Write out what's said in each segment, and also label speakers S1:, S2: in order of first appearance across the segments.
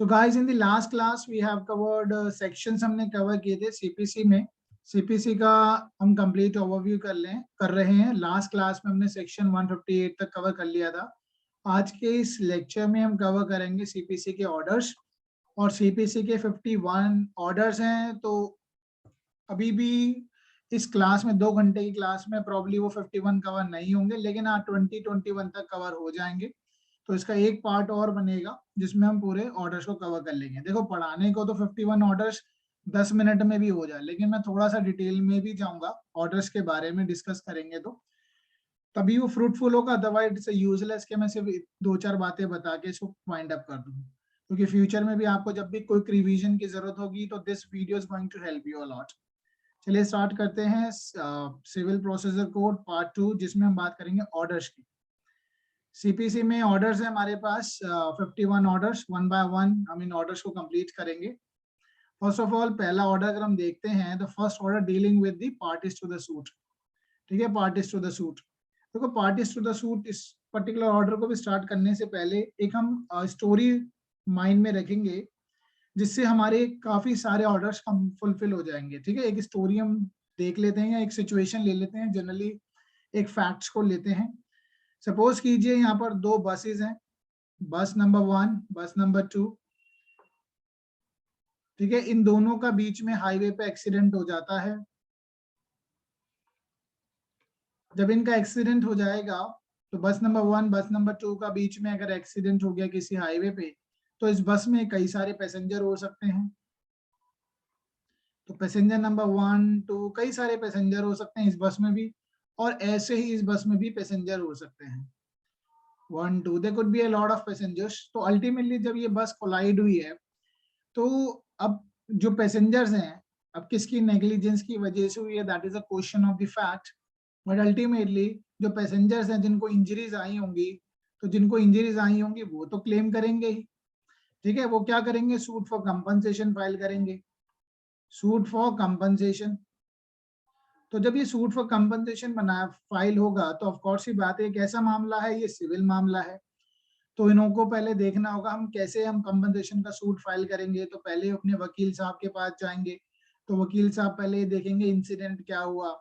S1: तो guys in the last class we have covered sections हमने cover किए थे सीपीसी में। सीपीसी का हम कंप्लीट ओवरव्यू कर रहे हैं। लास्ट क्लास में हमने सेक्शन 158 तक कवर कर लिया था। आज के इस लेक्चर में हम कवर करेंगे सीपीसी के ऑर्डर्स, और सीपीसी के 51 ऑर्डर्स हैं। तो अभी भी इस क्लास में 2 घंटे की क्लास में प्रॉब्ली वो 51 कवर नहीं होंगे, लेकिन हाँ 20-21 तक कवर हो जाएंगे। तो इसका एक पार्ट और बनेगा जिसमें हम पूरे ऑर्डर्स को कवर कर लेंगे। देखो पढ़ाने को तो 51 ऑर्डर्स 10 मिनट में भी हो जाए, लेकिन मैं थोड़ा सा डिटेल में भी जाऊंगा, ऑर्डर्स के बारे में डिस्कस करेंगे तो तभी वो फ्रूटफुल होगा। अदरवाइज इट्स यूजलेस के मैं सिर्फ 2-4 बातें बता के इसको वाइंड अप कर दूं, क्योंकि फ्यूचर में भी आपको जब भी कोई रिवीजन की जरूरत होगी तो this video is going to help you a lot. चलिए स्टार्ट करते हैं सिविल प्रोसीजर कोड पार्ट 2, जिसमें हम बात करेंगे ऑर्डर्स की। सीपीसी में ऑर्डर्स है हमारे पास 51 ऑर्डर्स। 1 बाय 1 हम इन ऑर्डर्स को कंप्लीट करेंगे। फर्स्ट ऑफ ऑल पहला ऑर्डर अगर हम देखते हैं तो first order dealing with the parties to the suit. ठीक है, पार्टीज टू द सूट। देखो पार्टीज टू द सूट, इस पर्टिकुलर ऑर्डर को भी स्टार्ट करने से पहले एक हम स्टोरी माइंड में रखेंगे, जिससे हमारे काफी सारे ऑर्डर्स हम फुलफिल हो जाएंगे। ठीक है, एक स्टोरी हम देख लेते हैं या एक सिचुएशन ले लेते हैं, जनरली एक फैक्ट्स को लेते हैं। सपोज कीजिए यहाँ पर 2 बसेस हैं, बस नंबर 1, बस नंबर 2। ठीक है, इन दोनों का बीच में हाईवे पे एक्सीडेंट हो जाता है। जब इनका एक्सीडेंट हो जाएगा तो बस नंबर 1 बस नंबर 2 का बीच में अगर एक्सीडेंट हो गया किसी हाईवे पे, तो इस बस में कई सारे पैसेंजर हो सकते हैं। तो पैसेंजर नंबर 1, 2 कई सारे पैसेंजर हो सकते हैं इस बस में भी, और ऐसे ही इस बस में भी पैसेंजर हो सकते हैं। 1, 2 there could be a lot of passengers। तो अल्टीमेटली जब ये बस कोलाइड हुई है तो अब जो पैसेंजर्स हैं, अब किसकी नेग्लिजेंस की वजह से हुई है, that is a question of the fact. But ultimately जो पैसेंजर्स हैं जिनको इंजरीज आई होंगी, तो जिनको इंजरीज आई होंगी वो तो क्लेम करेंगे ही। ठीक है, वो क्या करेंगे, सूट फॉर कंपनसेशन फाइल करेंगे, सूट फॉर कंपनसेशन। तो जब ये सूट फॉर कंपनसेशन बनाया फाइल होगा तो ऑफ कोर्स ही बात है, कैसा मामला है, ये सिविल मामला है। तो इनको पहले देखना होगा हम कैसे हम कंपनसेशन का सूट फाइल करेंगे। तो पहले अपने वकील साहब के पास जाएंगे, तो वकील साहब पहले देखेंगे इंसिडेंट क्या हुआ,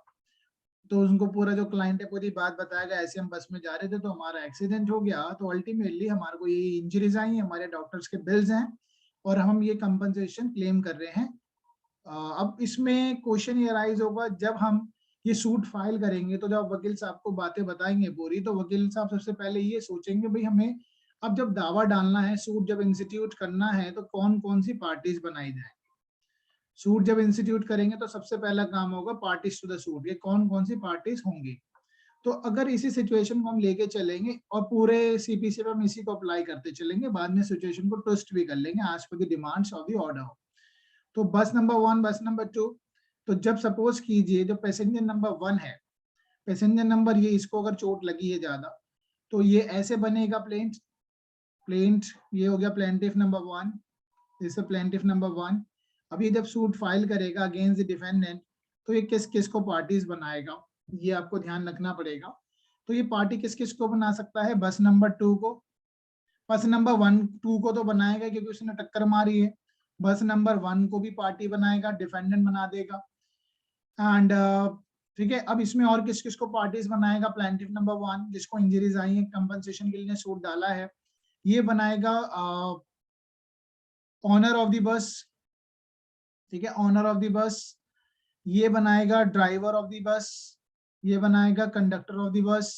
S1: तो उनको पूरा जो क्लाइंट है पूरी बात बताएगा, ऐसे हम बस में जा रहे थे तो हमारा एक्सीडेंट हो गया, तो अल्टीमेटली हमारे को ये इंजरीज आई, हमारे डॉक्टर्स के बिल्स हैं और हम ये कंपनसेशन क्लेम कर रहे हैं। अब इसमें क्वेश्चन ये राइज होगा, जब हम ये सूट फाइल करेंगे तो जब वकील साहब को बातें बताएंगे पूरी, तो वकील साहब सबसे पहले ये सोचेंगे भाई हमें अब जब दावा डालना है, सूट जब इंस्टीट्यूट करना है, तो कौन कौन सी पार्टीज बनाई जाए। सूट जब इंस्टीट्यूट करेंगे तो सबसे पहला काम होगा पार्टीज टू द सूट, ये कौन कौन सी पार्टीज होंगी। तो अगर इसी सिचुएशन को हम लेके चलेंगे और पूरे सीपीसी पे हम इसी को अप्लाई करते चलेंगे, बाद में सिचुएशन को ट्विस्ट भी कर लेंगे आज पर the demands of the order. तो बस नंबर 1 बस नंबर 2, तो जब सपोज कीजिए जो पैसेंजर नंबर 1 है, पैसेंजर नंबर ये, इसको अगर चोट लगी है ज्यादा, तो ये ऐसे बनेगा प्लेंट प्लेंट ये हो गया प्लेंटिफ नंबर 1, जैसे प्लेंटिफ नंबर 1। अब ये जब सूट फाइल करेगा अगेंस्ट द डिफेंडेंट, तो ये किस किस को पार्टीज बनाएगा, ये आपको ध्यान रखना पड़ेगा। तो ये पार्टी किस किस को बना सकता है, बस नंबर 2 को, बस नंबर 1 2 को तो बनाएगा क्योंकि उसने टक्कर मारी है। बस नंबर 1 को भी पार्टी बनाएगा, डिफेंडेंट बना देगा। एंड ठीक है, अब इसमें और किस किस को पार्टीज बनाएगा, प्लेंटिफ नंबर 1 जिसको इंजरीज आई है, कंपनसेशन के लिए सूट डाला है, ये बनाएगा ऑनर ऑफ द बस। ठीक है, ऑनर ऑफ द बस, ये बनाएगा ड्राइवर ऑफ द बस, ये बनाएगा कंडक्टर ऑफ द बस,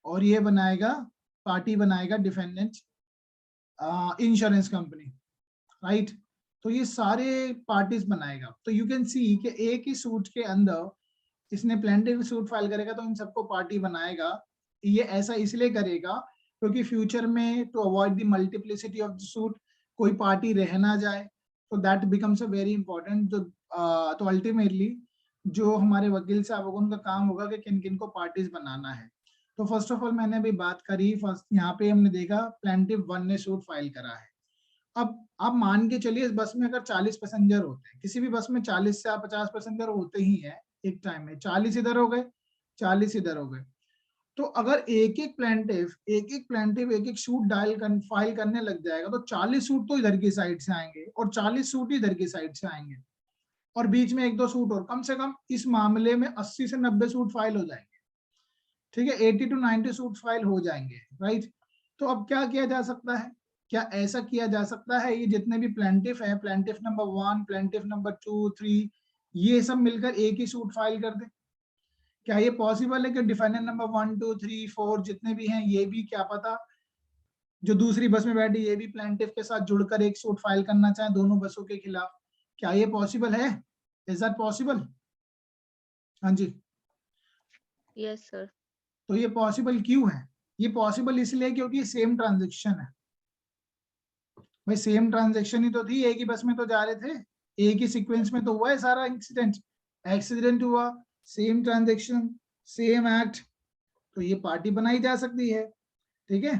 S1: और ये बनाएगा पार्टी बनाएगा डिफेंडेंट इंश्योरेंस कंपनी। राइट, तो ये सारे पार्टीज बनाएगा। तो यू कैन सी कि एक ही सूट के अंदर इसने प्लेंटिफ सूट फाइल करेगा तो इन सबको पार्टी बनाएगा। ये ऐसा इसलिए करेगा क्योंकि फ्यूचर में to avoid the multiplicity of the suit कोई पार्टी रह ना जाए, तो that becomes a very important. तो अल्टीमेटली जो हमारे वकील साहब होगा उनका काम होगा कि किन किन को पार्टीज बनाना है। तो फर्स्ट ऑफ ऑल मैंने अभी बात करी, फर्स्ट यहाँ पे हमने देखा प्लेंटिफ 1 ने सूट फाइल करा है। अब आप मान के चलिए इस बस में अगर 40 पैसेंजर होते हैं, किसी भी बस में 40 से 50 पैसेंजर होते ही हैं एक टाइम में, 40 इधर हो गए 40 इधर हो गए, तो अगर एक एक प्लेंटिफ एक सूट फाइल करने लग जाएगा तो 40 सूट तो इधर की साइड से आएंगे और 40 सूट इधर की साइड से आएंगे और बीच में 1-2 सूट और, कम से कम इस मामले में 80 से 90 सूट फाइल हो जाएंगे। ठीक है, 80 to 90 सूट फाइल हो जाएंगे, राइट। तो अब क्या किया जा सकता है, क्या ऐसा किया जा सकता है ये जितने भी प्लेंटिफ है, प्लेंटिफ नंबर 1, प्लेंटिफ नंबर 2, 3, ये सब मिलकर एक ही सूट फाइल कर दे? क्या ये पॉसिबल है कि डिफेंडेंट नंबर 1, 2, 3, 4 जितने भी हैं ये भी, क्या पता जो दूसरी बस में बैठी ये भी प्लेंटिफ के साथ जुड़कर एक सूट फाइल करना चाहे दोनों बसों के खिलाफ? क्या ये पॉसिबल है? Is that possible? हाँ जी,
S2: यस सर।
S1: तो ये पॉसिबल क्यों है? ये पॉसिबल इसलिए क्योंकि सेम ट्रांजेक्शन है भाई, सेम ट्रांजेक्शन ही तो थी, एक ही बस में तो जा रहे थे, एक ही सीक्वेंस में तो हुआ है सारा एक्सीडेंट हुआ, सेम ट्रांजेक्शन, सेम एक्ट, तो ये पार्टी बनाई जा सकती है। ठीक है,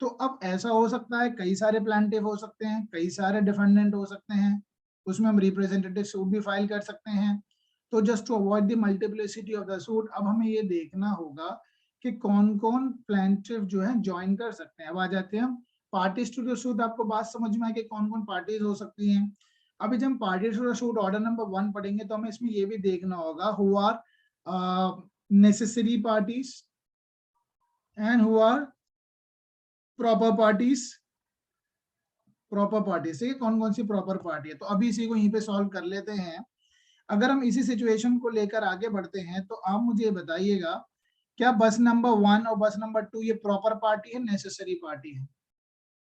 S1: तो अब ऐसा हो सकता है कई सारे प्लेंटिफ हो सकते हैं, कई सारे डिफेंडेंट हो सकते हैं, उसमें हम रिप्रेजेंटेटिव सूट भी फाइल कर सकते हैं। तो just to avoid the multiplicity of the suit, अब हमें ये देखना होगा कि कौन कौन प्लेंटिफ जो है ज्वाइन कर सकते हैं। अब आ जाते हैं हम पार्टीज टू द सूट। आपको बात समझ में आए कि कौन कौन पार्टीज हो सकती हैं? अभी जब हम parties to the suit order number 1 पढ़ेंगे तो हमें इसमें ये भी देखना होगा who are necessary parties and who are proper parties. Proper party से कौन कौन सी प्रॉपर पार्टी है, तो अभी इसी को यहीं पे सॉल्व कर लेते हैं। अगर हम इसी सिचुएशन को लेकर आगे बढ़ते हैं तो आप मुझे बताइएगा, क्या बस नंबर 1 और बस नंबर 2 ये प्रॉपर पार्टी है, नेसेसरी पार्टी है?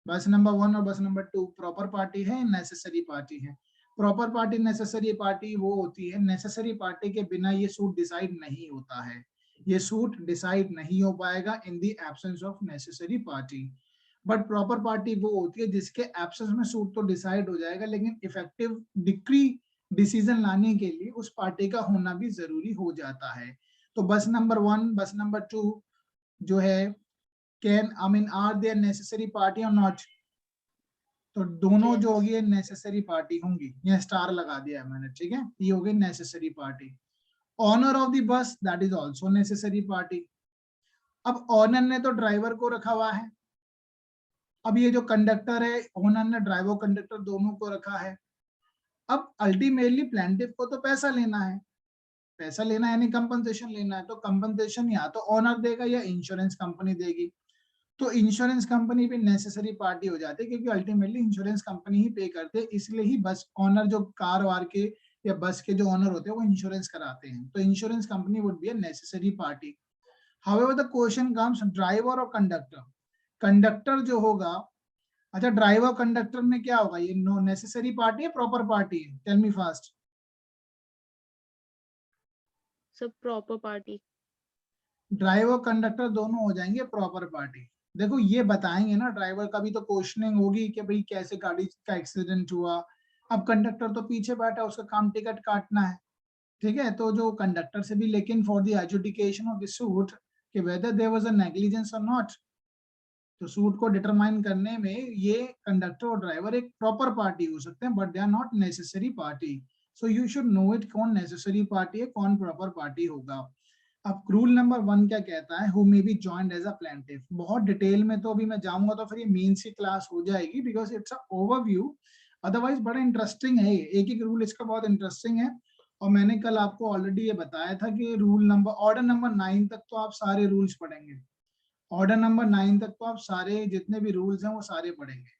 S1: बस नंबर 1 और बस नंबर 2 प्रॉपर पार्टी है, नेसेसरी पार्टी है? प्रॉपर पार्टी नेसेसरी पार्टी वो होती है, नेसेसरी पार्टी के बिना ये सूट डिसाइड नहीं होता है, ये सूट डिसाइड नहीं हो पाएगा in the absence of necessary party. But proper party वो होती है जिसके एब्सेंस में सूट तो डिसाइड हो जाएगा, लेकिन इफेक्टिव डिक्री डिसीजन लाने के लिए उस पार्टी का होना भी जरूरी हो जाता है। तो बस नंबर 1, बस नंबर 2 जो है, can I mean are they necessary party और नॉट? तो दोनों जो होगी नेसेसरी पार्टी होंगी, यह स्टार लगा दिया है मैंने, ठीक है, ये हो गई necessary party. Owner of the bus, that is also necessary party. अब ऑनर ने तो ड्राइवर को रखा हुआ है, अब ये जो कंडक्टर है, ओनर ने ड्राइवर कंडक्टर दोनों को रखा है। अब अल्टीमेटली प्लेंटिफ को तो पैसा लेना है, पैसा लेना है यानी कंपनसेशन लेना है, तो कंपनसेशन या तो ओनर देगा या इंश्योरेंस कंपनी देगी। तो इंश्योरेंस कंपनी भी नेसेसरी पार्टी हो जाती है क्योंकि अल्टीमेटली इंश्योरेंस कंपनी ही पे करते हैं, इसलिए ही बस ओनर जो कार वार के या बस के जो ओनर होते हैं वो इंश्योरेंस कराते हैं, तो insurance company would be a necessary party. However the question comes driver और कंडक्टर। कंडक्टर जो होगा, अच्छा ड्राइवर कंडक्टर में क्या होगा, ये नो नेसेसरी पार्टी है प्रॉपर पार्टी है? Tell me fast.
S2: सब प्रॉपर पार्टी।
S1: ड्राइवर कंडक्टर दोनों हो जाएंगे प्रॉपर पार्टी। देखो ये बताएंगे ना, ड्राइवर का भी तो क्वेश्चनिंग होगी कि भाई कैसे गाड़ी का एक्सीडेंट हुआ। अब कंडक्टर तो पीछे बैठा, उसका काम टिकट काटना है, ठीक है, तो जो कंडक्टर से भी, लेकिन for the adjudication of the suit कि whether there was a negligence और नॉट, तो सूट को डिटरमाइन करने में ये कंडक्टर और ड्राइवर एक प्रॉपर पार्टी हो सकते हैं, but they are not necessary party. So you should know it, कौन नेसेसरी पार्टी है, कौन प्रॉपर पार्टी होगा। अब रूल नंबर 1 क्या कहता है, who may be joined as a plaintiff. बहुत डिटेल में तो अभी मैं जाऊंगा तो फिर ये मेन सी क्लास हो जाएगी, because it's a overview, otherwise बड़ा इंटरेस्टिंग है ये, एक एक रूल इसका बहुत इंटरेस्टिंग है। और मैंने कल आपको ऑलरेडी ये बताया था कि रूल नंबर ऑर्डर नंबर 9 तक तो आप सारे रूल्स पढ़ेंगे, ऑर्डर नंबर 9 तक तो आप सारे जितने भी रूल्स हैं वो सारे पढ़ेंगे।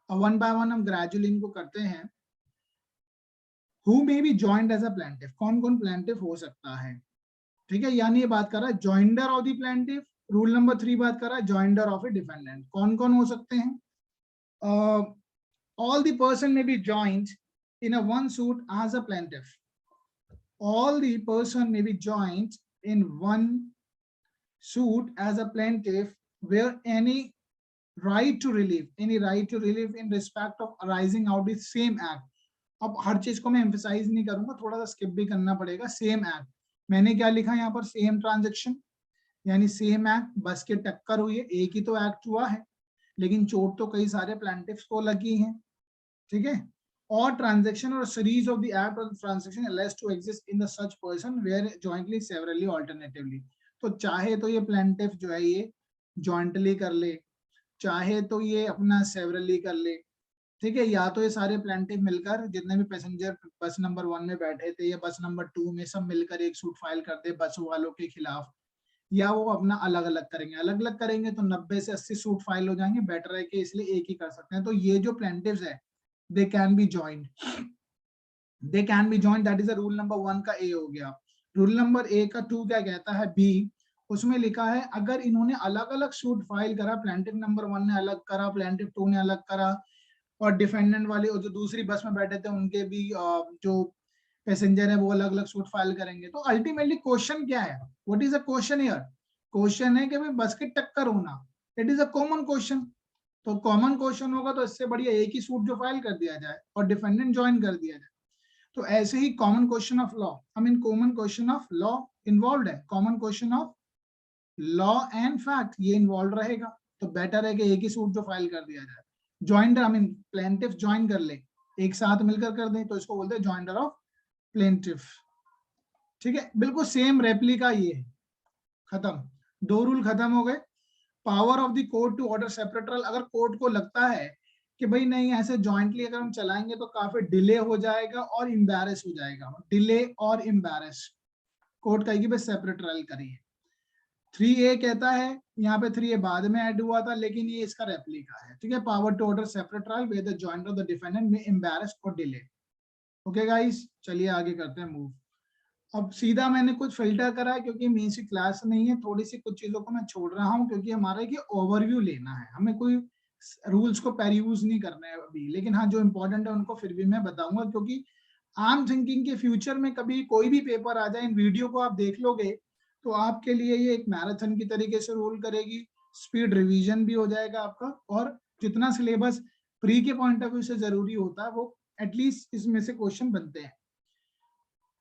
S1: अब वन बाय वन हम ग्रेजुअली इनको करते हैं। Who may be joined as a plaintiff, कौन कौन प्लेंटिफ हो सकता है, ठीक है, यानी ये बात कर रहा है joinder of the plaintiff. Rule number 3 बात कर रहा है जॉइंडर ऑफ ए डिफेंडेंट। कौन कौन हो सकते हैं? All the person may be joined in a one suit as a plaintiff. all the person may be joined in one suit as a plaintiff where any right to relief in respect of arising out the same act। अब हर चीज को मैं emphasise नहीं करूंगा, थोड़ा सा skip भी करना पड़ेगा। सेम एक्ट, मैंने क्या लिखा यहाँ पर, सेम ट्रांजेक्शन, यानी सेम एक्ट, बस के टक्कर हुई है, एक ही तो एक्ट हुआ है, लेकिन चोट तो कई सारे प्लेंटिफ्स को लगी है, ठीक है। और ट्रांजेक्शन और सीरीज ऑफ द एक्ट और transaction alleged to exist in the such person where jointly severally alternatively। तो चाहे तो ये प्लेंटिफ जो है ये जॉइंटली कर ले, चाहे तो ये अपना सेवरली कर ले, ठीक है, या तो ये सारे प्लेंटिफ मिलकर जितने भी पैसेंजर बस नंबर 1 में बैठे थे या बस नंबर 2 में सब मिलकर एक सूट फाइल कर दे बस वालों के खिलाफ, या वो अपना अलग अलग करेंगे। अलग अलग करेंगे तो 90 से 80 सूट फाइल हो जाएंगे, बेटर है कि इसलिए एक ही कर सकते हैं। तो ये जो प्लेंटिव्स है they can be joined, they can be joined, that is rule number 1 का ए हो गया। रूल नंबर ए का 2 क्या कहता है, बी, उसमें लिखा है अगर इन्होंने अलग अलग सूट फाइल करा, प्लेंटिफ नंबर 1 ने अलग करा, प्लेंटिफ 2 ने अलग करा, और डिफेंडेंट वाले जो दूसरी बस में बैठे थे उनके भी जो पैसेंजर है वो अलग अलग सूट फाइल करेंगे, तो अल्टीमेटली क्वेश्चन क्या है, what is a question here, question है कि भाई बस की टक्कर होना, it is a common question. तो कॉमन क्वेश्चन होगा तो इससे बढ़िया एक ही सूट जो फाइल कर दिया जाए और डिफेंडेंट ज्वाइन कर दिया जाए। तो ऐसे ही common question of law, I mean common question of law involve है, common question of law and fact ये इन्वॉल्व रहेगा। तो बेटर है कि एक ही सूट जो फाइल कर दिया जाए, joinder I mean plaintiff join कर ले, एक साथ मिलकर कर दें, तो इसको बोलते हैं ज्वाइंडर ऑफ प्लेंटिफ। ठीक है, बिल्कुल सेम रेप्लिका ये है, खत्म, दो रूल खत्म हो गए। Power of the court to order separately, अगर कोर्ट को लगता है कि भाई नहीं ऐसे जॉइंटली अगर हम चलाएंगे तो काफी डिले हो जाएगा और एम्बैरेस हो जाएगा, डिले और एम्बैरेस, कोर्ट कहेगी भाई सेपरेट ट्रायल करिए। 3A कहता है, यहाँ पे 3A बाद में ऐड हुआ था लेकिन ये इसका रेप्लिका है, ठीक है, power to order separate trial where the joint of the defendant may embarrass और डिले। ओके गाइस, चलिए आगे करते हैं मूव। अब सीधा मैंने कुछ फिल्टर करा है क्योंकि मेन सी क्लास नहीं है, थोड़ी सी कुछ चीजों को मैं छोड़ रहा हूँ क्योंकि हमारा ये ओवरव्यू लेना है, हमें कोई रूल्स को पेरीयूज नहीं करना है अभी, लेकिन हाँ जो इंपॉर्टेंट है उनको फिर भी मैं बताऊंगा, क्योंकि आम थिंकिंग के फ्यूचर में कभी कोई भी पेपर आ जाए, इन वीडियो को आप देख लोगे तो आपके लिए ये एक मैराथन की तरीके से रोल करेगी, स्पीड रिवीजन भी हो जाएगा आपका, और जितना सिलेबस प्री के पॉइंट ऑफ व्यू से जरूरी होता है वो एटलीस्ट इसमें से क्वेश्चन बनते हैं।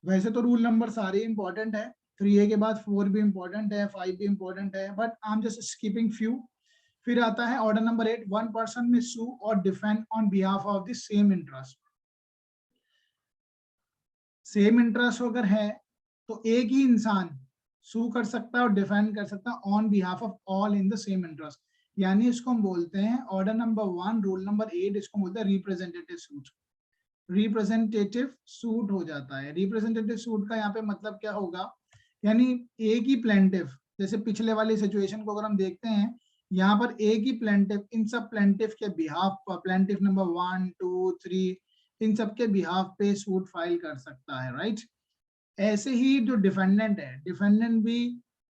S1: वैसे तो रूल नंबर सारे इंपॉर्टेंट है, 3A के बाद 4 भी इंपॉर्टेंट है, 5 भी इंपॉर्टेंट है, but I am just skipping few. फिर आता है ऑर्डर नंबर 8, वन पर्सन में सू और defend on behalf of the same interest. Same interest अगर है तो एक ही इंसान सू कर सकता है और डिफेंड कर सकता है on behalf of all in the same interest, यानी इसको हम बोलते हैं ऑर्डर नंबर 1 रूल नंबर 8, इसको बोलते हैं रिप्रेजेंटेटिव सूट। रिप्रेजेंटेटिव सूट हो जाता है, रिप्रेजेंटेटिव सूट का यहाँ पे मतलब क्या होगा, यानी एक ही प्लेंटिफ, जैसे पिछले वाली सिचुएशन को अगर हम देखते हैं, यहाँ पर एक ही प्लेंटिफ इन सब प्लेंटिफ के बिहाफ पर, प्लेंटिफ नंबर 1 2 3 इन सब के बिहाफ पे सूट फाइल कर सकता है, राइट। ऐसे ही जो डिफेंडेंट है, डिफेंडेंट भी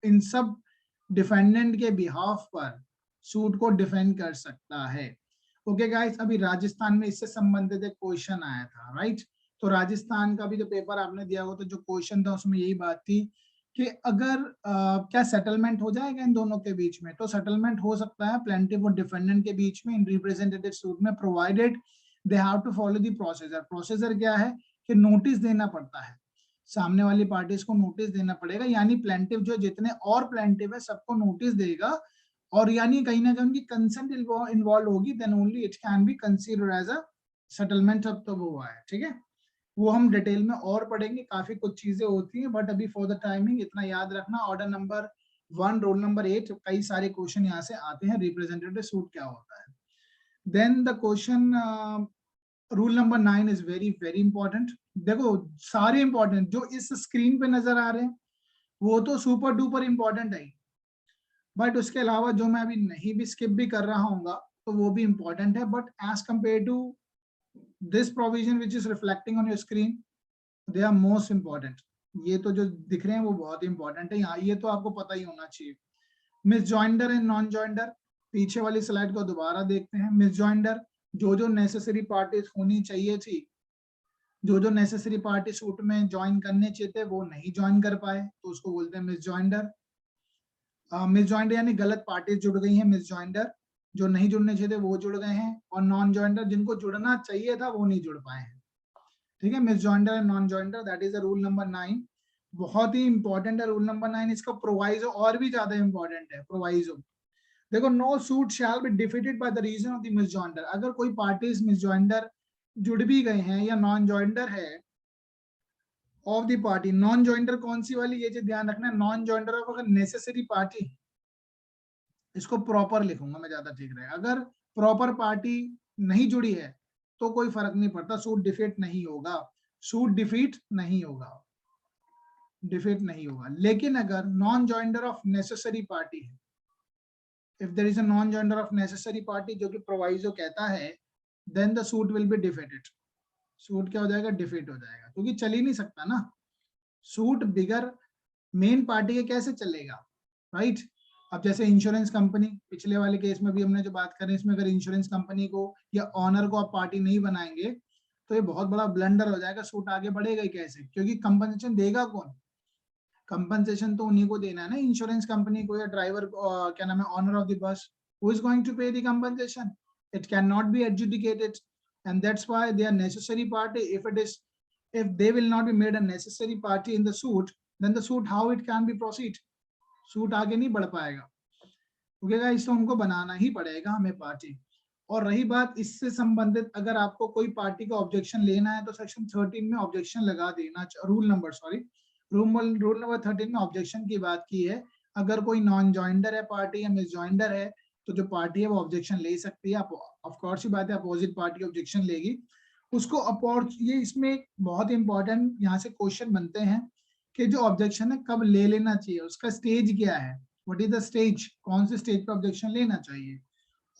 S1: इन सब डिफेंडेंट के बिहाफ पर सूट को डिफेंड कर सकता है। ओके गाइस, अभी राजस्थान में इससे संबंधित एक क्वेश्चन आया था, राइट। तो राजस्थान का भी जो पेपर आपने दिया हो तो जो क्वेश्चन था उसमें यही बात थी कि अगर क्या सेटलमेंट हो जाएगा इन दोनों के बीच में, तो सेटलमेंट हो सकता है प्लेंटिफ और डिफेंडेंट के बीच में इन रिप्रेजेंटेटिव सूट में, provided they have to follow the procedure. Procedure क्या है कि नोटिस देना पड़ता है, सामने वाली पार्टीज को नोटिस देना पड़ेगा, यानी प्लेंटिफ जो जितने और प्लेंटिफ है सबको नोटिस देगा, और यानी कहीं ना कहीं उनकी कंसेंट इन्वॉल्व होगी, then only it can be considered as a settlement. अब तो वो हुआ है, ठीक है, वो हम डिटेल में और पढ़ेंगे, काफी कुछ चीजें होती हैं, बट अभी फॉर द टाइमिंग इतना याद रखना, ऑर्डर नंबर 1 रोल नंबर 8 कई सारे क्वेश्चन यहाँ से आते हैं, रिप्रेजेंटेटिव सूट क्या होता है। Then the question rule number 9 is very very important. देखो सारे इंपॉर्टेंट जो इस स्क्रीन पे नजर आ रहे हैं वो तो सुपर डुपर इंपॉर्टेंट है, बट उसके अलावा जो मैं अभी नहीं भी स्किप भी कर रहा हूँ तो वो भी इंपॉर्टेंट है, but as compare to this provision which is reflecting on your screen they are most important. ये तो जो दिख रहे हैं वो बहुत इंपॉर्टेंट है, यहाँ ये तो आपको पता ही होना चाहिए। Miss joinder and non joinder, पीछे वाली स्लाइड को दोबारा देखते हैं। मिस जॉइंडर, जो नेसेसरी पार्टीज होनी चाहिए थी, जो नेसेसरी पार्टी सूट में ज्वाइन करने चाहिए थे वो नहीं ज्वाइन कर पाए, तो उसको बोलते हैं मिस जॉइंडर। मिस जॉइंडर यानी गलत पार्टीज जुड़ गई हैं, मिस जॉइंडर, जो नहीं जुड़ने चाहिए थे वो जुड़ गए हैं, और नॉन जॉइंडर जिनको जुड़ना चाहिए था वो नहीं जुड़ पाए हैं, ठीक है। Miss joinder and non joinder, that is rule number 9, बहुत ही इंपॉर्टेंट है रूल नंबर 9। इसका प्रोवाइजो और भी ज्यादा इंपॉर्टेंट है। प्रोवाइजो देखो, no suit shall be defeated by the reason of the misjoinder. अगर कोई पार्टीज मिस जॉइंडर जुड़ भी गए हैं या नॉन जॉइंडर है ऑफ द पार्टी। नॉन ज्वाइंटर कौन सी वाली, ये चीज ध्यान रखना है। नॉन ज्वाइंटर ऑफ अगर नेसेसरी पार्टी, इसको प्रॉपर लिखूंगा मैं, ज्यादा ठीक रहेगा। अगर प्रॉपर पार्टी नहीं जुड़ी है तो कोई फर्क नहीं पड़ता, सूट डिफीट नहीं होगा, सूट डिफीट नहीं होगा, डिफीट नहीं होगा। लेकिन अगर non joinder of necessary party है, if there is a non joinder of necessary party जो कि प्रोवाइजो कहता है, then the suit will be defeated. Suit क्या हो जाएगा, डिफीट हो जाएगा, क्योंकि चल ही नहीं सकता ना सूट बिगर मेन पार्टी के, कैसे चलेगा, राइट। अब जैसे इंश्योरेंस कंपनी, पिछले वाले केस में भी हमने जो बात करें, इसमें अगर इंश्योरेंस कंपनी को या ऑनर को आप पार्टी नहीं बनाएंगे तो ये बहुत बड़ा ब्लंडर हो जाएगा, सूट आगे बढ़ेगा ही कैसे, क्योंकि कंपनसेशन देगा कौन, कंपनसेशन तो उन्हीं को देना है ना, इंश्योरेंस कंपनी को या ड्राइवर, क्या नाम है, owner of the bus, who is going to pay the compensation, it can not be adjudicated, and that's why they are necessary party. If they will not be made a necessary party in the suit, then the suit, how it can be proceed, suit आगे नहीं बढ़ पाएगा, क्योंकि इसको हमको बनाना ही पड़ेगा हमें party. और रही बात इससे संबंधित, अगर आपको कोई पार्टी का ऑब्जेक्शन लेना है तो सेक्शन 13 में ऑब्जेक्शन लगा देना, रूल नंबर 13 में ऑब्जेक्शन की बात की है। अगर कोई नॉन ज्वाइंडर है पार्टी या मिस ज्वाइंडर है तो जो पार्टी है वो ऑब्जेक्शन ले सकती है। ऑफ कोर्स ही बात है, अपोजिट पार्टी ऑब्जेक्शन लेगी उसको। ये इसमें बहुत इंपॉर्टेंट यहाँ से क्वेश्चन बनते हैं कि जो ऑब्जेक्शन है कब ले लेना चाहिए, उसका स्टेज क्या है, व्हाट इज द स्टेज, कौन से स्टेज पे ऑब्जेक्शन लेना चाहिए।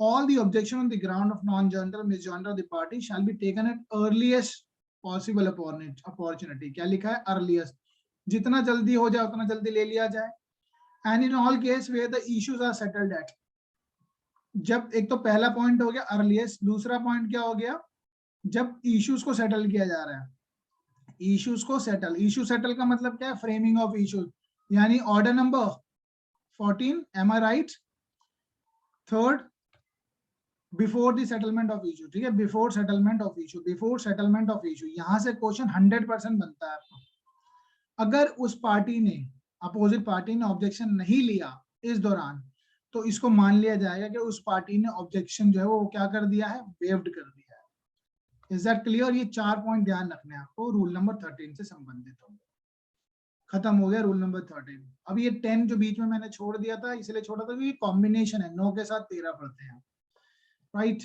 S1: All the objection on the ground of non-joinder or misjoinder of the party shall be taken at earliest possible opportunity। क्या लिखा है, earliest, जितना जल्दी हो जाए उतना जल्दी ले लिया जाए। And in all case where the issues are settled at, जब, एक तो पहला पॉइंट हो गया earliest, दूसरा पॉइंट क्या हो गया, जब इश्यूज को सेटल किया जा रहा है। इश्यूज को सेटल, इश्यू सेटल का मतलब क्या है, फ्रेमिंग ऑफ इश्यूज, यानी order number 14, am I right. Third, before the settlement of issue, ठीक है, before settlement of issue, before settlement of issue, यहां से क्वेश्चन 100% बनता है आपको। अगर उस पार्टी ने, अपोजिट पार्टी ने ऑब्जेक्शन नहीं लिया इस दौरान, तो इसको मान लिया जाएगा कि उस पार्टी ने ऑब्जेक्शन जो है वो क्या कर दिया है, वेव्ड कर दिया है। Is that clear? ये 4 पॉइंट ध्यान रखने हैं आपको, रूल नंबर 13 से संबंधित होंगे। खत्म हो गया रूल नंबर 13। अब ये 10 जो बीच में मैंने छोड़ दिया था, इसलिए छोड़ा था क्योंकि कॉम्बिनेशन है, 9 के साथ 13 पढ़ते हैं, राइट।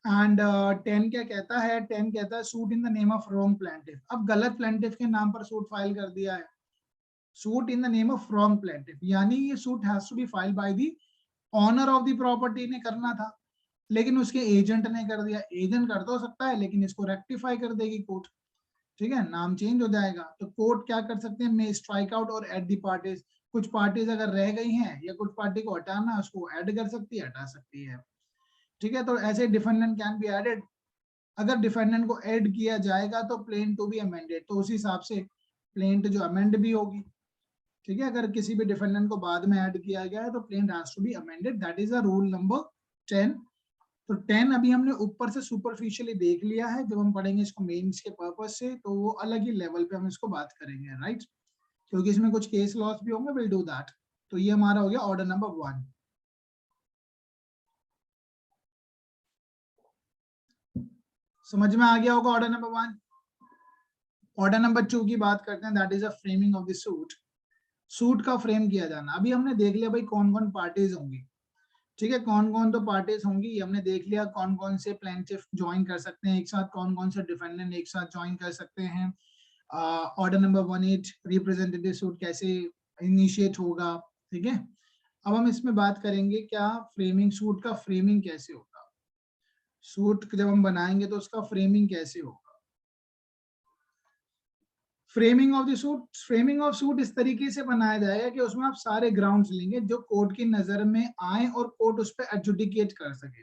S1: एंड 10 क्या कहता है, 10 कहता है suit in the name of wrong plaintiff. अब गलत प्लेंटिफ के नाम पर सूट फाइल कर दिया है, suit in the name of wrong plaintiff, यानी ये suit has to be filed by the owner of the property ने करना था, लेकिन उसके एजेंट ने कर दिया। एजेंट कर तो सकता है लेकिन इसको रेक्टिफाई कर देगी कोर्ट, ठीक है, नाम चेंज हो जाएगा। तो कोर्ट क्या कर सकते हैं, मे स्ट्राइक आउट और एड दी पार्टीज, कुछ पार्टीज अगर रह गई हैं या कुछ पार्टी को हटाना है, उसको ऐड कर सकती है, हटा सकती है, ठीक है। तो ऐसे डिफेंडेंट कैन बी एडेड। अगर डिफेंडेंट को ऐड किया जाएगा तो प्लेन टू बी अमेंडेड, तो उस हिसाब से प्लेन जो अमेंड भी होगी, ठीक है। अगर किसी भी डिफेंडेंट को बाद में ऐड किया गया है तो plaint has to be amended, that is the rule number 10। तो 10 अभी हमने ऊपर से सुपरफिशियली देख लिया है, जब हम पढ़ेंगे इसको मेंस के पर्पस से तो वो अलग ही लेवल पे हम इसको बात करेंगे, राइट, क्योंकि इसमें कुछ केस लॉस भी होंगे, विल डू दैट। तो ये हमारा हो गया ऑर्डर नंबर 1। समझ में आ गया होगा ऑर्डर नंबर 1। ऑर्डर नंबर 2 की बात करते हैं, that is a framing of the suit. Suit का फ्रेम किया जाना, अभी हमने देख लिया भाई कौन कौन पार्टीज होंगी, ठीक है, कौन कौन तो पार्टीज होंगी, ये हमने देख लिया। कौन कौन से प्लेंटिफ ज्वाइन कर सकते हैं एक साथ, कौन कौन से डिफेंडेंट एक साथ ज्वाइन कर सकते हैं। ऑर्डर नंबर 18 रिप्रेजेंटेटिव सूट कैसे इनिशिएट होगा, ठीक है। अब हम इसमें बात करेंगे क्या फ्रेमिंग, सूट का फ्रेमिंग कैसे होगा, सूट जब हम बनाएंगे तो उसका फ्रेमिंग कैसे होगा। Framing of the suit, framing of suit इस तरीके से बनाया जाएगा कि उसमें आप सारे ग्राउंड्स लेंगे जो कोर्ट की नजर में आए और कोर्ट उस पर एडजुडिकेट कर सके।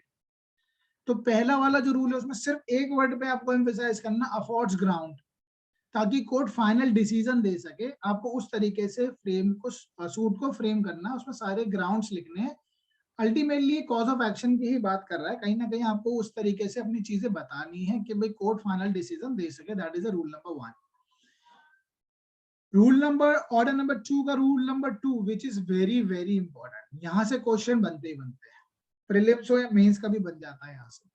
S1: तो पहला वाला जो रूल है उसमें सिर्फ एक वर्ड पे आपको एम्फेसाइज करना, अफोर्ड्स ग्राउंड, ताकि कोर्ट फाइनल डिसीजन दे सके। आपको उस तरीके से फ्रेम को, सूट को फ्रेम करना, उसमें सारे ग्राउंड्स लिखने हैं। अल्टीमेटली कॉज ऑफ एक्शन की ही बात कर रहा है, कहीं ना कहीं आपको उस तरीके से अपनी चीजें बतानी है कि भाई कोर्ट फाइनल डिसीजन दे सके, that is rule number 1। Rule number, order number 2 का rule number 2 which is very very important, यहां से क्वेश्चन बनते ही बनते हैं, प्रीलिम्स हो या मेंस का भी बन जाता है यहाँ से।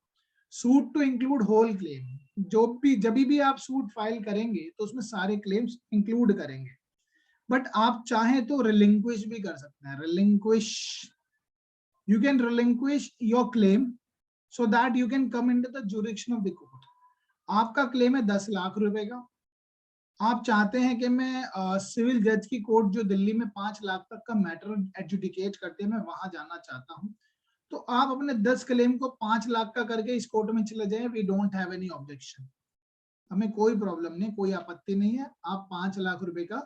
S1: Suit to include whole claim, जब भी आप सूट फाइल करेंगे तो उसमें सारे क्लेम्स इंक्लूड करेंगे, बट आप चाहें तो रिलिंक्विश भी कर सकते हैं। Relinquish, you can relinquish your claim so that you can come into the jurisdiction of the court. आपका क्लेम है 10 लाख रुपए का, आप चाहते हैं कि मैं सिविल जज की कोर्ट जो दिल्ली में 5 लाख तक का मैटर एडजुडिकेट करते हैं, मैं वहां जाना चाहता हूं, तो आप अपने 10 क्लेम को 5 लाख का करके इस कोर्ट में चले जाएं, we don't have any objection, हमें कोई प्रॉब्लम नहीं, कोई आपत्ति नहीं है, आप 5 लाख रुपए का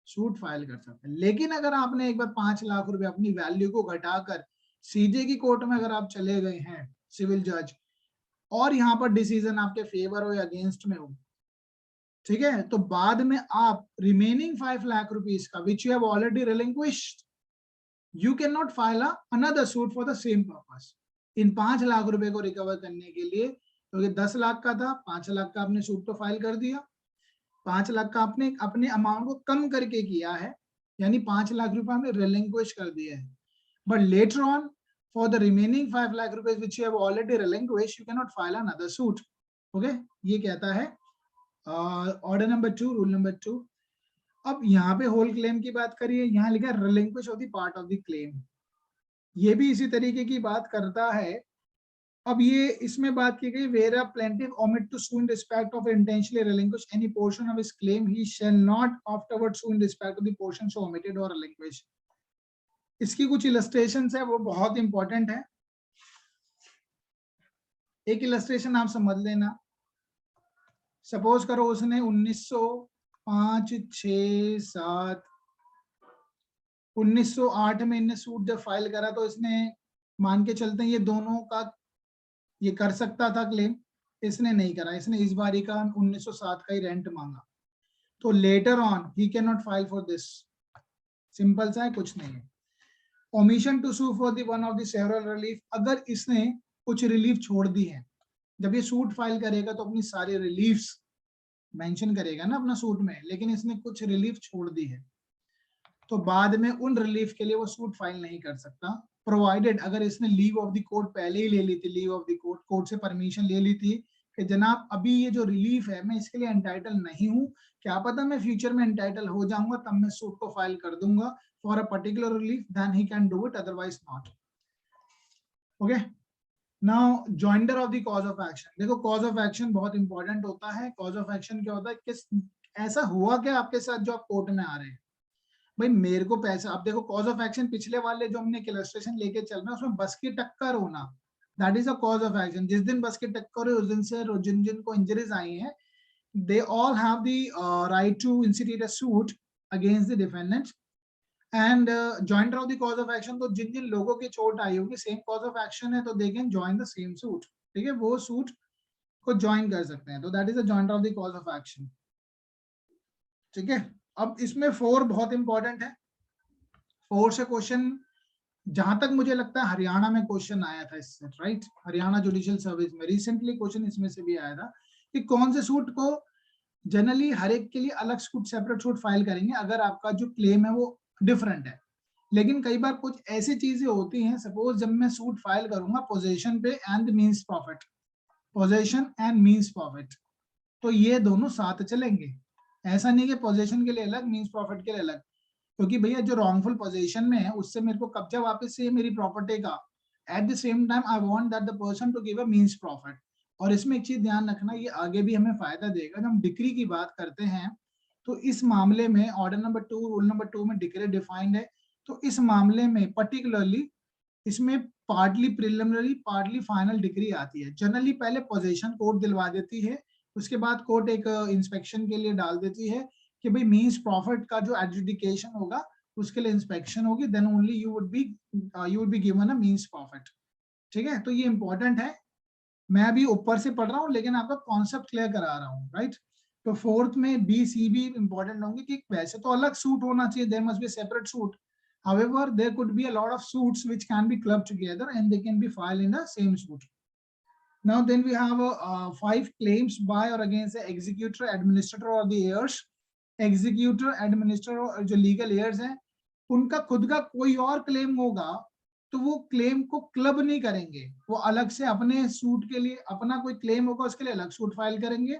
S1: सूट फाइल कर सकते हैं। लेकिन अगर आपने एक बार 5 लाख रुपए अपनी वैल्यू को घटाकर सीजे की कोर्ट में अगर आप चले गए हैं सिविल जज, और यहाँ पर डिसीजन आपके फेवर हो या अगेंस्ट में हो, ठीक है, तो बाद में आप रिमेनिंग 5 लाख रुपीस का which you have already relinquished, you can not file another suit for the same purpose. इन 5 लाख रुपए को रिकवर करने के लिए, क्योंकि 10 लाख का था, 5 लाख का आपने सूट तो फाइल कर दिया, 5 लाख का आपने अपने अमाउंट को कम करके किया है, यानी 5 लाख रुपए हमने रिलिंक्विश कर दिया है, but later on for the remaining 5 lakh rupees which you have already relinquished, you cannot file another suit. Okay, ये कहता है ऑर्डर नंबर 2, रूल नंबर 2। अब यहाँ पे होल क्लेम की बात करिए, यहाँ लिखा है relinquish of the part of the claim, ये भी इसी तरीके की बात करता है। अब ये इसमें बात की गई, where a plaintiff omit to sue in respect of intentionally relinquish any portion of his claim, he shall not afterward sue in respect of the portion so omitted or relinquished। इसकी कुछ इलस्ट्रेशंस है, वो बहुत important है। एक illustration आप समझ लेना, सपोज करो उसने 1905, 6, 7, 1908 में इनने सूट जब फाइल करा, तो इसने मान के चलते हैं ये दोनों का ये कर सकता था क्लेम, इसने नहीं करा, इसने इस बारी का 1907 का ही रेंट मांगा, तो later on he can not file for this, simple सा है, कुछ नहीं है। Omission to sue for the one of the several relief, अगर इसने कुछ रिलीफ छोड़ दी है, जब ये सूट फाइल करेगा तो अपनी सारी रिलीफ्स मेंशन करेगा ना अपना सूट में, लेकिन इसने कुछ रिलीफ छोड़ दी है, तो बाद में उन रिलीफ के लिए वो सूट फाइल नहीं कर सकता, प्रोवाइडेड अगर इसने लीव ऑफ द कोर्ट पहले ही ले ली थी, लीव ऑफ द कोर्ट से परमिशन ले ली थी कि जनाब अभी ये जो रिलीफ है मैं इसके लिए एंटाइटल नहीं हूँ, क्या पता मैं फ्यूचर में एंटाइटल हो जाऊंगा, तब मैं सूट को फाइल कर दूंगा for a particular relief, then he can do it, otherwise not. Okay, now joinder of the cause of action. देखो कॉज ऑफ एक्शन बहुत इंपॉर्टेंट होता है। कॉज ऑफ एक्शन क्या होता है, किस ऐसा हुआ क्या आपके साथ जो आप कोर्ट में आ रहे हैं, भाई मेरे को पैसा, अब देखो कॉज ऑफ एक्शन पिछले वाले जो हमने इलस्ट्रेशन लेके चल रहे हैं उसमें बस की टक्कर होना, that is a cause of action. जिस दिन बस की टक्कर हुई उस दिन से जिन जिन को इंजरीज आई हैं, they all have the right to institute a suit against the defendant, and jointer of the cause of action, तो जिन जिन लोगों की चोट आई होगी सेम कॉज ऑफ एक्शन है, तो they can join the same suit, ठीक है, वो सूट को ज्वाइन कर सकते हैं, तो that is a jointer of the cause of action, ठीक है। अब इसमें 4 बहुत इंपॉर्टेंट है, 4 से क्वेश्चन जहां तक मुझे लगता है हरियाणा में क्वेश्चन आया था इससे, राइट, हरियाणा जुडिशियल सर्विस में रिसेंटली क्वेश्चन इसमें से भी आया था कि कौन से सूट को जनरली हर एक के लिए अलग सूट, सेपरेट सूट फाइल करेंगे अगर आपका जो क्लेम है वो डिफरेंट है। लेकिन कई बार कुछ ऐसी चीजें होती हैं, सपोज जब मैं सूट फाइल करूंगा पोजीशन पे and means profit, position and means profit, तो ये दोनों साथ चलेंगे, ऐसा नहीं कि पोजीशन के लिए अलग मींस प्रॉफिट के लिए अलग, क्योंकि भैया जो रॉन्गफुल पोजीशन में है उससे मेरे को कब्जा वापस से मेरी प्रॉपर्टी का, at the same time I want that the person to give a means profit. और इसमें एक चीज ध्यान रखना, ये आगे भी हमें फायदा देगा, जब हम डिक्री की बात करते हैं तो इस मामले में ऑर्डर नंबर 2, रूल नंबर 2 में डिक्री डिफाइंड है, तो इस मामले में पर्टिकुलरली इसमें partly preliminary partly final decree आती है। जनरली पहले पोजीशन कोर्ट दिलवा देती है, उसके बाद कोर्ट एक इंस्पेक्शन के लिए डाल देती है कि भाई मींस प्रॉफिट का जो एडजुडिकेशन होगा उसके लिए इंस्पेक्शन होगी, then only you would be given a means profit, ठीक है। तो ये इंपॉर्टेंट है, मैं अभी ऊपर से पढ़ रहा हूँ लेकिन आपका कॉन्सेप्ट क्लियर करा रहा हूँ, राइट। तो 4th में बी सी भी इंपॉर्टेंट होंगे कि वैसे तो अलग सूट होना चाहिए, there must be separate suit, however there could be a lot of suits which can be clubbed together and they can be filed in the same suit. Now then we have 5 claims by or against the executor, administrator or the heirs। Executor, administrator और जो legal years हैं उनका खुद का कोई और claim होगा तो वो क्लेम को क्लब नहीं करेंगे, वो अलग से अपने सूट के लिए अपना कोई क्लेम होगा उसके लिए अलग सूट फाइल करेंगे।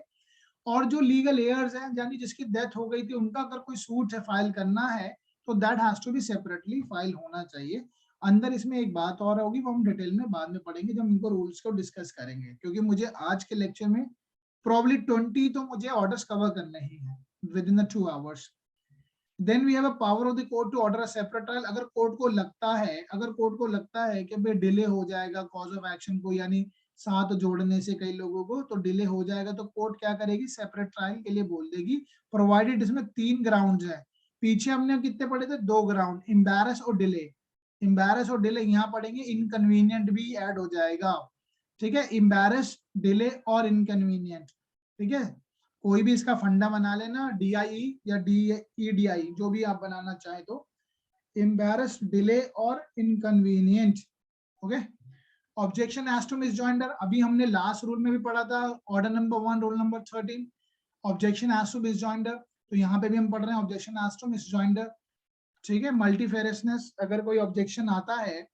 S1: और जो लीगल एयर्स हैं यानी जिसकी डेथ हो गई थी उनका अगर कोई सूट है फाइल करना है तो that has to be separately file होना चाहिए। अंदर इसमें एक बात और होगी, वो हम डिटेल में बाद में पढ़ेंगे जब इनको रूल्स को डिस्कस करेंगे, क्योंकि मुझे आज के लेक्चर में प्रॉब्ली 20 तो मुझे ऑर्डर्स कवर करने ही हैं with in the 2 hours. Then we have a power of the court to order a separate trial. अगर कोर्ट को लगता है कि भाई डिले हो जाएगा कॉज ऑफ एक्शन को, यानी साथ जोड़ने से कई लोगों को तो डिले हो जाएगा, तो कोर्ट क्या करेगी, सेपरेट ट्रायल के लिए बोल देगी, प्रोवाइडेड इसमें 3 ग्राउंड्स है। पीछे हमने कितने पढ़े थे, 2 ग्राउंड, एम्बैरस और डिले। एम्बैरस और डिले यहाँ पढ़ेंगे, इनकन्वीनियंट भी ऐड हो जाएगा, ठीक है, एम्बैरस, डिले और इनकन्वीनियंट, ठीक है। कोई भी इसका फंडा बना लेना, DIE या DEDI जो भी आप बनाना चाहे तो, एम्बैरस, डिले और inconvenient, okay. Objection as to misjoinder, अभी हमने लास्ट रूल में भी पढ़ा था, order number 1 rule number 13, objection as to misjoinder. तो यहाँ पे भी हम पढ़ रहे हैं ऑब्जेक्शन एज टू मिसजॉइंडर, ठीक है। मल्टीफेरसनेस, अगर कोई ऑब्जेक्शन आता है,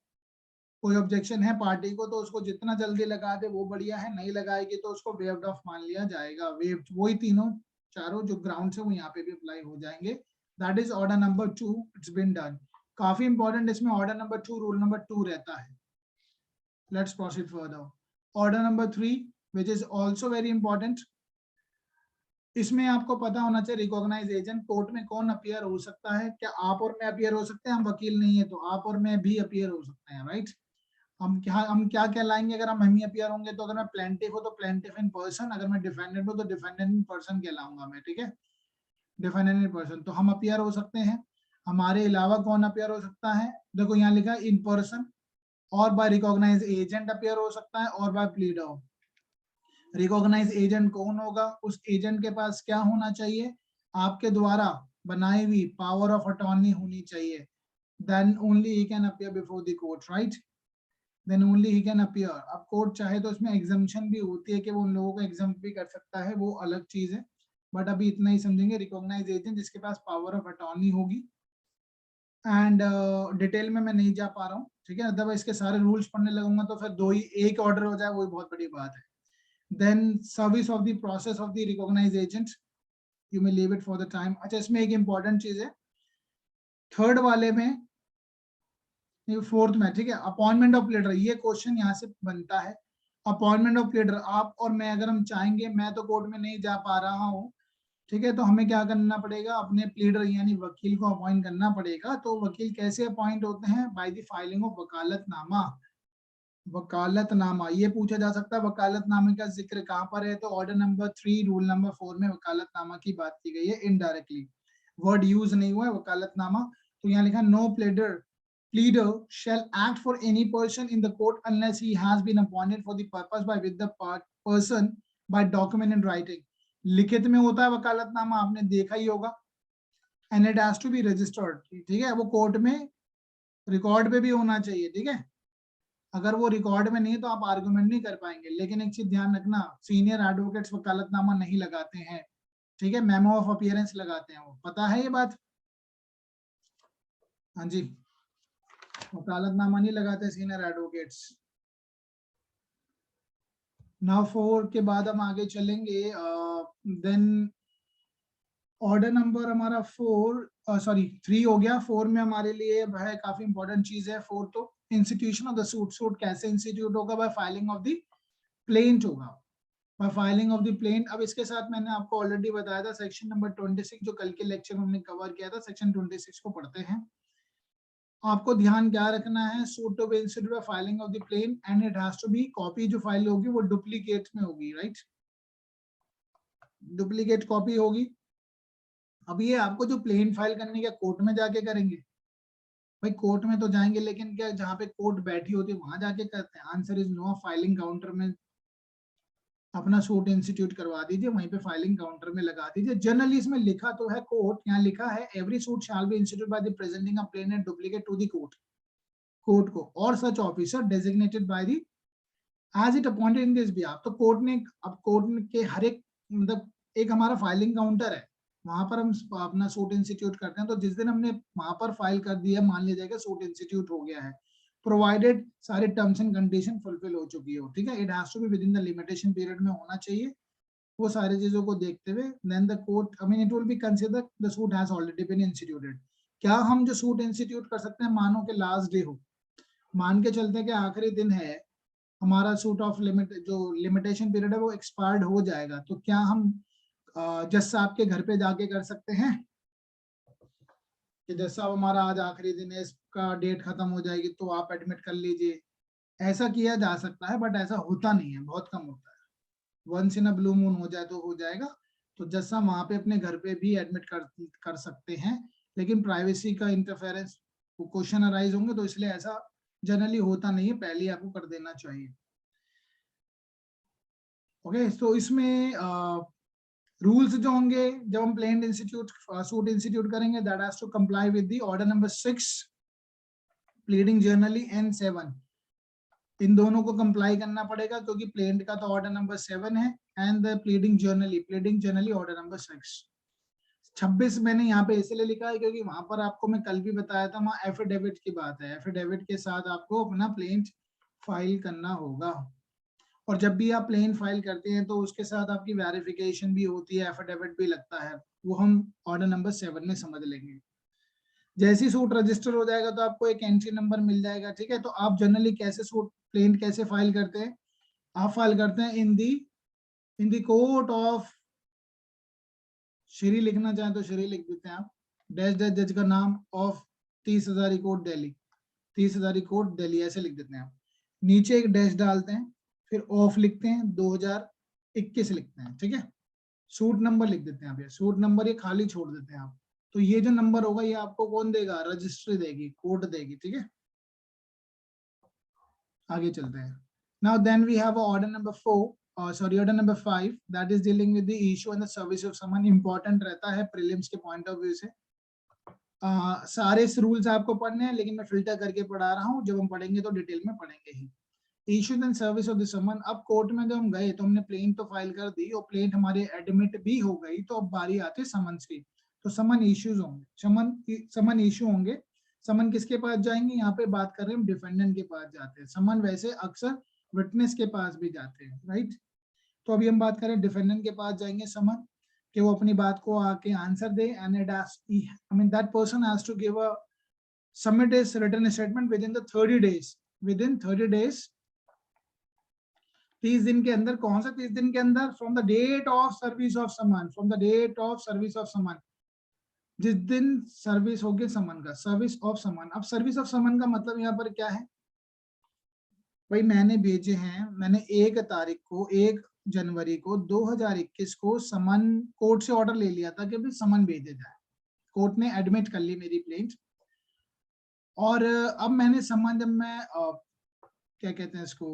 S1: कोई ऑब्जेक्शन है पार्टी को तो उसको जितना जल्दी लगा दे वो बढ़िया है, नहीं लगाएगी तो उसको वेव्ड ऑफ मान लिया जाएगा। वेव वही तीनों चारों जो ग्राउंड्स है वो यहाँ पे भी अप्लाई हो जाएंगे। That is order number 2, it's been done. काफी इंपॉर्टेंट इसमें ऑर्डर नंबर 2 रूल नंबर 2 रहता है। Let's proceed further. Order number 3 which is also very important, इसमें आपको पता होना चाहिए रिकॉग्नाइज एजेंट कोर्ट में कौन अपीयर हो सकता है। क्या आप और मैं अपीयर हो सकते हैं, हम वकील नहीं है तो आप और मैं भी अपीयर हो सकते हैं, राइट। हम क्या क्या लाएंगे अगर हम ही अपीयर होंगे, तो अगर मैं प्लेंटिफ हूं तो प्लेंटिफ इन पर्सन, अगर मैं डिफेंडेंट हूं तो डिफेंडेंट इन पर्सन कहलाऊंगा मैं, ठीक है, डिफेंडेंट इन पर्सन। तो हम अपीयर हो सकते हैं। हमारे अलावा कौन अपीयर हो सकता है, देखो यहाँ लिखा है इन पर्सन, और बाय रिकॉग्नाइज एजेंट अपीयर हो सकता है, और बाय प्लीडर। रिकॉग्नाइज एजेंट कौन होगा, उस एजेंट के पास क्या होना चाहिए, आपके द्वारा बनाई हुई पावर ऑफ अटॉर्नी होनी चाहिए, then only he can appear before the court, right, then only he can appear. अब कोर्ट चाहे तो उसमें एग्जाम्पशन भी होती है कि वो उन लोगों को एग्जाम भी कर सकता है, वो अलग चीज है, बट अभी इतना ही समझेंगे, रिकॉग्नाइज एजेंट जिसके पास पावर ऑफ अटॉर्नी होगी। एंड डिटेल में मैं नहीं जा पा रहा हूँ, ठीक है, अदरवाइज इसके सारे रूल्स पढ़ने लगूंगा तो फिर दो ही एक ऑर्डर हो जाए, वही बहुत बड़ी बात है। Then service of the process of the recognized agent, you may leave it for the time। अच्छा, इसमें एक important चीज है, थर्ड वाले में, फोर्थ में, ठीक है, अपॉइंटमेंट ऑफ लीडर, ये क्वेश्चन यहाँ से बनता है। अपॉइंटमेंट ऑफ लीडर, आप और मैं अगर हम चाहेंगे, मैं तो कोर्ट में नहीं जा पा रहा हूँ, ठीक है, तो हमें क्या करना पड़ेगा, अपने प्लीडर यानी वकील को अपॉइंट करना पड़ेगा। तो वकील कैसे अपॉइंट होते हैं, बाय द फाइलिंग ऑफ वकालतनामा। वकालतनामा, ये पूछा जा सकता है वकालतनामे का जिक्र कहाँ पर है, तो ऑर्डर नंबर 3 रूल नंबर 4 में वकालतनामा की बात की गई है, इनडायरेक्टली वर्ड यूज नहीं हुआ है वकालतनामा। तो यहाँ लिखा no pleader shall act for any person in the court unless he has been appointed for the purpose by with the person by document in writing। लिखित में होता है वकालतनामा, आपने देखा ही होगा, and it has to be registered, ठीक है, वो कोर्ट में रिकॉर्ड पे भी होना चाहिए, ठीक है। अगर वो रिकॉर्ड में नहीं है तो आप आर्गुमेंट नहीं कर पाएंगे। लेकिन एक चीज ध्यान रखना, सीनियर एडवोकेट्स वकालतनामा नहीं लगाते हैं, ठीक है, मेमो ऑफ अपीयरेंस लगाते हैं, वो पता है ये बात, हाँ जी, वकालतनामा नहीं लगाते सीनियर एडवोकेट्स। नाउ 4 के बाद हम आगे चलेंगे, देन ऑर्डर नंबर हमारा 3 हो गया। 4 में हमारे लिए है काफी इंपॉर्टेंट चीज है 4, तो institution of the suit. Suit कैसे इंस्टीट्यूट होगा, by filing of the plaint होगा, by filing of the plaint. अब इसके साथ मैंने आपको ऑलरेडी बताया था सेक्शन नंबर 26 जो कल के लेक्चर में हमने कवर किया था, सेक्शन 26 को पढ़ते हैं। आपको ध्यान क्या रखना है, suit to be institute by filing of the plaint and it has to be, copy जो फाइल होगी वो डुप्लीकेट में होगी, राइट, डुप्लीकेट कॉपी होगी। अब ये आपको जो प्लेन फाइल करनी है कोर्ट में जाके करेंगे, भाई कोर्ट में तो जाएंगे लेकिन क्या जहाँ पे कोर्ट बैठी होती है वहां जाके करते हैं, answer is no. Filing counter में अपना सूट इंस्टीट्यूट करवा दीजिए, वहीं पे फाइलिंग काउंटर में लगा दीजिए। जनरली इसमें लिखा तो है कोर्ट, यहाँ लिखा है every suit shall be institute by the presenting a plaint and duplicate to the court को, और such officer designated by the as it appointed in this behalf. तो कोर्ट ने, अब कोर्ट के हर एक, मतलब एक हमारा फाइलिंग काउंटर है, वहां पर हम अपना सूट इंस्टीट्यूट करते हैं। तो जिस दिन हमने वहां पर फाइल कर दिया, मान लिया जाएगा सूट इंस्टीट्यूट हो गया है, प्रोवाइडेड सारे टर्म्स एंड कंडीशन फुलफिल हो चुकी हो, ठीक है। It has to be with in the limitation period में होना चाहिए। वो सारी चीजों को देखते हुए then the court, I mean it will be consider the suit has already been instituted. क्या हम जो सूट इंस्टीट्यूट कर सकते हैं, मानो कि लास्ट डे हो, मान के चलते हैं कि आखिरी दिन है, हमारा सूट ऑफ लिमिट जो लिमिटेशन पीरियड है वो एक्सपायर्ड हो जाएगा, तो क्या हम जज साहब के घर पे जाके कर सकते हैं कि जज साहब हमारा आज आखिरी दिन है, इसका डेट खत्म हो जाएगी तो आप एडमिट कर लीजिए? ऐसा किया जा सकता है बट ऐसा होता नहीं है, बहुत कम होता है। Once in a blue moon हो जाए तो हो जाएगा। तो जज साहब वहां पे अपने घर पे भी एडमिट कर सकते हैं, लेकिन प्राइवेसी का इंटरफेरेंस क्वेश्चन अराइज होंगे, तो इसलिए ऐसा जनरली होता नहीं है, पहले आपको कर देना चाहिए। ओके, तो इसमें रूल्स जो होंगे जब हम प्लेन इंस्टीट्यूट सूट इंस्टीट्यूट करेंगे, that has to comply with the order number 6 pleading generally and 7। इन दोनों को कंप्लाई करना पड़ेगा क्योंकि प्लेंट का तो ऑर्डर नंबर 7 है and the pleading generally order number 6। 26 मैंने यहाँ पे इसलिए लिखा है क्योंकि वहां पर आपको मैं कल भी बताया था, वहां एफिडेविट की बात है। एफिडेविट के साथ आपको अपना प्लेंट फाइल करना होगा, और जब भी आप प्लेन फाइल करते हैं तो उसके साथ आपकी वेरिफिकेशन भी होती है, एफिडेविट भी लगता है, वो हम ऑर्डर नंबर 7 में समझ लेंगे। जैसे ही सूट रजिस्टर हो जाएगा तो आपको एक एंट्री नंबर मिल जाएगा, ठीक है। तो आप जनरली कैसे सूट प्लेन कैसे फाइल करते हैं, आप फाइल करते हैं इन दी कोर्ट ऑफ श्री, लिखना चाहें तो श्री लिख देते हैं आप, डैश डैश जज का नाम of 30 Hazari court Delhi, 30 Hazari court Delhi, ऐसे लिख देते हैं आप। नीचे एक डैश डालते हैं, फिर ऑफ लिखते हैं 2021 लिखते हैं, ठीक है। सूट नंबर लिख देते हैं आप, ये सूट नंबर ये खाली छोड़ देते हैं आप। तो ये जो नंबर होगा ये आपको कौन देगा, रजिस्ट्री देगी, कोर्ट देगी, ठीक है। आगे चलते हैं। Now then we have order number 4, sorry order number 5, that is dealing with the issue and the service of summon. Important रहता है प्रीलिम्स के पॉइंट ऑफ व्यू से। सारे रूल्स आपको पढ़ने हैं, लेकिन मैं फिल्टर करके पढ़ा रहा हूँ, जब हम पढ़ेंगे तो डिटेल में पढ़ेंगे ही। Issue and service of the summon. अब कोर्ट में जब हम गए तो हमने प्लेंट तो फाइल कर दी और प्लेंट हमारे एडमिट भी हो गई, तो अब बारी आती है समन्स की। तो समन इश्यूज होंगे, समन इशू होंगे। समन किसके पास जाएंगे, यहाँ पे बात कर रहे हैं हम डिफेंडेंट के पास जाते हैं। समन वैसे अक्सर विटनेस के पास भी जाते हैं, राइट। तो अभी हम बात करें डिफेंडेंट के पास जाएंगे समन, कि वो अपनी बात को आके आंसर दे, and it I mean that person has to give a submit his written statement within the 30 days, within 30 days, 30 दिन के अंदर। कौन सा 30 दिन के अंदर, from the date of service of summon, from the date of service of summon, जिस दिन सर्विस होगी समन का, सर्विस ऑफ समन। अब सर्विस ऑफ समन का मतलब यहाँ पर क्या है, भाई मैंने भेजे हैं, मैंने 1 तारीख को 1 जनवरी को 2021 को समन, कोर्ट से ऑर्डर ले लिया था कि भाई समन भेजे जाए, कोर्ट ने एडमिट कर ली मेरी प्लेंट, और अब मैंने समन, जब मैं क्या कहते हैं इसको,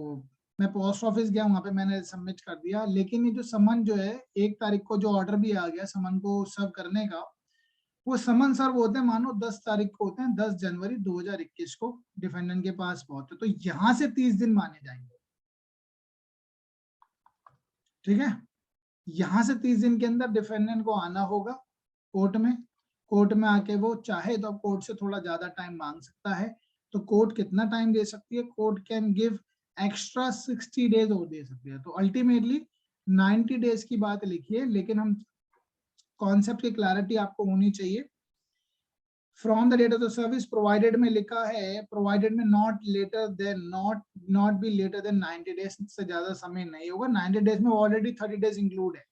S1: मैं पोस्ट ऑफिस गया, वहां पे मैंने सबमिट कर दिया, लेकिन ये जो समन जो है 1 तारीख को जो ऑर्डर भी आ गया समन को सर्व करने का, वो समन सर्व होते हैं मानो 10 तारीख को होते हैं, 10 जनवरी 2021 को डिफेंडेंट के पास पहुंचे, तो यहाँ से 30 दिन माने जाएंगे, ठीक है। यहाँ से 30 दिन के अंदर डिफेंडेंट को आना होगा कोर्ट में। कोर्ट में आके वो चाहे तो अब कोर्ट से थोड़ा ज्यादा टाइम मांग सकता है। तो कोर्ट कितना टाइम दे सकती है, court can give extra 60 days और दे सकती है। तो अल्टीमेटली 90 डेज की बात लिखी है, लेकिन हम कॉन्सेप्ट की क्लैरिटी आपको होनी चाहिए। From the date of the service provided में लिखा है, प्रोवाइडेड में not be later than 90 days, से ज्यादा समय नहीं होगा। 90 डेज में ऑलरेडी 30 डेज इंक्लूड है,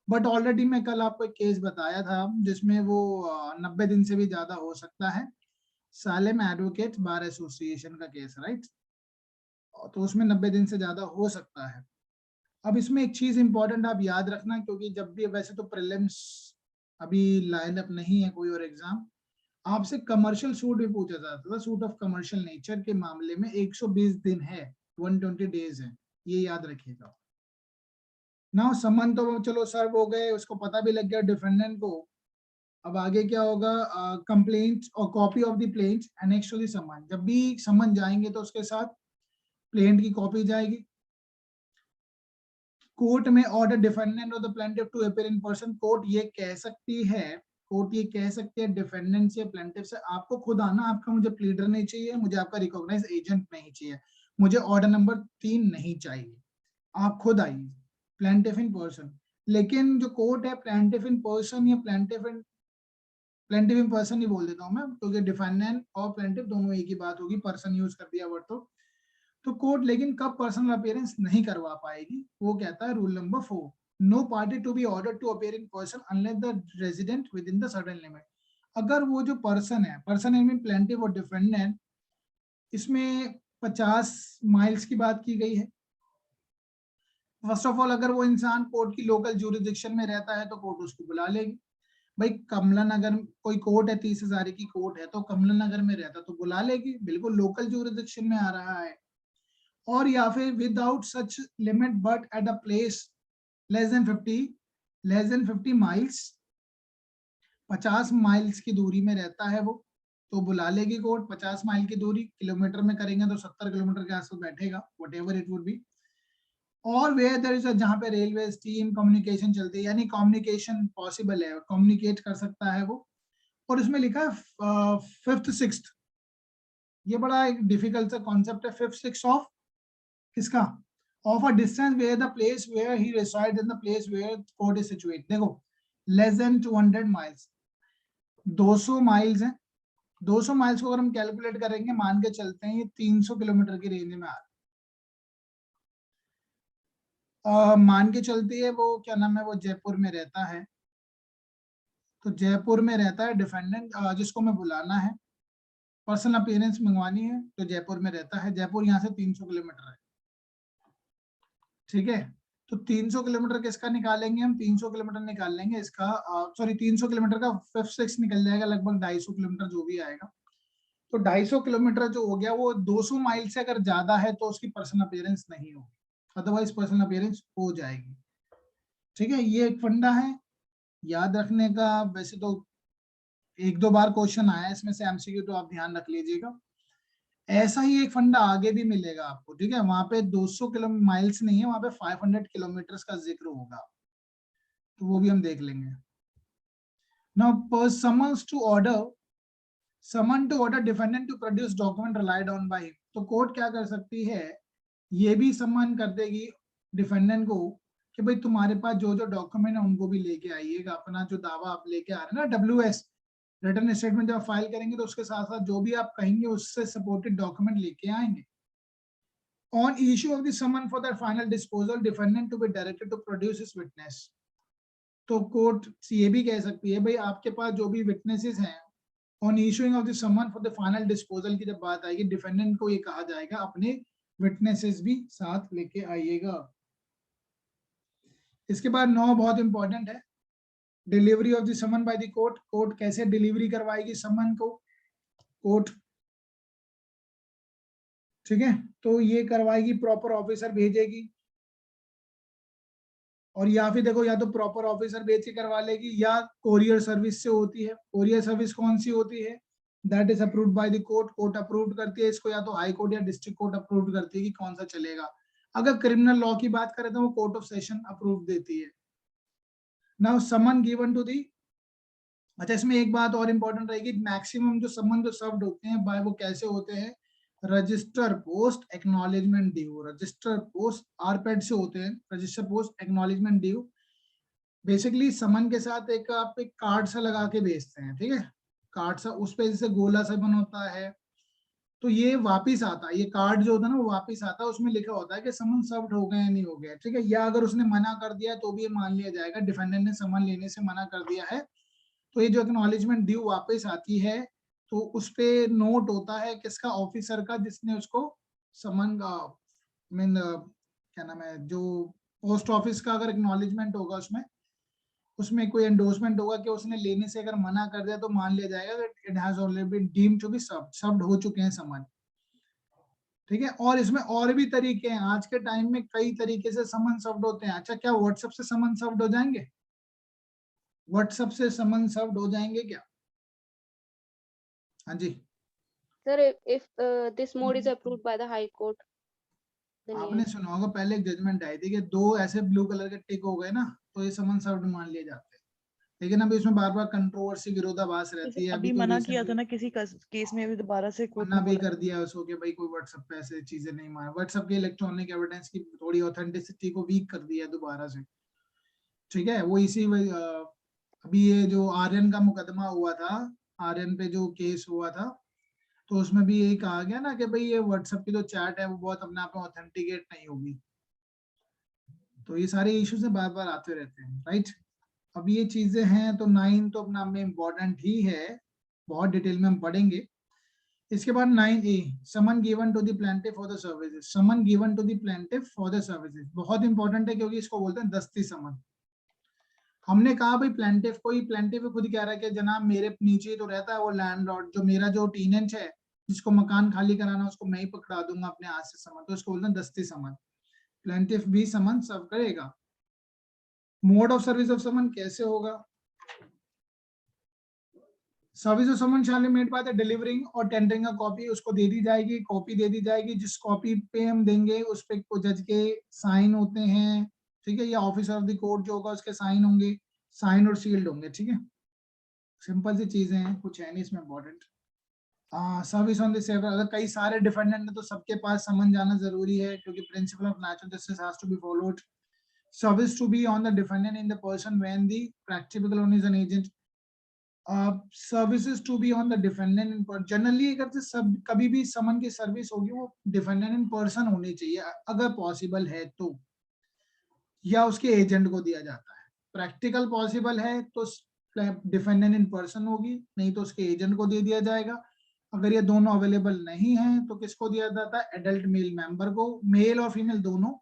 S1: बट ऑलरेडी मैं कल आपको एक केस बताया था जिसमें वो 90 दिन से भी ज्यादा हो सकता है, सालेम एडवोकेट बार एसोसिएशन का केस, राइट। तो उसमें 90 दिन से ज्यादा हो सकता है। अब इसमें एक चीज इंपॉर्टेंट आप याद रखना, क्योंकि जब भी, वैसे तो प्रीलिम्स अभी लाइन अप नहीं है कोई और एग्जाम, आपसे कमर्शियल सूट भी पूछा जाता था, सूट ऑफ कमर्शियल नेचर के मामले में 120 दिन है, 120 डेज है, ये याद रखिएगा। नाउ समन तो चलो सर्व हो गए, उसको पता भी लग गया डिफेंडेंट को। अब आगे क्या होगा, कंप्लेंट और copy of the plaint annex to the summon. जब भी समन जाएंगे तो उसके साथ प्लेंट की कॉपी जाएगी। कोर्ट में ऑर्डर डिफेंडेंट और the plaintiff to appear in person. Court ये कह सकती है कोर्ट ये कह सकती है डिफेंडेंट से प्लेंटिफ से आपको खुद आना, आपका मुझे प्लीडर नहीं चाहिए, मुझे आपका रिकॉग्नाइज एजेंट नहीं चाहिए, मुझे ऑर्डर नंबर 3 नहीं चाहिए, आप खुद आइए प्लेंटिफ इन पर्सन। लेकिन जो कोर्ट है प्लेंटिफ इन पर्सन या प्लेंटिफ इन पर्सन ही बोल देता हूँ मैं, क्योंकि डिफेंडेंट और प्लेंटिफ दोनों एक ही बात होगी, पर्सन यूज कर दिया वर्ड तो कोर्ट लेकिन कब पर्सनल अपीयरेंस नहीं करवा पाएगी, वो कहता है rule number 4, no party to be order to appear in person unless the resident with in the certain limit. अगर वो जो पर्सन है, पर्सन मीन प्लेंटिफ और डिफेंडेंट, इसमें 50 माइल्स की बात की गई है। फर्स्ट ऑफ ऑल अगर वो इंसान कोर्ट की लोकल ज्यूरिडिक्शन में रहता है तो कोर्ट उसको बुला लेगी। भाई कमला नगर कोई कोर्ट है, 30,000 की कोर्ट है, तो कमला नगर में रहता तो बुला लेगी, बिल्कुल लोकल ज्यूरिडिक्शन में आ रहा है। और या फिर without such limit but at a place less than 50 miles, 50 miles की दूरी में रहता है वो, तो बुला लेगी कोर्ट। 50 माइल की दूरी किलोमीटर में करेंगे तो 70 किलोमीटर के आसपास बैठेगा, what ever it would be. और वेयर देयर इज जहाँ पे रेलवे टीम कम्युनिकेशन चलती है, यानी कम्युनिकेशन पॉसिबल है, कम्युनिकेट कर सकता है वो। और उसमें लिखा है 5th 6th, ये बड़ा एक डिफिकल्ट सा कॉन्सेप्ट है। 5th 6th ऑफ किसका, of a distance where the place where he reside in the place where court is situated. देखो लेस देन 200 माइल्स, 200 माइल्स है, 200 माइल्स को अगर हम कैलकुलेट करेंगे, मान के चलते हैं ये 300 किलोमीटर की रेंज में आ रहा है। मान के चलती है वो, क्या नाम है, वो जयपुर में रहता है, तो जयपुर में रहता है डिफेंडेंट, जिसको मैं बुलाना है, पर्सनल अपीयरेंस मंगवानी है, तो जयपुर में रहता है। जयपुर यहाँ से 300 किलोमीटर है, ठीक है। तो 300 किलोमीटर किसका निकालेंगे हम, 300 किलोमीटर निकाल लेंगे इसका, सॉरी 300 किलोमीटर का 5th 6th निकल जाएगा, लगभग 250 किलोमीटर जो भी आएगा। तो 250 किलोमीटर जो हो गया वो 200 माइल से अगर ज्यादा है तो उसकी पर्सनल अपीयरेंस नहीं होगी, अदरवाइज पर्सनल अपीयरेंस हो जाएगी, ठीक है। ये एक फंडा है याद रखने का। वैसे तो 1-2 बार क्वेश्चन आया इसमें से एमसीक्यू, तो आप ध्यान रख लीजिएगा। ऐसा ही एक फंडा आगे भी मिलेगा आपको, ठीक है। वहां पे 200 किलो माइल्स नहीं है, वहां पे 500 किलोमीटर का जिक्र होगा, तो वो भी हम देख लेंगे। नाउ पर summon to order defendant to produce document relied on by him, तो कोर्ट क्या कर सकती है, ये भी सम्मान कर देगी डिफेंडेंट को कि भाई तुम्हारे पास जो जो डॉक्यूमेंट है उनको भी लेके आइएगा, अपना जो दावा आप लेके आ रहे हैं ना, WS रिटर्न स्टेटमेंट जब फाइल करेंगे तो उसके साथ साथ जो भी आप कहेंगे उससे सपोर्टेड डॉक्यूमेंट लेके आएंगे। On issue of the summon for the final disposal, defendant to be directed to produce his witness, तो कोर्ट ये भी कह सकती है भाई आपके पास जो भी विटनेसेस हैं, on issuing of the summon for the final disposal की जब बात आएगी, डिफेंडेंट को ये कहा जाएगा अपने विटनेसेस भी साथ लेके आइएगा। इसके बाद 9 बहुत इंपॉर्टेंट है, delivery of the summon by the court. Court कैसे डिलीवरी करवाएगी समन को, कोर्ट, ठीक है। तो ये करवाएगी, प्रॉपर ऑफिसर भेजेगी, और या फिर देखो, या तो प्रॉपर ऑफिसर भेज के करवा लेगी या कोरियर सर्विस से होती है। कोरियर सर्विस कौन सी होती है, that is approved by the court, court approve करती है इसको, या तो हाई कोर्ट या डिस्ट्रिक्ट कोर्ट अप्रूव करती है कि कौन सा चलेगा। अगर क्रिमिनल लॉ की बात करें तो वो कोर्ट ऑफ सेशन अप्रूव देती है। Now summon given to the, अच्छा इसमें एक बात और इंपॉर्टेंट रहेगी, मैक्सिमम जो समन जो सर्व्ड होते हैं बाय वो कैसे होते हैं, register post acknowledgement due, register post RPAD से होते हैं, register post acknowledgement due. Basically summon के साथ एक आप एक कार्ड सा लगा के भेजते हैं, ठीक है, कार्ड सा, उस पे जैसे गोला सा बना होता है, तो ये वापिस आता है, ये कार्ड जो होता है ना वो वापिस आता है, उसमें लिखा होता है कि समन सर्व्ड हो गए या नहीं हो गया, ठीक है। या अगर उसने मना कर दिया तो भी ये मान लिया जाएगा डिफेंडेंट ने समन लेने से मना कर दिया है, तो ये जो एक्नॉलेजमेंट ड्यू वापस आती है तो उस पे नोट होता है किसका, ऑफिसर का, जिसने उसको समन मीन क्या नाम है, जो पोस्ट ऑफिस का अगर एक्नॉलेजमेंट होगा उसमें उसमें कोई एंडोर्समेंट होगा कि उसने लेने से अगर मना कर दिया तो मान लिया जाएगा it has already been deemed to be served हो चुके हैं समन, ठीक है। और इसमें और भी तरीके हैं, आज के टाइम में कई तरीके से समन सर्व्ड होते हैं। अच्छा क्या व्हाट्सएप से समन सर्व्ड हो जाएंगे, व्हाट्सएप से समन सर्व्ड हो जाएंगे क्या, हाँ जी।
S2: Sir, if this mode is approved by the High Court, then
S1: आपने
S2: yes.
S1: सुना होगा पहले एक जजमेंट आई थी कि 2 ऐसे ब्लू कलर के टिक हो गए ना तो ये समन सर्व्ड मान लिए जाते हैं, लेकिन अभी उसमें बार बार कंट्रोवर्सी, विरोधाभास रहती है।
S3: अभी
S1: अभी तो
S3: मना किया था
S1: रिसेंटली
S3: ना किसी केस में, अभी दोबारा से कोर्ट
S1: मना
S3: में
S1: भी
S3: बोला।
S1: कर दिया उसको कि भाई कोई व्हाट्सएप पे ऐसे चीजें नहीं मार, व्हाट्सएप के इलेक्ट्रॉनिक एविडेंस की थोड़ी ऑथेंटिसिटी को वीक कर दिया दोबारा से। ठीक है, वो इसी अभी ये जो आर्यन का मुकदमा हुआ था, आर्यन पे जो केस हुआ था, तो उसमें भी यही कहा गया ना कि भाई ये व्हाट्सएप की जो चैट है वो बहुत अपने आप में ऑथेंटिकेट नहीं होगी। तो ये सारे इश्यूज बार बार आते रहते हैं, राइट। अब ये चीजें हैं, तो 9 तो अपने आप में इम्पोर्टेंट ही है, बहुत डिटेल में हम पढ़ेंगे। इसके बाद 9A, summon given to the plaintiff for the services. Summon given to the plaintiff for the services बहुत इंपॉर्टेंट है, क्योंकि इसको बोलते हैं दस्ती समन। हमने कहा भाई प्लेंटिफ, कोई प्लेंटिफ खुद कह रहा है कि जनाब मेरे नीचे तो रहता है वो लैंडलॉर्ड, जो मेरा जो टेनेंट है जिसको मकान खाली कराना उसको मैं ही पकड़ा दूंगा अपने हाथ से समन, तो इसको बोलते हैं दस्ती समन। प्लेंटिफ भी समन सर्व करेगा। Mode of service of summon कैसे होगा? Service of summon shall be made by the delivering और टेंडरिंग अ कॉपी, उसको दे दी जाएगी, कॉपी दे दी जाएगी। जिस कॉपी पे हम देंगे उस पे जज के साइन होते हैं, ठीक है, या ऑफिसर ऑफ द कोर्ट जो होगा उसके साइन होंगे, साइन और सील्ड होंगे, ठीक है। सिंपल सी चीजें हैं, कुछ है नहीं इसमें important. Service on the server, अगर कई सारे डिफेंडेंट है तो सबके पास समन जाना जरूरी है, क्योंकि principle of natural justice has to be followed. Service to be on the defendant in the person when the practical on is an agent. Services to be on the defendant in पर, generally अगर सब कभी भी समन की service होगी वो defendant in person होनी चाहिए अगर पॉसिबल है तो, या उसके एजेंट को दिया जाता है। प्रैक्टिकल पॉसिबल है तो डिफेंडेंट इन पर्सन होगी, नहीं तो उसके एजेंट को दे दिया जाएगा। अगर ये दोनों अवेलेबल नहीं है तो किसको दिया जाता है? एडल्ट मेल मेंबर को, मेल और फीमेल दोनों।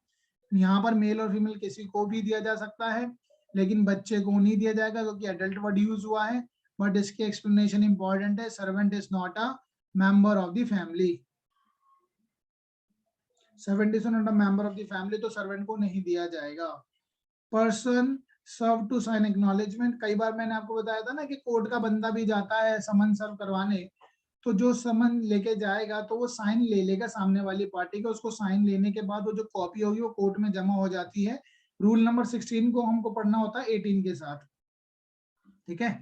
S1: यहाँ पर मेल और फीमेल किसी को भी दिया जा सकता है, लेकिन बच्चे को नहीं दिया जाएगा क्योंकि एडल्ट वर्ड यूज हुआ है। बट इसकी एक्सप्लेनेशन इंपॉर्टेंट है, servant is not a member of the family. Servant is not a member of the family, तो सर्वेंट को नहीं दिया जाएगा। Person serve to sign acknowledgement, कई बार मैंने आपको बताया था ना कि कोर्ट का बंदा भी जाता है समन सर्व करवाने, तो जो समन लेके जाएगा तो वो साइन ले लेगा सामने वाली पार्टी का, उसको साइन लेने के बाद वो जो कॉपी होगी वो कोर्ट में जमा हो जाती है। रूल नंबर 16 को हमको पढ़ना होता है 18 के साथ, ठीक है।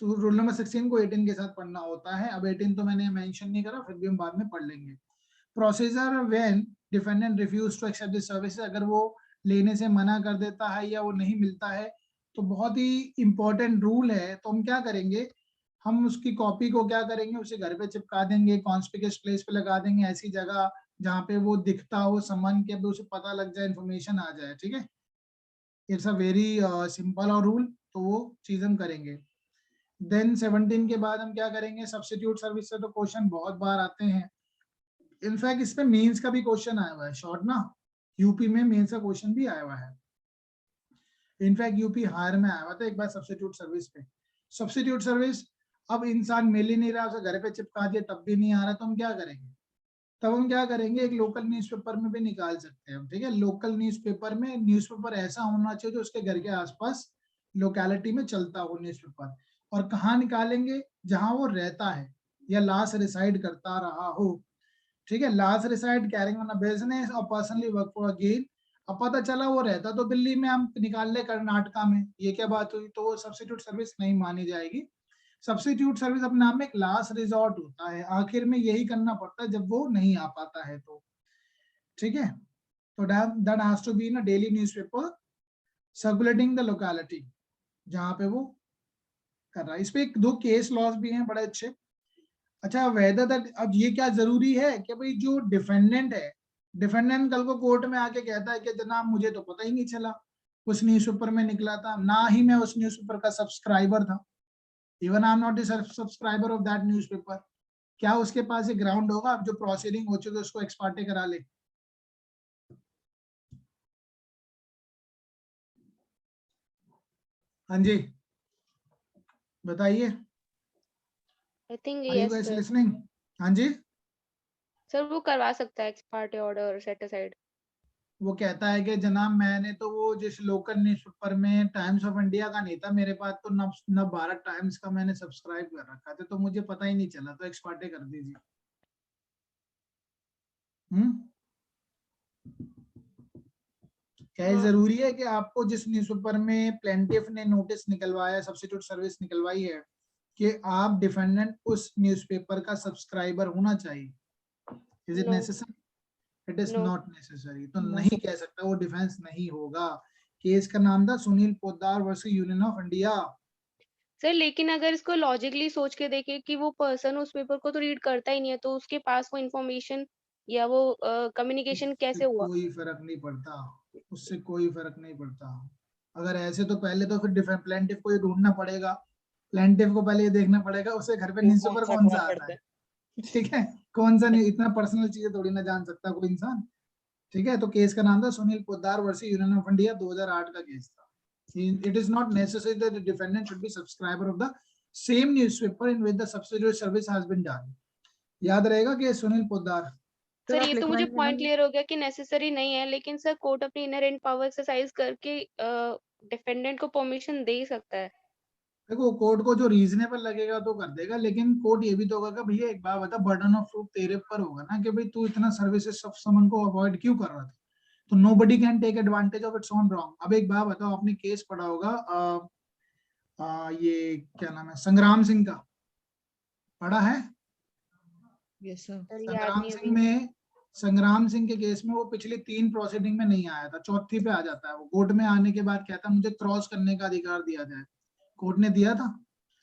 S1: रूल नंबर 16 को 18 के साथ पढ़ना होता है। अब 18 तो मैंने मेंशन नहीं करा, फिर भी हम बाद में पढ़ लेंगे। Procedure when defendant refuse to accept this services, अगर वो लेने से मना कर देता है या वो नहीं मिलता है, तो बहुत ही इंपॉर्टेंट रूल है। तो हम क्या करेंगे, हम उसकी कॉपी को क्या करेंगे, उसे घर पे चिपका देंगे, कॉन्स्पिकुअस प्लेस पे लगा देंगे, ऐसी जगह जहाँ पे वो दिखता हो समन के, उसे पता लग जाए, इन्फॉर्मेशन आ जाए, ठीक है। इट्स अ वेरी सिंपल और रूल, तो वो चीज हम करेंगे। देन 17 के बाद हम क्या करेंगे, सब्स्टिट्यूट सर्विस से तो क्वेश्चन बहुत बार आते हैं। इनफैक्ट इस पे मेंस का भी क्वेश्चन आया हुआ है शॉर्ट ना, यूपी में मेंस का क्वेश्चन भी आया हुआ है। इनफैक्ट यूपी हायर में आया हुआ था एक बार सब्स्टिट्यूट सर्विस पे। सब्स्टिट्यूट सर्विस, अब इंसान मिल ही नहीं रहा, उसे घर पे चिपका दिया तब भी नहीं आ रहा, तो हम क्या करेंगे? तब हम क्या करेंगे, एक लोकल न्यूज़पेपर में भी निकाल सकते हैं, ठीक है। लोकल न्यूज़पेपर में, न्यूज़पेपर ऐसा होना चाहिए जो उसके घर के आसपास लोकेलिटी में चलता हो न्यूज़पेपर। और कहाँ निकालेंगे? जहां वो रहता है या लास्ट रिसाइड करता रहा हो, ठीक है। Last reside carrying on a business और पर्सनली वर्क फॉर अगेन। अब पता चला वो रहता तो दिल्ली में, हम निकाल ले कर्नाटका में, ये क्या बात हुई? तो वो सब्स्टिट्यूट सर्विस नहीं मानी जाएगी। सब्स्टिट्यूट सर्विस अपने नाम में एक लास्ट रिजॉर्ट होता है, आखिर में यही करना पड़ता है जब वो नहीं आ पाता है तो, ठीक है। तो that has to be in a daily newspaper circulating the locality जहां पे वो कर रहा है। इस पे एक दो केस लॉस भी हैं बड़े अच्छे। अच्छा, वेदर दैट, अब ये क्या जरूरी है कि भाई जो डिफेंडेंट है, डिफेंडेंट कल को कोर्ट में आके कहता है कि जनाब मुझे तो पता ही नहीं चला, उस न्यूज़पेपर में निकला था, ना ही मैं उस न्यूज़पेपर का सब्सक्राइबर था, even I am not the subscriber of that newspaper, क्या उसके पास ये ग्राउंड होगा अब जो प्रोसीडिंग हो चुकी है उसको एक्सपार्टे करा ले? हाँ जी, बताइए,
S2: I think
S1: are you
S2: yes
S1: guys
S2: sir.
S1: Listening? हाँ जी,
S2: सर वो करवा सकता है ex parte order set aside.
S1: वो कहता है कि जनाब मैंने तो वो जिस लोकल न्यूज़पेपर में टाइम्स ऑफ इंडिया का नहीं था मेरे पास, तो न भारत टाइम्स का मैंने सब्सक्राइब कर रखा था, तो मुझे पता ही नहीं चला, तो एक्सपार्टे कर दीजिए। हम्म, क्या ये
S2: हाँ।
S1: जरूरी है कि आपको जिस न्यूज़पेपर में प्लेंटिफ ने नोटिस निकलवाया, सब्स्टिट्यूट सर्विस निकलवाई है, कि आप डिफेंडेंट उस न्यूज़पेपर का सब्सक्राइबर होना चाहिए? Is it
S2: no
S1: necessary? It is
S2: no
S1: not necessary. तो
S3: No.
S1: नहीं कह सकता, वो डिफेंस नहीं होगा। केस का नाम था Sunil Poddar versus Union of India.
S2: Sir, लेकिन अगर इसको लॉजिकली सोच के देखें कि वो पर्सन उस पेपर को तो रीड करता ही नहीं है, तो उसके पास वो इंफॉर्मेशन या वो कम्युनिकेशन
S1: उससे
S2: कैसे हुआ?
S1: कोई फर्क नहीं पड़ता, उससे कोई फर्क नहीं पड़ता। अगर ऐसे तो पहले तो फिर डिफेंस प्लेंटिफ को ये ढूंढना पड़ेगा, प्लेंटिफ को पहले ये देखना पड़ेगा उसे घर पे
S3: वो
S1: न्यूज़पेपर
S3: कौन सा
S1: कौन सा
S3: अखबार
S1: आता
S3: पढ़ता
S1: है।
S3: है?
S1: ठीक है, कौन सा नहीं, इतना पर्सनल चीजें थोड़ी ना जान सकता कोई इंसान। ठीक है, तो केस का नाम था Sunil Poddar versus Union of India, 2008 का केस था। It is not necessary that the defendant should be subscriber of the same newspaper in which the subsidiary service has been done. याद रहेगा कि सुनील पोद्दार।
S3: सर
S2: सर,
S3: आप
S2: ये तो मुझे
S3: लिखवाएंगे ना?
S2: पॉइंट क्लियर हो गया कि नेसेसरी नहीं है, लेकिन सर कोर्ट अपनी इनहेरेंट पावर एक्सरसाइज करके डिफेंडेंट को परमिशन दे ही सकता है।
S1: देखो, कोर्ट को जो रीजनेबल लगेगा तो कर देगा, लेकिन कोर्ट ये भी तो होगा कि भैया एक बात बता, बर्डन ऑफ प्रूफ तेरे पर होगा ना, कि भाई तू इतना सर्विसेज ऑफ समन को अवॉइड क्यों कर रहा था। तो nobody can take advantage of its own wrong. अब एक बात बताओ, आपने केस पढ़ा होगा ये क्या नाम है, संग्राम सिंह का, पढ़ा है?
S3: Yes sir.
S2: सर याद
S1: संग्राम
S2: नहीं
S1: सिंह
S2: अभी।
S1: में, संग्राम सिंह के केस में वो पिछली 3 प्रोसीडिंग में नहीं आया था, चौथी पे आ जाता है। वो कोर्ट में आने के बाद कहता है मुझे क्रॉस करने का अधिकार दिया जाए। कोर्ट ने दिया था?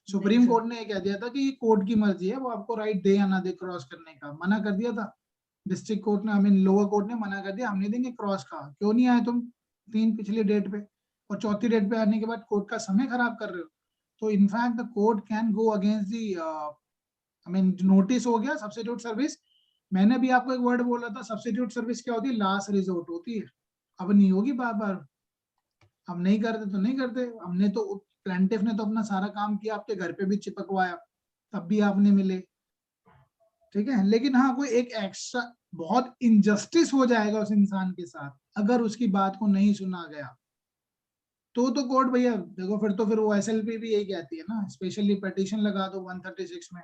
S1: Supreme
S3: sir.
S1: कोर्ट ने ये कह दिया था कि कोर्ट की मर्जी है, वो आपको राइट दे या ना दे क्रॉस करने का, मना कर दिया था। डिस्ट्रिक्ट कोर्ट ने, आई मीन लोअर कोर्ट ने मना कर दिया, हम नहीं देंगे क्रॉस का। क्यों नहीं आए तुम 3 पिछली डेट पे, और चौथी डेट पे आने के बाद कोर्ट का समय खराब कर रहे हो। तो in fact the court can go against the, I mean notice हो गया सब्स्टिट्यूट सर्विस। मैंने भी आपको एक वर्ड बोला था, सब्स्टिट्यूट सर्विस क्या होती है? लास्ट रिजोर्ट होती है। अब नहीं होगी बार बार, हम नहीं करते तो नहीं करते। हमने तो, प्लेंटिफ ने तो अपना सारा काम किया, आपके घर पे भी चिपकवाया, तब भी आपने मिले। ठीक है, लेकिन हाँ कोई एक एक्स्ट्रा बहुत इनजस्टिस हो जाएगा उस इंसान के साथ अगर उसकी बात को नहीं सुना गया, तो कोर्ट भैया देखो, फिर तो फिर वो एसएलपी भी यही कहती है ना, स्पेशली पिटीशन लगा दो 136 में,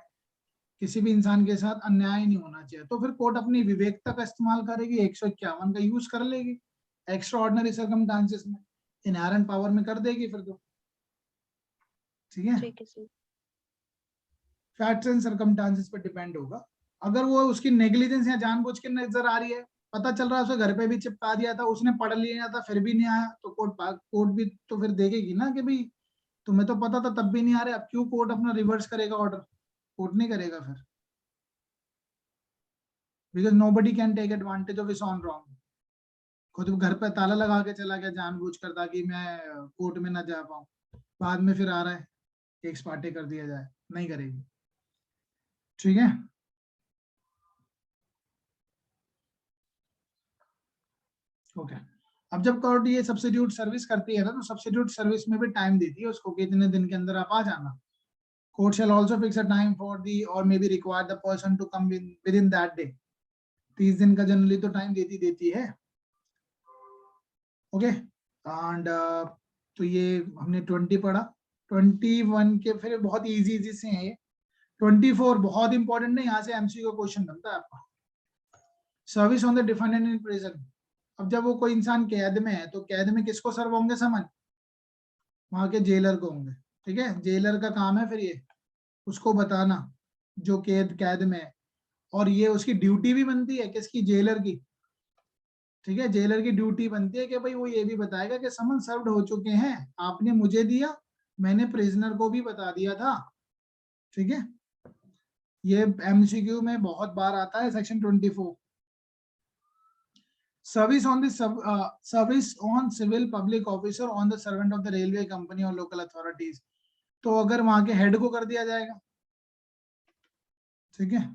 S1: किसी भी इंसान के साथ अन्याय नहीं होना चाहिए। तो फिर कोर्ट अपनी विवेकता का इस्तेमाल करेगी, 151 का यूज कर लेगी एक्स्ट्रा ऑर्डिनरी सर्कमस्टांसेस में, इनहेरेंट पावर में कर देगी फिर तो। ठीक है,
S2: ठीक है सर।
S1: फैक्ट्स एंड सर्कमस्टांसेस पे डिपेंड होगा। अगर वो उसकी नेग्लिजेंस या जानबूझ के नजर आ रही है, पता चल रहा है उसे घर पे भी चिपका दिया था, उसने पढ़ लिया था फिर भी नहीं आया, तो कोर्ट भी तो फिर देखेगी ना कि भाई तुम्हें तो पता था तब भी नहीं आ रहे, अब क्यों कोर्ट अपना रिवर्स करेगा ऑर्डर? कोर्ट नहीं करेगा फिर, because nobody can take advantage of his own wrong. खुद घर पे ताला लगा के चला गया जानबूझ कर, ताकि मैं कोर्ट में ना जा पाऊं, बाद में फिर आ रहा है एक्स पार्टी कर दिया जाए, नहीं करेगी। ठीक है, ओके। अब जब कोर्ट ये सब्स्टिट्यूट सर्विस करती है ना, तो सब्स्टिट्यूट सर्विस में भी टाइम देती है उसको कि इतने दिन के अंदर आप आ जाना। Court shall also fix a time for the और may be require the person to come within that day. 30 दिन का जनरली तो टाइम देती है। ओके, एंड तो ये हमने 20 पढ़ा। 21 के फिर बहुत इजी से हैं ये। 24 बहुत इंपॉर्टेंट है, यहाँ से एमसीक्यू का क्वेश्चन बनता है आपका। Service on the defendant in prison. अब जब वो कोई इंसान कैद में है, तो कैद में किसको सर्व होंगे समन? वहां के जेलर को होंगे। ठीक है, जेलर का काम है फिर ये उसको बताना जो कैद में है, और ये उसकी ड्यूटी भी बनती है किसकी? जेलर की। ठीक है, जेलर की ड्यूटी बनती है कि भाई वो ये भी बताएगा कि समन सर्व्ड हो चुके हैं, आपने मुझे दिया, मैंने प्रिजनर को भी बता दिया था। ठीक है, ये एमसीक्यू में बहुत बार आता है, section 24। Service on service on civil public officer on the servant of the railway company और लोकल अथॉरिटीज। तो अगर वहां के हेड को कर दिया जाएगा, ठीक है,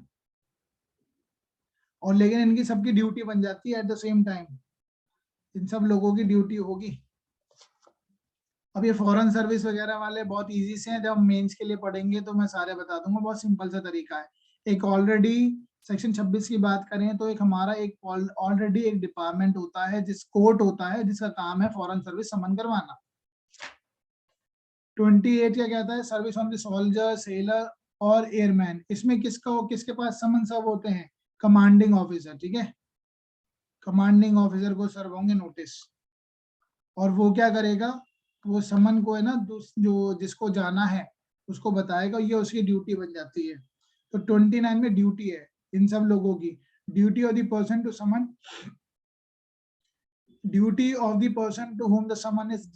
S1: और लेकिन इनकी सबकी ड्यूटी बन जाती है एट द सेम टाइम, इन सब लोगों की ड्यूटी होगी। अब ये फॉरेन सर्विस वगैरह वाले बहुत इजी से हैं, जब हम मेंस के लिए पढ़ेंगे तो मैं सारे बता दूंगा, बहुत सिंपल सा तरीका है। एक ऑलरेडी सेक्शन 26 की बात करें तो एक हमारा एक ऑलरेडी एक डिपार्टमेंट होता है, जिस कोर्ट होता है जिसका काम है फॉरेन सर्विस समन करवाना। 28 क्या कहता है? Service on the soldier, seller और एयरमैन। इसमें किसके पास समन सर्व होते हैं? Commanding officer. ठीक है, कमांडिंग ऑफिसर को सर्व होंगे नोटिस। और वो क्या करेगा, वो समन को है ना जो जिसको जाना है उसको बताएगा, ये उसकी ड्यूटी बन जाती है। तो 29 में ड्यूटी है इन सब लोगों की, duty of the person to summon, duty of the person to whom the summon is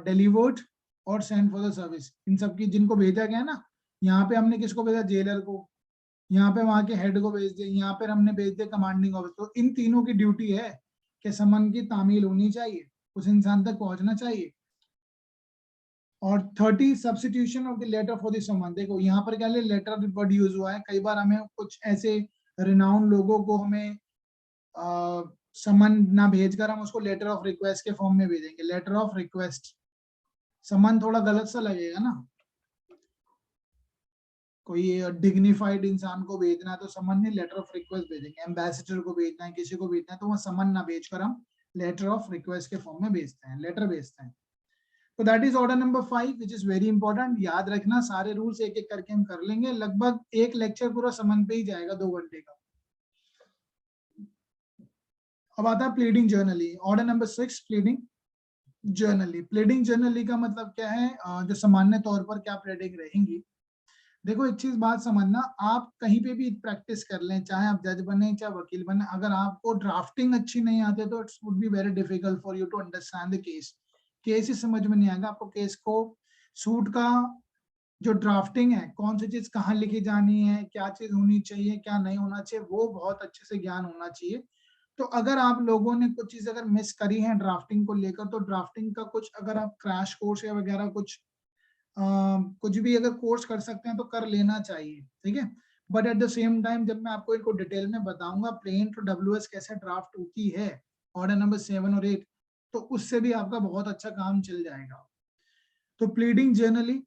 S1: delivered और सेंड फॉर द सर्विस। इन सब की जिनको भेजा गया ना, यहाँ पे हमने किसको भेजा, जेलर को, यहाँ पे वहां के हेड को भेज दिया, यहाँ पे हमने भेज दिया कमांडिंग ऑफिसर। तो इन तीनों की ड्यूटी है कि समन की तामील होनी चाहिए, उस इंसान तक पहुंचना चाहिए। और 30 substitution of the letter for the summon. देखो यहाँ पर क्या लेटर वर्ड यूज हुआ है, कई बार हमें कुछ ऐसे रिनाउंड लोगों को हमें समन ना भेजकर हम उसको लेटर ऑफ रिक्वेस्ट के फॉर्म में भेजेंगे, लेटर ऑफ रिक्वेस्ट। समन थोड़ा गलत सा लगेगा ना, कोई डिग्निफाइड इंसान को भेजना है तो समन नहीं, लेटर ऑफ रिक्वेस्ट भेजेंगे। एम्बेसडर को भेजना है, किसी को भेजना है, तो वह समन ना भेजकर हम लेटर ऑफ रिक्वेस्ट के फॉर्म में भेजते हैं, लेटर भेजते हैं। तो that is order number 5 which is very important. याद रखना, सारे रूल्स एक एक करके हम कर लेंगे, लगभग एक लेक्चर पूरा समन पे ही जाएगा 2 घंटे का। अब आता है pleading generally, order number 6 pleading generally. Pleading generally का मतलब क्या है, जो सामान्य तौर पर क्या प्लीडिंग रहेंगी। देखो एक चीज बात समझना, आप कहीं पे भी प्रैक्टिस कर लें, चाहे आप जज बने चाहे वकील बने, अगर आपको ड्राफ्टिंग अच्छी नहीं आती तो it's would be very difficult for you to understand the case. Case ही समझ में नहीं आएगा आपको, केस को सूट का जो ड्राफ्टिंग है, कौन सी चीज कहाँ लिखी जानी है, क्या चीज होनी चाहिए क्या नहीं होना चाहिए, वो बहुत अच्छे से ज्ञान होना चाहिए। तो अगर आप लोगों ने कुछ चीज अगर मिस करी है ड्राफ्टिंग को लेकर, तो ड्राफ्टिंग का कुछ अगर आप क्रैश कोर्स या वगैरह कुछ भी अगर कोर्स कर सकते हैं तो कर लेना चाहिए, ठीक है। But at the same time जब मैं आपको इनको डिटेल में बताऊंगा प्लेन टू डब्ल्यूएस कैसे ड्राफ्ट होती है, ऑर्डर नंबर 7 और 8, तो उससे भी आपका बहुत अच्छा काम चल जाएगा। तो प्लीडिंग जनरली,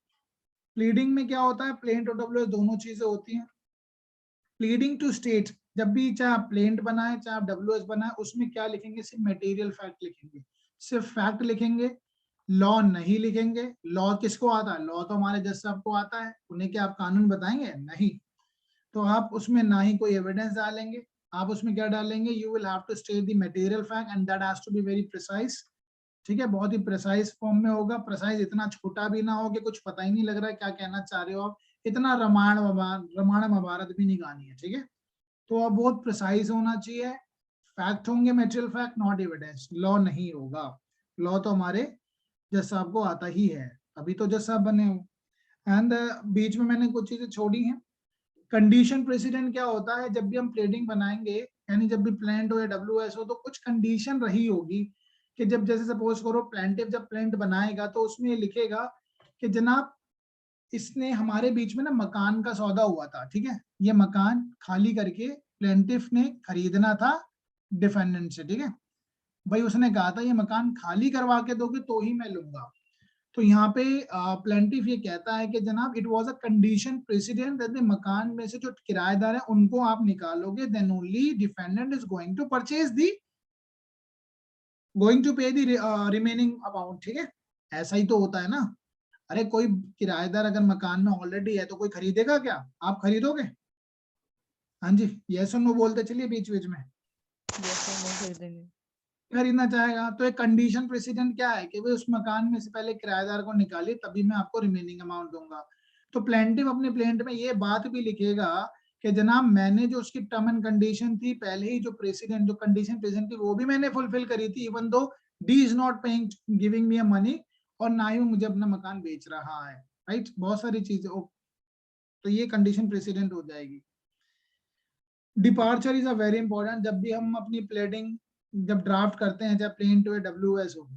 S1: प्लीडिंग में क्या होता है, प्लेन टू डब्ल्यूएस दोनों चीजें होती हैं। प्लीडिंग टू स्टेट, जब भी चाहे आप प्लेंट बनाए चाहे आप डब्ल्यूएस बनाए, उसमें क्या लिखेंगे, सिर्फ मटेरियल फैक्ट लिखेंगे, सिर्फ फैक्ट लिखेंगे, लॉ नहीं लिखेंगे। लॉ किसको आता है, लॉ तो हमारे जज साहब को आता है, उन्हें क्या आप कानून बताएंगे, नहीं। तो आप उसमें ना ही कोई एविडेंस डालेंगे, आप उसमें क्या डालेंगे, you will have to state the material fact and that has to be very precise, ठीक है, बहुत ही प्रिसाइज फॉर्म में होगा। प्रिसाइज इतना छोटा भी ना हो कि कुछ पता ही नहीं लग रहा है क्या कहना चाह रहे हो आप, इतना रामायण महाभारत भी नहीं गानी है, ठीक है। तो अब बहुत प्रिसाइज होना चाहिए, फैक्ट होंगे material fact, not evidence. Law नहीं होगा, लॉ तो हमारे जज साहब को आता ही है, अभी तो जज साहब बने हो। एंड बीच में मैंने कुछ चीजें छोड़ी हैं। कंडीशन प्रेसिडेंट क्या होता है, जब भी हम प्लेडिंग बनाएंगे, यानी जब भी प्लेंट हो या डब्ल्यूएस हो, तो कुछ कंडीशन रही होगी कि जब जैसे सपोज करो प्लेंटिव जब प्लेंट बनाएगा तो उसमें ये लिखेगा कि जनाब इसने हमारे बीच में ना मकान का सौदा हुआ था, ठीक है, ये मकान खाली करके प्लेंटिफ ने खरीदना था डिफेंडेंट से, ठीक है, भाई उसने कहा था ये मकान खाली करवा के दोगे तो ही मैं लूंगा। तो यहाँ पे प्लेंटिफ ये कहता है कि जनाब it was a condition precedent that the मकान में से जो किराएदार है उनको आप निकालोगे, then only defendant is going to purchase the going to pay the remaining amount, ठीक है। ऐसा ही तो होता है ना, अरे कोई किराएदार अगर मकान में ऑलरेडी है तो कोई खरीदेगा क्या, आप खरीदोगे, हाँ जी यस और नो बोलते चलिए बीच बीच में,
S3: Yes sir, नहीं खरीदेंगे।
S1: खरीदना चाहेगा। तो एक कंडीशन प्रेसिडेंट क्या है कि भाई उस मकान में से पहले किराएदार को निकालिए तभी मैं आपको रिमेनिंग अमाउंट दूंगा। तो प्लेंटिव अपने प्लेंट में ये बात भी लिखेगा कि जनाब मैंने जो उसकी टर्म एंड कंडीशन थी पहले ही, जो प्रेसिडेंट जो कंडीशन प्रेसिडेंट थी वो भी मैंने फुलफिल करी थी, even though D is not paying giving me money, और ना ही वो मुझे अपना मकान बेच रहा है, राइट, बहुत सारी चीजें। तो ये कंडीशन प्रेसिडेंट हो जाएगी। Departure is a very important, जब भी हम अपनी प्लेडिंग जब ड्राफ्ट करते हैं, चाहे प्लेन टू डब्ल्यूएस हो,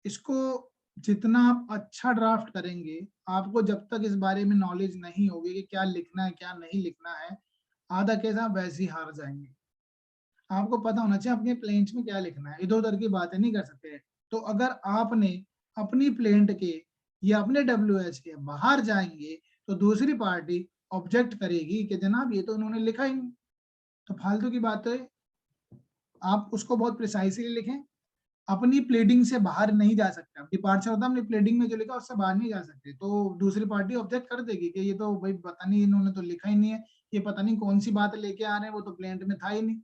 S1: इसको जितना आप अच्छा ड्राफ्ट करेंगे, आपको जब तक इस बारे में नॉलेज नहीं होगी कि क्या लिखना है क्या नहीं लिखना है, आधा केस आप वैसे ही हार जाएंगे। आपको पता होना चाहिए अपने प्लेन्स में क्या लिखना है, इधर उधर की बातें नहीं कर सकते। तो अगर आपने अपनी प्लेंट के या अपने डब्ल्यूएच के बाहर जाएंगे तो दूसरी पार्टी ऑब्जेक्ट करेगी कि जनाब ये तो उन्होंने लिखा ही नहीं, तो फालतू की बात है। आप उसको बहुत प्रिसाइसली लिखें, अपनी प्लेडिंग से बाहर नहीं जा सकते। आप डिपार्चर होता है अपनी प्लेडिंग में जो लिखा उससे बाहर नहीं जा सकते, तो दूसरी पार्टी ऑब्जेक्ट कर देगी कि ये तो भाई पता नहीं इन्होंने तो लिखा ही नहीं है, ये पता नहीं कौन सी बात लेके आ रहे हैं, वो तो प्लेंट में था ही नहीं।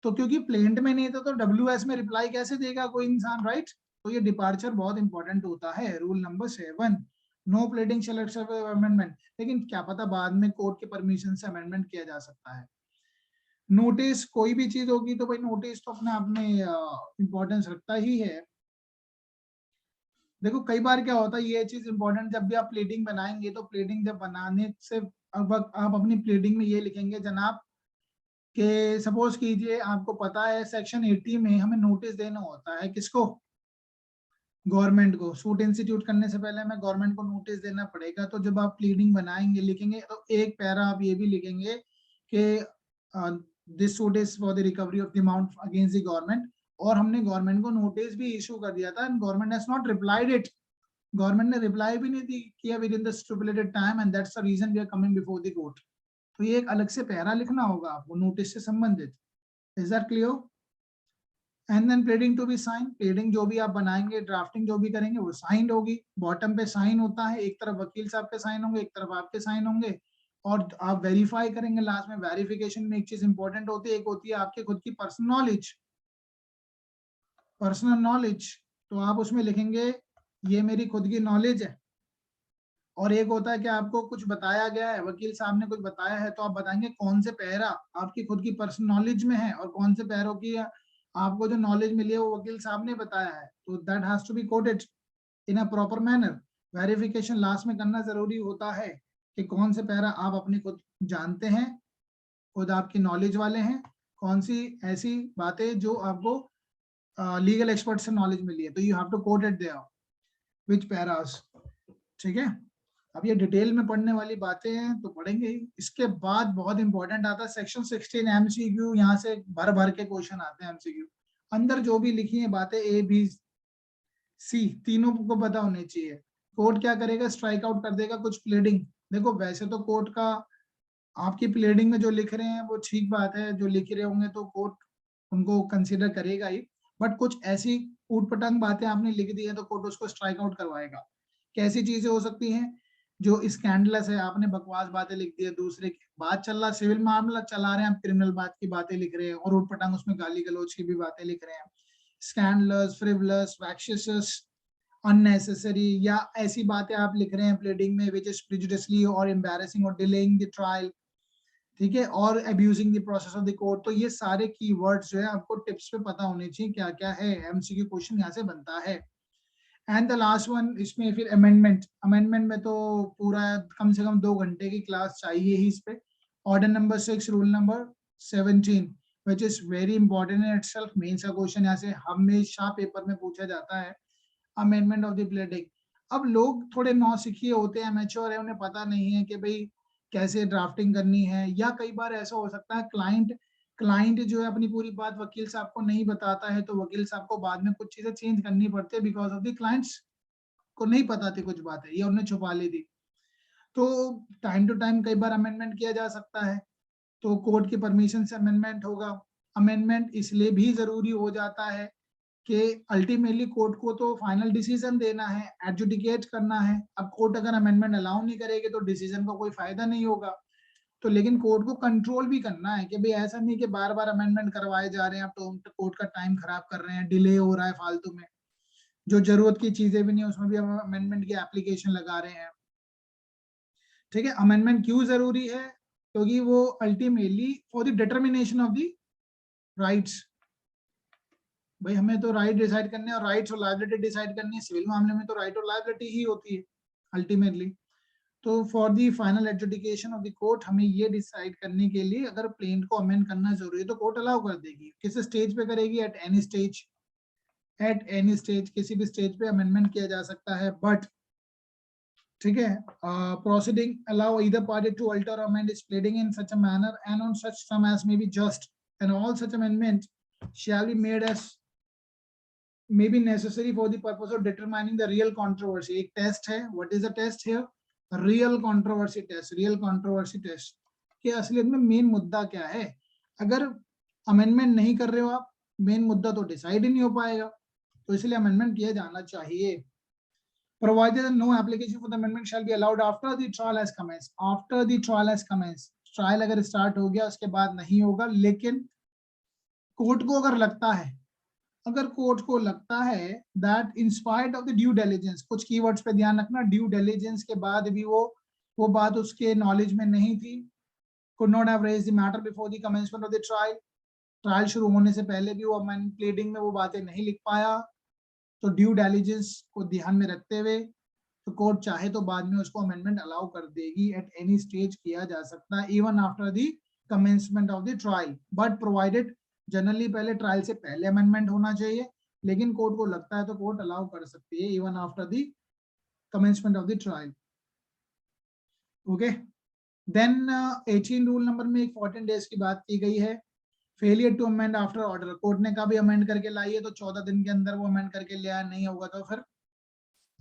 S1: तो क्योंकि प्लेंट में नहीं था तो डब्ल्यूएस में रिप्लाई कैसे देगा कोई इंसान, राइट। तो ये डिपार्चर बहुत इंपॉर्टेंट होता है। रूल नंबर 7, नो प्लेडिंग शैल एक्सेप्ट अमेंडमेंट। लेकिन क्या पता बाद में कोर्ट के परमिशन से अमेंडमेंट किया जा सकता है। नोटिस कोई भी चीज होगी तो भाई नोटिस तो अपने आप में इंपॉर्टेंस रखता ही है। देखो कई बार क्या होता है, ये चीज इंपॉर्टेंट, जब भी आप प्लेडिंग बनाएंगे तो प्लेडिंग जब बनाने से अब आप अपनी प्लेडिंग में ये लिखेंगे जनाब कि सपोज कीजिए आपको पता है सेक्शन 80 में हमें नोटिस देना होता है, किसको, गवर्नमेंट को। सूट इंस्टीट्यूट करने से पहले हमें गवर्नमेंट को नोटिस देना पड़ेगा। तो जब आप प्लीडिंग बनाएंगे लिखेंगे तो एक पैरा आप ये भी लिखेंगे कि this suit is for the recovery of the amount against the government, और हमने गवर्नमेंट को नोटिस भी इशू कर दिया था and government has not replied it. Government ने रिप्लाई भी नहीं दी किया with in the stipulated time and that's the reason we are coming before the court. तो ये एक अलग से पैरा लिखना होगा आपको नोटिस से संबंधित। Is that clear? And then pleading to be sign, pleading जो भी आप बनाएंगे, ड्राफ्टिंग जो भी करेंगे वो साइंड होगी। बॉटम पे साइन होता है, एक तरफ वकील साहब के साइन होंगे, एक तरफ आपके साइन होंगे, और आप वेरीफाई करेंगे लास्ट में। वेरिफिकेशन में एक चीज इंपॉर्टेंट होती है, एक होती है आपके खुद की पर्सनल नॉलेज, पर्सनल नॉलेज, तो आप उसमें लिखेंगे ये मेरी खुद की नॉलेज है। और एक होता है कि आपको कुछ बताया गया है, वकील साहब ने कुछ बताया है, तो आप बताएंगे कौन से पैरा आपकी खुद की पर्सनल नॉलेज में है और कौन से पैरों की आपको जो नॉलेज मिली है वो वकील साहब ने बताया है। तो that has to be quoted in a proper manner. Verification last में करना जरूरी होता है कि कौन से पैरा आप अपनी खुद जानते हैं, खुद आपकी नॉलेज वाले हैं, कौन सी ऐसी बातें जो आपको लीगल एक्सपर्ट से नॉलेज मिली है। तो you have to quote it there which paras. ठीक है, अब ये डिटेल में पढ़ने वाली बातें हैं तो पढ़ेंगे ही। इसके बाद बहुत इंपॉर्टेंट आता है सेक्शन 16 एमसीक्यू। यहाँ से भर भर के क्वेश्चन आते हैं एमसीक्यू। अंदर जो भी लिखी है बातें ए बी सी तीनों को पता होनी चाहिए। कोर्ट क्या करेगा, स्ट्राइक आउट कर देगा कुछ प्लेडिंग। देखो वैसे तो कोर्ट का आपकी प्लेडिंग में जो लिख रहे हैं वो ठीक बात है, जो लिख रहे होंगे तो कोर्ट उनको कंसिडर करेगा ही, बट कुछ ऐसी ऊटपटांग बातें आपने लिख दी है तो कोर्ट उसको स्ट्राइक आउट करवाएगा। कैसी चीजें हो सकती हैं जो स्कैंडलस है, आपने बकवास बातें लिख दी है, दूसरे की बात चल रहा, सिविल मामला चला रहे हैं, आप क्रिमिनल बात की बातें लिख रहे हैं और ऊटपटांग उसमें गाली गलौज की भी बातें लिख रहे हैं। स्कैंडलस, फ्रिवलस, वैक्शियस, अननेसेसरी, या ऐसी बातें आप लिख रहे हैं प्लेडिंग में विच इज प्रेजुडिशियसली और एम्बैरेसिंग और डिलेइंग द ट्रायल, ठीक है, और abusing the process of the court. तो ये सारे कीवर्ड्स जो है आपको टिप्स पे पता होने चाहिए क्या क्या है। एमसीक्यू क्वेश्चन यहाँ से बनता है। एंड द लास्ट वन, इसमें फिर अमेंडमेंट। अमेंडमेंट में तो पूरा कम से कम 2 घंटे की क्लास चाहिए ही इस पे। Order number 6, rule number 17 which is very important in itself. Mains का क्वेश्चन यहाँ से हमेशा पेपर में पूछा जाता है, अमेंडमेंट ऑफ द प्लेडिंग। अब लोग थोड़े नौसिखिए होते हैं, मैच्योर है, उन्हें पता नहीं है कि भाई कैसे ड्राफ्टिंग करनी है, या कई बार ऐसा हो सकता है क्लाइंट जो है अपनी पूरी बात वकील साहब को नहीं बताता है, तो वकील साहब को बाद में कुछ चीजें चेंज करनी पड़ती है बिकॉज ऑफ द क्लाइंट्स को नहीं पता थी कुछ बातें, ये उन्हें छुपा ली थी। तो टाइम टू टाइम कई बार अमेंडमेंट किया जा सकता है, तो कोर्ट की परमिशन से अमेंडमेंट होगा। अमेंडमेंट इसलिए भी जरूरी हो जाता है कि अल्टीमेटली कोर्ट को तो फाइनल डिसीजन देना है, एडजुडिकेट करना है। अब कोर्ट अगर अमेंडमेंट अलाउ नहीं करेगी तो डिसीजन का कोई फायदा नहीं होगा। तो लेकिन कोर्ट को कंट्रोल भी करना है कि भाई ऐसा नहीं कि बार बार अमेंडमेंट करवाए जा रहे हैं, आप तो कोर्ट का टाइम खराब कर रहे हैं, डिले हो रहा है फालतू में, जो जरूरत की चीजें भी नहीं उसमें भी हम अमेंडमेंट की एप्लीकेशन लगा रहे हैं। ठीक है, अमेंडमेंट क्यों जरूरी है, क्योंकि वो ultimately for the determination of the rights. भाई हमें तो राइट डिसाइड करने और राइट्स और लायबिलिटी डिसाइड करनी है। सिविल मामले में तो राइट और लायबिलिटी ही होती है अल्टीमेटली। तो for the final adjudication of the court हमें ये डिसाइड करने के लिए अगर प्लेंट को अमेंड करना जरूरी है तो कोर्ट अलाउ कर देगी। किस स्टेज पे करेगी, at any stage. At any stage, किसी भी स्टेज पे अमेंडमेंट किया जा सकता है। बट ठीक है, proceeding allow either party to alter or amend its pleading in such a manner and on such term as may be just, and all such amendment shall be made as may be necessary for the purpose of determining the real controversy. एक test है, what is the test here? Real controversy test. Real controversy test कि असलियत में main मुद्दा क्या है। अगर amendment नहीं कर रहे हो आप, मेन मुद्दा तो डिसाइड ही नहीं हो पाएगा, तो इसलिए अमेंडमेंट किया जाना चाहिए। Provided that no application for the amendment shall be allowed after the trial has commenced. After the trial has commenced, trial अगर स्टार्ट हो गया उसके बाद नहीं होगा। लेकिन कोर्ट को अगर लगता है अगर कोर्ट को लगता है that in spite of the due diligence, कुछ कीवर्ड्स पे ध्यान रखना, ड्यू डिलिजेंस के बाद भी वो बात उसके नॉलेज में नहीं थी, could not have raised the matter before the commencement of the trial, trial शुरू होने से पहले भी वो प्लीडिंग में वो बातें नहीं लिख पाया, तो ड्यू डिलिजेंस को ध्यान में रखते हुए तो कोर्ट चाहे तो बाद में उसको अमेंडमेंट अलाउ कर देगी, एट एनी स्टेज किया जा सकता है, even after the commencement of the trial, but provided, generally पहले ट्रायल से पहले अमेंडमेंट होना चाहिए, लेकिन कोर्ट को लगता है तो कोर्ट अलाउ कर सकती है even after the commencement of the trial. Okay, then 18 rule number में 14 डेज की बात की गई है। Failure to amend after order, court ने कहा भी अमेंड करके लाइए तो 14 दिन के अंदर वो अमेंड करके ले आया, नहीं होगा तो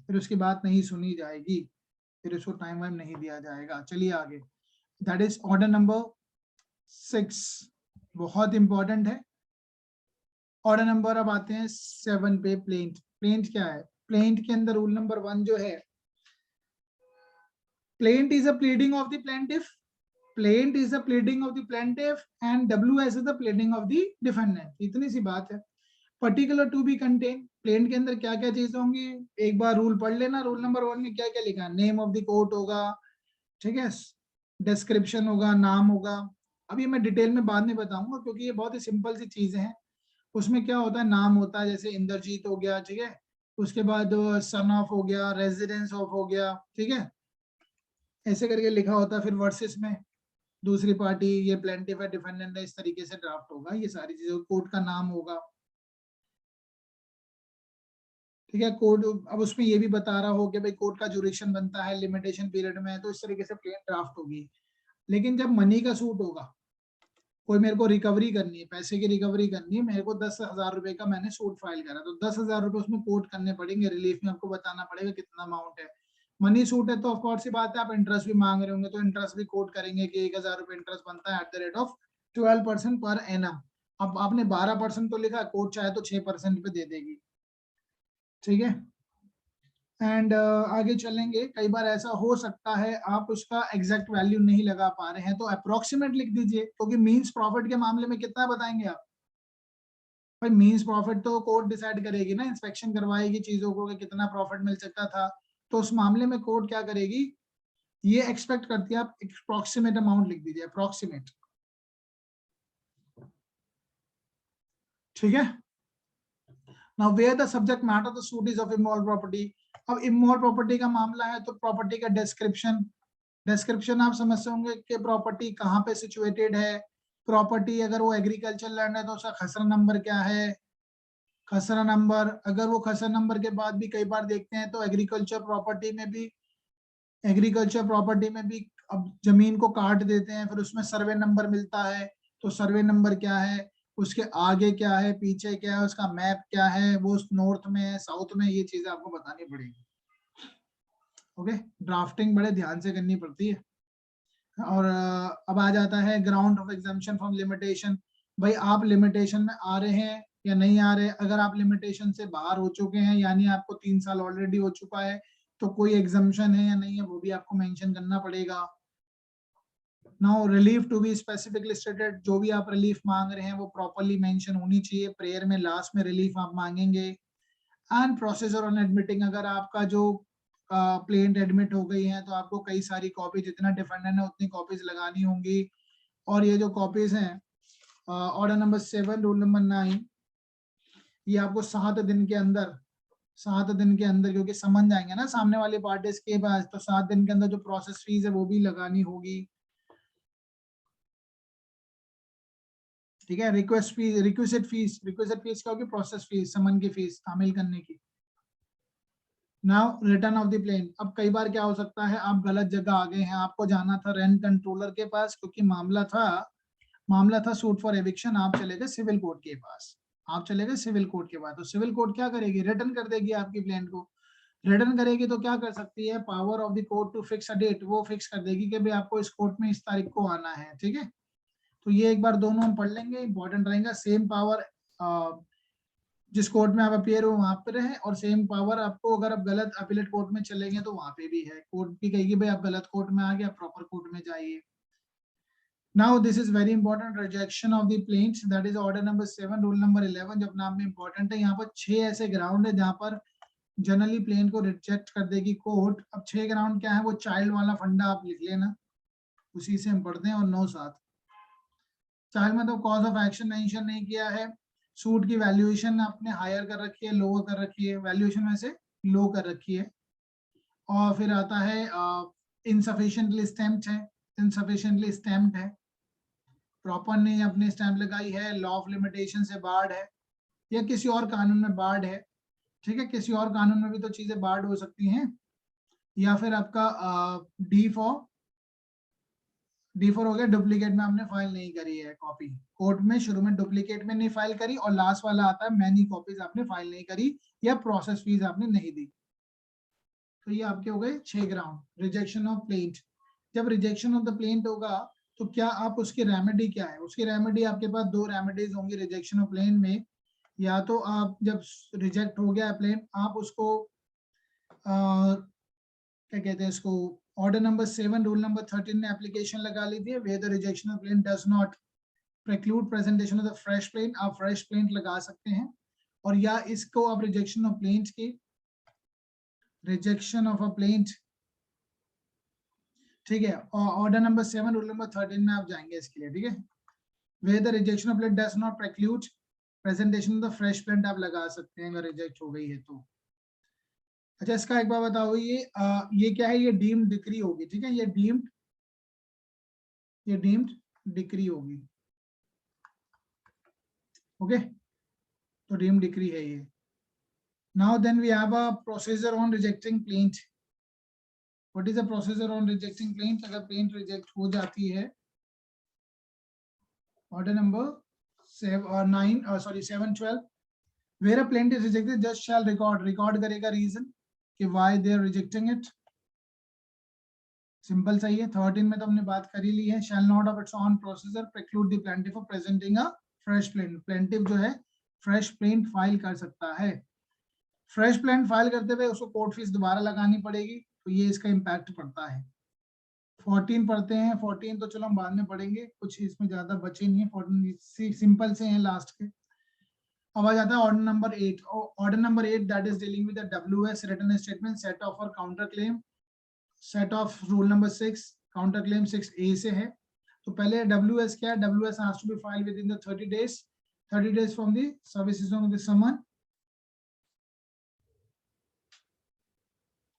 S1: फिर उसकी बात नहीं सुनी जाएगी, फिर उसको टाइम वाइम नहीं दिया जाएगा। चलिए आगे, दैट इज ऑर्डर नंबर 6, बहुत इंपॉर्टेंट है। ऑर्डर नंबर अब आते हैं 7 पे, प्लेंट। प्लेंट क्या है? प्लेंट के अंदर रूल नंबर 1 जो है, plaint is a pleading of the plaintiff, plaint is the pleading of the plaintiff and WS is the pleading of the defendant, इतनी सी बात है। Particular to be contain, plaint के अंदर क्या क्या चीजें होंगी, एक बार रूल पढ़ लेना। रूल नंबर 1 में क्या क्या लिखा है, नेम ऑफ द कोर्ट होगा, ठीक है, डिस्क्रिप्शन होगा, नाम होगा। अभी मैं डिटेल में बाद में बताऊंगा क्योंकि ये बहुत ही सिंपल सी चीजें हैं। उसमें क्या होता है, नाम होता है, जैसे इंद्रजीत हो गया, ठीक है, उसके बाद सन ऑफ हो गया, रेजिडेंस ऑफ हो गया, ठीक है, ऐसे करके लिखा होता है। फिर वर्सेस में दूसरी पार्टी, ये प्लेंटिफ है, डिफेंडेंट है, इस तरीके से ड्राफ्ट होगा। ये सारी चीजें, कोर्ट का नाम होगा, ठीक है। कोर्ट अब उसमें ये भी बता रहा हो कि भाई कोर्ट का ज्यूरिडिक्शन बनता है लिमिटेशन पीरियड में, तो इस तरीके से प्लेन ड्राफ्ट होगी। लेकिन जब मनी का सूट होगा, कोई मेरे को रिकवरी करनी है, पैसे की रिकवरी करनी है, मेरे को 10,000 रुपए का मैंने सूट फाइल करा, तो 10,000 रुपए उसमें कोट करने पड़ेंगे, रिलीफ में आपको बताना पड़ेगा कितना अमाउंट है। मनी सूट है तो ऑफकोर्स सी बात है, आप इंटरेस्ट भी मांग रहे होंगे तो इंटरेस्ट भी कोट करेंगे कि 1,000 रुपए इंटरेस्ट बनता है at the rate of 12% per annum. अब आपने 12% तो लिखा, कोर्ट चाहे तो 6% पे दे देगी, ठीक है। एंड आगे चलेंगे, कई बार ऐसा हो सकता है आप उसका एग्जैक्ट वैल्यू नहीं लगा पा रहे हैं तो अप्रोक्सीमेट लिख दीजिए, क्योंकि मींस प्रॉफिट के मामले में कितना बताएंगे आप? भाई मींस प्रॉफिट तो कोर्ट डिसाइड करेगी ना, इंस्पेक्शन करवाएगी चीजों को कि कितना प्रॉफिट मिल सकता था, तो उस मामले में कोर्ट क्या करेगी, ये एक्सपेक्ट करती है, आप अप्रोक्सीमेट अमाउंट लिख दीजिए, अप्रोक्सीमेट, ठीक है। Now where the subject matter the suit is of immoral property. अब इमॉरल प्रॉपर्टी का मामला है तो प्रॉपर्टी का डिस्क्रिप्शन, डिस्क्रिप्शन आप समझते होंगे कि प्रॉपर्टी कहाँ पे सिचुएटेड है। प्रॉपर्टी अगर वो एग्रीकल्चर लैंड है तो उसका खसरा नंबर क्या है, खसरा नंबर। अगर वो खसरा नंबर के बाद भी कई बार देखते हैं तो एग्रीकल्चर प्रॉपर्टी में भी अब जमीन को काट देते हैं, फिर उसमें सर्वे नंबर मिलता है, तो सर्वे नंबर क्या है, उसके आगे क्या है, पीछे क्या है, उसका मैप क्या है, वो नॉर्थ में है, साउथ में, ये चीजें आपको बतानी पड़ेगी। ओके, ड्राफ्टिंग बड़े ध्यान से करनी पड़ती है। और अब आ जाता है ground of exemption from limitation. भाई आप लिमिटेशन में आ रहे हैं या नहीं आ रहे। अगर आप लिमिटेशन से बाहर हो चुके हैं, यानी आपको 3 साल ऑलरेडी हो चुका है, तो कोई एग्जाम्पशन है या नहीं है वो भी आपको मेंशन करना पड़ेगा। Now relief to be specifically stated, जो भी आप रिलीफ मांग रहे हैं वो प्रॉपरली मेंशन होनी चाहिए। प्रेयर में लास्ट में रिलीफ आप मांगेंगे। एंड प्रोसीजर ऑन एडमिटिंग, अगर आपका जो प्लेंट एडमिट हो गई है तो आपको कई सारी कॉपी, जितना डिफेंडेंट है उतनी कॉपीज लगानी होंगी। और ये जो कॉपीज हैं, ऑर्डर नंबर 7 रूल नंबर 9, ये आपको 7 दिन के अंदर, 7 दिन के अंदर, क्योंकि समझ जाएंगे ना सामने वाली पार्टीज के पास, तो 7 दिन के अंदर जो प्रोसेस फीस है वो भी लगानी होगी, ठीक है। रिक्वेस्ट फीस, रिक्विजिट फीस क्या होगी, प्रोसेस फीस, समन की फीस शामिल करने की। Now return of the plaint. अब कई बार क्या हो सकता है, आप गलत जगह आ गए हैं, आपको जाना था रेंट कंट्रोलर के पास, क्योंकि मामला था सूट फॉर एविक्शन, आप चले गए सिविल कोर्ट के पास, आप चले गए सिविल कोर्ट के पास, तो सिविल कोर्ट क्या करेगी, रिटर्न कर देगी आपकी प्लेन को। रिटर्न करेगी तो क्या कर सकती है, power of the court to fix a date, वो फिक्स कर देगी कि भाई आपको इस कोर्ट में इस तारीख को आना है, ठीक है। तो ये एक बार दोनों हम पढ़ लेंगे, इंपॉर्टेंट रहेगा। सेम पावर जिस कोर्ट में आप अपियर हो वहां पे रहे, और सेम पावर आपको अगर आप गलत अपीलेट कोर्ट में चले गए तो वहां पे भी है, कोर्ट भी कहेगी भाई आप गलत कोर्ट में आ गए, आप प्रॉपर कोर्ट में जाइए। Now this is very important, rejection of the plaints, that is order number 7 rule number 11 जो अपने आप में important है। यहाँ पर 6 ऐसे ग्राउंड है जहाँ पर जनरली प्लेन को रिजेक्ट कर देगी कोर्ट। अब 6 ग्राउंड क्या है, वो चाइल्ड वाला फंडा आप लिख लेना, उसी से हम पढ़ते हैं। और 9/7 चाइल्ड मतलब कॉज ऑफ एक्शन मेंशन नहीं किया है, सूट की वैल्यूएशन आपने हायर कर रखी है, लोअर कर रखी है, वैल्यूएशन में से लो कर रखी है। और फिर आता है इनसफिशिएंटली स्टैम्प्ड है, इनसफिशिएंटली स्टैम्प्ड है, प्रॉपर नहीं अपनी स्टैम्प लगाई है, लॉ ऑफ लिमिटेशन से बार्ड है, या किसी और कानून में बार्ड है। ठीक है, किसी और कानून में भी तो चीजें बार्ड हो सकती हैं। या फिर आपका D4 हो गया, डुप्लीकेट में आपने फाइल नहीं करी है कॉपी, कोर्ट में शुरू में डुप्लीकेट में नहीं फाइल करी, और लास्ट वाला आता है मैनी कॉपीज आपने फाइल नहीं करी, या प्रोसेस फीस आपने नहीं दी। तो ये आपके हो गए 6 ग्राउंड रिजेक्शन ऑफ प्लेंट। जब रिजेक्शन ऑफ द प्लेंट होगा तो क्या आप उसकी रेमेडी क्या है, उसकी रेमेडी आपके पास 2 रेमेडीज होंगी रिजेक्शन ऑफ प्लेंट में। या तो आप जब रिजेक्ट हो गया प्लेंट, आप उसको क्या कहते हैं इसको, ऑर्डर नंबर 7 रूल नंबर 13 में एप्लीकेशन लगा लीजिए, where the rejection of plaint does not preclude presentation of the fresh plaint, आप फ्रेश प्लेंट लगा सकते हैं। और या इसको आप रिजेक्शन ऑफ प्लेंट की, रिजेक्शन ऑफ अ प्लेंट, ठीक है, ऑर्डर नंबर 7 रूल नंबर 13 में आप जाएंगे इसके लिए। ठीक है, where the rejection of plaint does not preclude presentation of the fresh plaint आप लगा सकते हैं अगर रिजेक्ट हो गई है तो। अच्छा, इसका एक बार बताओ, ये क्या है, ये डीम्ड डिक्री होगी। ठीक है, ये डीम्ड डिक्री होगी। ओके, तो डीम्ड डिक्री है ये। Now then we have a procedure on rejecting plaint. What is the procedure on rejecting plaint? अगर प्लेंट रिजेक्ट हो जाती है, order number 7/12, where a plaintiff is rejected, judge shall record करेगा reason कि why they are rejecting it। Simple सही है। 13 में तो हमने बात कर ही ली है। shall not of its own procedure preclude the plaintiff of presenting a fresh plaint। plaintiff जो है fresh plaint फाइल कर सकता है। fresh plaint फाइल करते हुए उसको कोर्ट फीस दोबारा लगानी पड़ेगी, तो ये इसका इम्पैक्ट पड़ता है। 14 पढ़ते हैं। 14 तो चलो हम बाद में पढ़ेंगे, कुछ इसमें ज्यादा बचे नहीं है। 14 सिंपल से हैं लास्ट के। अब आ जाता है order number 8। Order number 8 that is dealing with the WS written statement, set off और counter claim. Set off rule number 6, counter claim 6A से है। तो पहले WS क्या है? WS has to be filed with in the 30 days from the services of the summon.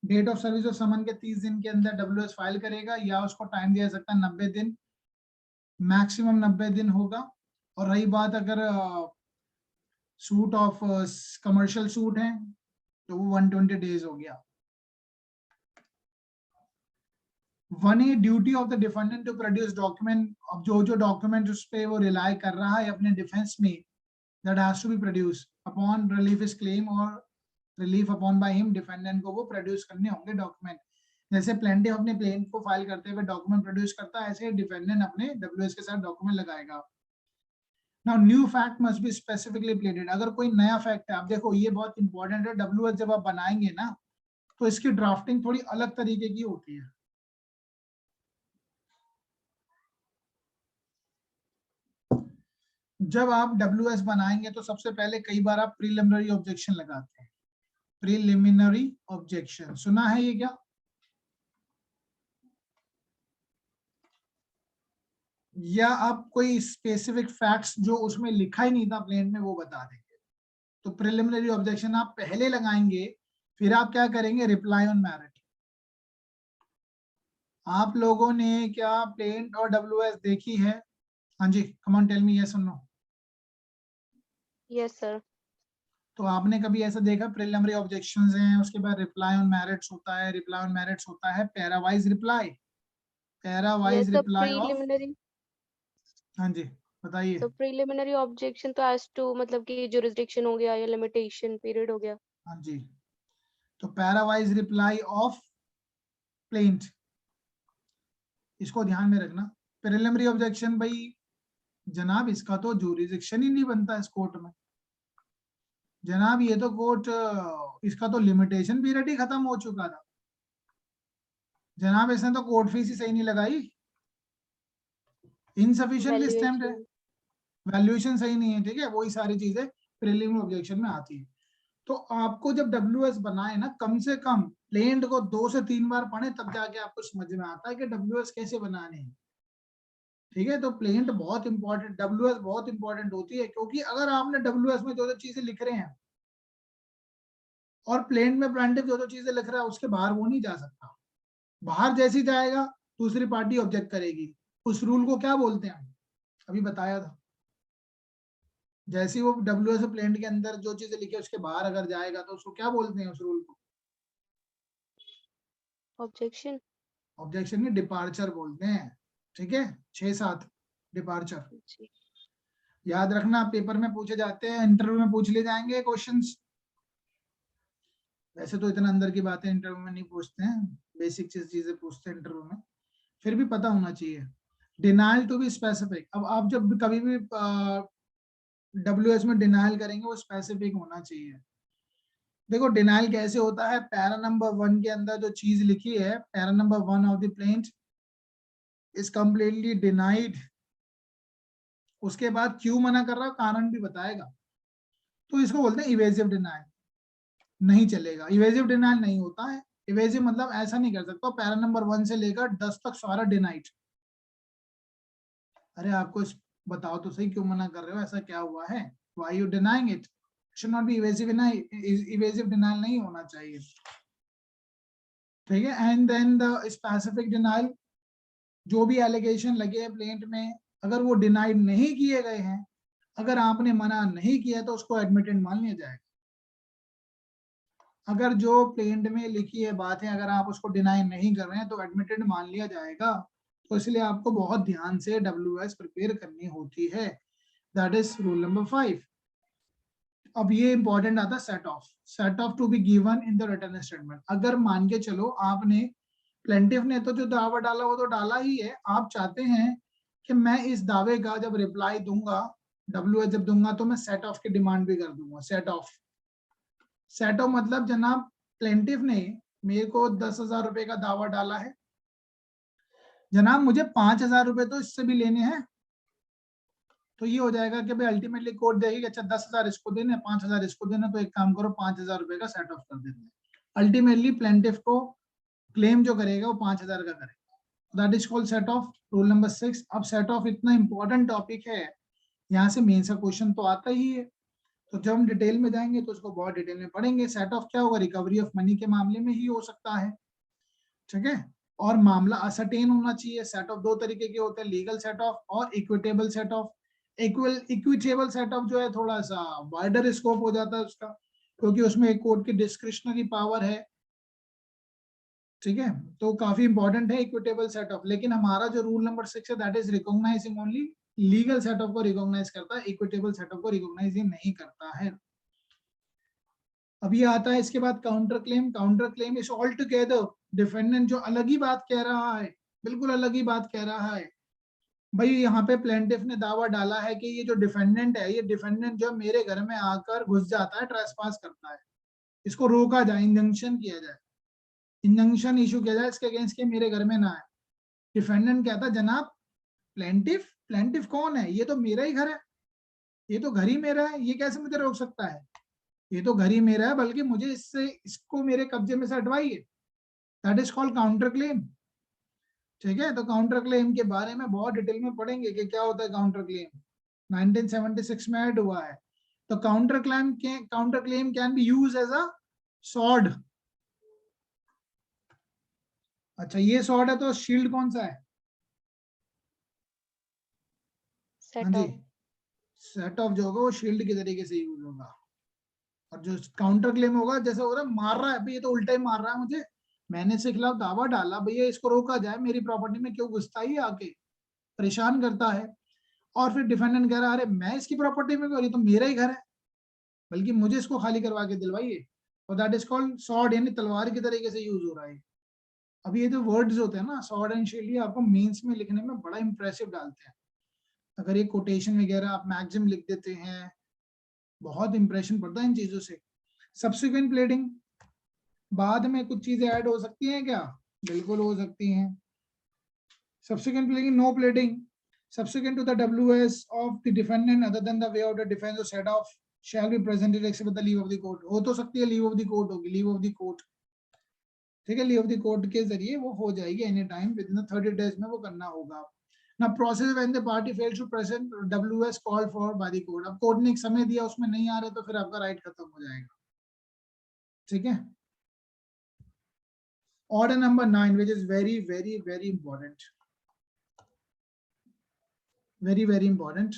S1: Date of service of summon के 30 दिन के अंदर WS फाइल करेगा, या उसको टाइम दिया सकता है 90 दिन, मैक्सिमम 90 दिन होगा। और रही बात अगर सूट ऑफ कमर्शियल सूट है तो वो 120 डेज हो गया। 1A duty of the defendant to produce document. अब जो डॉक्यूमेंट उस पे वो रिलाई कर रहा है अपने डिफेंस में, that has to be produce upon relief his claim और relief upon by him. Defendant को वो प्रोड्यूस करने होंगे डॉक्यूमेंट। जैसे प्लेंटिफ अपने प्लेन को फाइल करते हुए डॉक्यूमेंट प्रोड्यूस करता है, ऐसे डिफेंडेंट अपने WS के साथ डॉक्यूमेंट लगाएगा। Now new fact must be specifically pleaded। अगर कोई नया फैक्ट है, आप देखो ये बहुत इंपॉर्टेंट है। WS जब आप बनाएंगे ना, तो इसकी ड्राफ्टिंग थोड़ी अलग तरीके की होती है। जब आप WS बनाएंगे तो सबसे पहले कई बार आप प्रीलिमिनरी ऑब्जेक्शन लगाते हैं। प्रीलिमिनरी ऑब्जेक्शन सुना है ये क्या? या आप कोई स्पेसिफिक फैक्ट्स जो उसमें लिखा ही नहीं था प्लेन में वो बता देंगे, तो प्रीलिमिनरी ऑब्जेक्शन आप पहले लगाएंगे, फिर आप क्या करेंगे? Reply on merit. आप लोगों ने क्या प्लेन और WS देखी है? हाँ जी, come on tell me yes or no.
S2: Yes sir.
S1: तो आपने कभी ऐसा देखा प्रीलिमिनरी ऑब्जेक्शंस हैं, उसके बाद रिप्लाई ऑन मेरिट्स होता है, रिप्लाई ऑन मेरिट्स होता है para-wise reply, para-wise
S2: yes
S1: reply off.
S2: Preliminary.
S1: हाँ जी बताइए।
S2: सो प्रीलिमिनरी ऑब्जेक्शन तो एज टू मतलब कि जुरिसडिक्शन हो गया या लिमिटेशन पीरियड हो गया।
S1: हाँ जी, तो पैरावाइज रिप्लाई ऑफ प्लेंट, इसको ध्यान में रखना। प्रीलिमिनरी ऑब्जेक्शन भाई जनाब इसका तो जुरिसडिक्शन ही नहीं बनता इस कोर्ट में जनाब, ये तो कोर्ट, इसका तो लिमिटेशन पीरियड ही खत्म हो चुका था जनाब, इसने तो कोर्ट फीस ही सही नहीं लगाई। इनसफिशिएंटली स्टैम्प्ड है,
S2: वैल्यूएशन
S1: वैल्यूएशन सही नहीं है, ठीक है, वही सारी चीजें प्रीलिमिनरी ऑब्जेक्शन में आती है। तो आपको जब डब्ल्यूएस बनाए ना, कम से कम प्लेंट को 2 से 3 बार पढ़े, तब जाके आपको समझ में आता है कि डब्ल्यूएस कैसे बनाने हैं, ठीक है। तो प्लेंट बहुत इंपॉर्टेंट, डब्ल्यूएस बहुत इंपॉर्टेंट होती है, क्योंकि अगर आपने डब्ल्यूएस में जो जो चीजें लिख रहे हैं और प्लेंट में प्लांटिव जो जो चीजें लिख रहा है उसके बाहर वो नहीं जा सकता। बाहर जैसी जाएगा दूसरी पार्टी ऑब्जेक्ट करेगी। उस रूल को क्या बोलते हैं, अभी बताया था। जैसे वो डब्ल्यूएस प्लेंट के अंदर जो चीजें लिखी है उसके बाहर अगर जाएगा तो उसको क्या बोलते हैं, उस रूल को?
S2: ऑब्जेक्शन।
S1: ऑब्जेक्शन में डिपार्चर बोलते हैं, ठीक है। 6-7 डिपार्चर
S2: जी
S1: याद रखना, पेपर में पूछे जाते हैं, इंटरव्यू में पूछ लिए जाएंगे क्वेश्चंस। वैसे तो इतना अंदर की बातें इंटरव्यू में नहीं पूछते हैं, बेसिक चीजें पूछते हैं इंटरव्यू में, फिर भी पता होना चाहिए। डिनाइल टू बी स्पेसिफिक, अब आप जब कभी भी डब्ल्यूएस में डिनाइल करेंगे वो स्पेसिफिक होना चाहिए। देखो डिनाइल कैसे होता है, पैरा नंबर 1 के अंदर जो चीज लिखी है, para number 1 of the plaint is completely denied, उसके बाद क्यों मना कर रहा है कारण भी बताएगा, तो इसको बोलते हैं इवेजिव डिनाइल। नहीं चलेगा, इवेजिव डिनाइल नहीं होता है। इवेजिव मतलब ऐसा नहीं कर सकता पैरा नंबर 1 से लेकर 10 तक सारा डिनाइड। अरे आपको बताओ तो सही, क्यों मना कर रहे हो, ऐसा क्या हुआ है, why you denying it, should not be evasive denial नहीं होना चाहिए, ठीक है। And then the specific denial, जो भी एलिगेशन लगे हैं प्लेंट में, अगर वो डिनाइड नहीं किए गए हैं, अगर आपने मना नहीं किया तो उसको एडमिटेड मान लिया जाएगा। अगर जो प्लेंट में लिखी है बातें अगर आप उसको डिनाई नहीं कर रहे हैं तो एडमिटेड मान लिया जाएगा। तो इसलिए आपको बहुत ध्यान से डब्ल्यूएस प्रिपेयर करनी होती है, दैट इज रूल नंबर 5। अब ये इंपॉर्टेंट आता है set off, set off to be given in the written statement. अगर मान के चलो आपने, प्लेंटिफ ने तो जो दावा डाला वो तो डाला ही है, आप चाहते हैं कि मैं इस दावे का जब रिप्लाई दूंगा, डब्ल्यूएस जब दूंगा तो मैं सेट ऑफ की डिमांड भी कर दूंगा। सेट ऑफ, सेट ऑफ मतलब जनाब प्लेंटिफ ने मेरे को 10,000 रुपए का दावा डाला है, जनाब मुझे 5,000 रुपए तो इससे भी लेने हैं। तो ये हो जाएगा कि भाई अल्टीमेटली कोर्ट देगी अच्छा 10,000 इसको देने, 5,000 इसको देना, तो एक काम करो 5,000 रुपए का सेट ऑफ कर देते हैं। अल्टीमेटली प्लेंटिफ को क्लेम जो करेगा वो 5,000 का करेगा, that is called set off, rule number 6। अब सेट ऑफ इतना इंपॉर्टेंट टॉपिक है, यहाँ से मेन सा क्वेश्चन तो आता ही है, तो जब हम डिटेल में जाएंगे तो उसको बहुत डिटेल में पढ़ेंगे। सेट ऑफ क्या होगा, रिकवरी ऑफ मनी के मामले में ही हो सकता है, ठीक है। और मामला असर्टेन होना चाहिए। सेट ऑफ 2 तरीके के होते हैं, लीगल सेट ऑफ और equitable set of. Equitable set off जो है थोड़ा सा वाइडर स्कोप हो जाता है उसका, क्योंकि उसमें एक कोर्ट की डिस्क्रिशनरी पावर है, ठीक है। तो काफी इंपॉर्टेंट है इक्विटेबल सेट ऑफ। लेकिन हमारा जो रूल नंबर 6 है that is recognising only, legal set of को रिकॉग्नाइज करता है, इक्विटेबल सेट ऑफ को रिकॉग्नाइज नहीं करता है। अब ये आता है इसके बाद counter claim. Counter claim is all together defendant जो अलग ही बात कह रहा है, बिल्कुल अलग ही बात कह रहा है। भाई यहाँ पे प्लेंटिफ ने दावा डाला है कि ये जो डिफेंडेंट है, ये डिफेंडेंट जो मेरे घर में आकर घुस जाता है, ट्रेसपास करता है, इसको रोका जाए, इंजंक्शन किया जाए, इंजंक्शन इशू किया जाए इसके अगेंस्ट के मेरे घर में ना आए। डिफेंडेंट कहता है जनाब प्लेंटिफ, प्लेंटिफ कौन है, ये तो मेरा ही घर है, ये तो घर ही मेरा है, ये कैसे मुझे रोक सकता है, ये तो घर ही मेरा है, बल्कि मुझे इससे इसको मेरे कब्जे में से हटवाइए, that is called counter claim, ठीक है। तो काउंटर क्लेम के बारे में बहुत डिटेल में पढ़ेंगे कि क्या होता है काउंटर क्लेम, 1976 में ऐड हुआ है। तो counter claim can be use as a sword. अच्छा ये सॉर्ड है तो शील्ड कौन सा है, हाँ
S2: सेट
S1: जी,
S2: ऑफ।
S1: सेट ऑफ जो होगा वो शील्ड के तरीके से यूज होगा। और जो काउंटर क्लेम होगा, जैसे हो रहा मार रहा है भाई, ये तो उल्टा ही मार रहा है मुझे, मैंने इसके खिलाफ दावा डाला, भैया इसको रोका जाए, मेरी प्रॉपर्टी में क्यों घुसता ही आके परेशान करता है। और फिर डिफेंडेंट कह रहा है अरे मैं इसकी प्रॉपर्टी में, ये तो मेरा ही घर है, बल्कि मुझे इसको खाली करवा के दिलवाइए। और दैट इज कॉल्ड सॉर्ड, यानी तलवार की तरीके से यूज हो रहा है। अब ये जो वर्ड्स होते हैं ना सॉर्ड एंड शील्ड, ये आपको मेंस में लिखने में बड़ा इंप्रेसिव डालते हैं। अगर ये कोटेशन वगैरह आप मैक्सिम लिख देते हैं, बहुत इंप्रेशन पड़ता है इन चीजों से। सब्सिक्वेंट प्लेडिंग, बाद में कुछ चीजें ऐड हो सकती हैं क्या, बिल्कुल हो सकती हैं। Subsequent pleading, no pleading, subsequent to the WS of the defendant other than the way of the defense or set off shall be presented except with the leave of the court. हो तो सकती है leave of the court होगी, leave of the court, ठीक है, leave of the court के जरिए वो हो जाएगी any time within the 30 days में वो करना होगा. Now process when the party fails to present WS called for by the court. अब कोर्ट ने एक समय दिया उसमें नहीं आ रहे तो फिर आपका राइट खत्म हो जाएगा, ठीक है. Order number 9 which is very important, very important.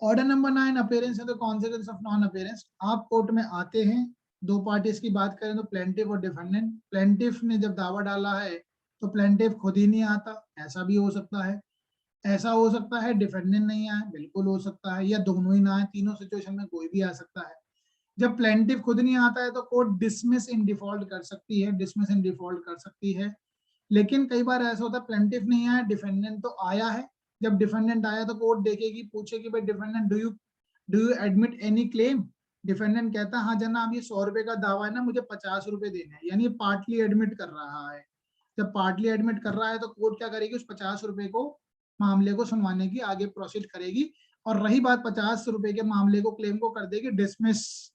S1: Order number 9 appearance and the consequence of non appearance. आप कोर्ट में आते हैं, दो पार्टीज की बात करें तो प्लेंटिफ और डिफेंडेंट. प्लेंटिफ ने जब दावा डाला है तो प्लेंटिफ खुद ही नहीं आता, ऐसा भी हो सकता है. ऐसा हो सकता है डिफेंडेंट नहीं आए, बिल्कुल हो सकता है, या दोनों ही ना आए. तीनों सिचुएशन में कोई भी आ सकता है. जब प्लेंटिफ खुद नहीं आता है तो कोर्ट डिसमिस इन डिफॉल्ट कर सकती है, डिसमिस इन डिफॉल्ट कर सकती है. लेकिन कई बार ऐसा होता है प्लेंटिफ नहीं आया, डिफेंडेंट तो आया है. जब डिफेंडेंट आया तो कोर्ट देखेगी, पूछेगी भाई defendant do you admit any claim. Defendant कहता है हाँ जनाब ये 100 रुपए का दावा है ना, मुझे 50 रुपए देने हैं, यानी पार्टली एडमिट कर रहा है. जब पार्टली एडमिट कर रहा है तो कोर्ट क्या करेगी, उस 50 रुपए को मामले को सुनवाने की आगे प्रोसीड करेगी. और रही बात 50 रुपए के मामले को, क्लेम को कर देगी डिसमिस.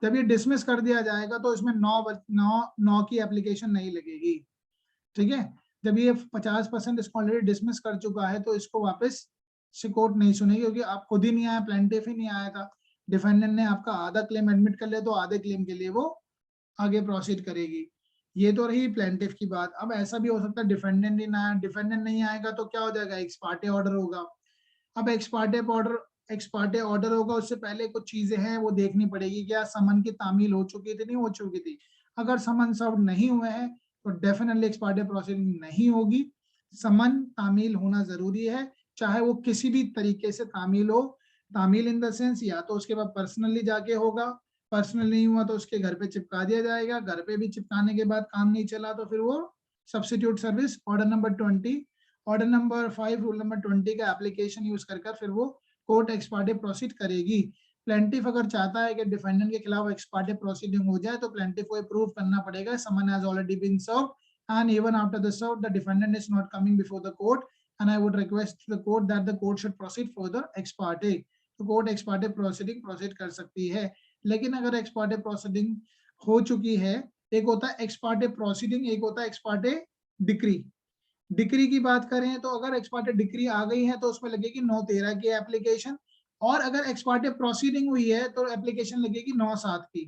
S1: जब ये डिसमिस कर दिया जाएगा तो इसमें 9 की एप्लीकेशन नहीं लगेगी, ठीक है. जब ये 50% इसको ऑलरेडी डिसमिस कर चुका है तो इसको वापस से कोर्ट नहीं सुनेगी, क्योंकि आप खुद ही नहीं आया, प्लेंटिफ ही नहीं आया था. डिफेंडेंट ने आपका आधा क्लेम एडमिट कर लिया तो आधे क्लेम के लिए वो आगे प्रोसीड करेगी. ये तो रही प्लेंटिफ की बात. अब ऐसा भी हो सकता है डिफेंडेंट ही ना आया, डिफेंडेंट नहीं आएगा तो क्या हो जाएगा, एक्स पार्टे ऑर्डर होगा. अब एक्स पार्टे ऑर्डर होगा, उससे पहले कुछ चीजें हैं वो देखनी पड़ेगी. क्या समन की तामील हो चुकी थी, नहीं हो चुकी थी. अगर समन सर्व नहीं हुए हैं तो डेफिनेटली एक्स पार्टे प्रोसीडिंग नहीं होगी. समन तामील होना जरूरी है, चाहे वो किसी भी तरीके से तामील हो. तामील इन द सेंस या तो उसके बाद पर्सनली जाके होगा, पर्सनल नहीं हुआ तो उसके घर पे चिपका दिया जाएगा. घर पे भी चिपकाने के बाद काम नहीं चला तो फिर वो substitute service. Order number 20, order number 5 rule number 20 का एप्लीकेशन यूज कर फिर वो कोर्ट एक्स पार्टे प्रोसीड करेगी. प्लेंटिफ अगर चाहता है कि डिफेंडेंट के खिलाफ एक्स पार्टे प्रोसीडिंग हो जाए तो प्लेंटिफ को प्रूव करना पड़ेगा summon has already been served and even after the serve the defendant is not coming before the court and I would request the court that the court should proceed further ex parte. तो court x Partey proceeding proceed कर सकती है. लेकिन अगर ex Partey proceeding हो चुकी है, एक होता है एक्स पार्टे प्रोसीडिंग, एक होता है एक्स पार्टे डिक्री. डिक्री की बात करें तो अगर एक्स पार्टे डिक्री आ गई है तो उसमें लगेगी 9/13 की एप्लीकेशन, और अगर एक्स पार्टे प्रोसीडिंग हुई है तो एप्लीकेशन लगेगी 9/7 की,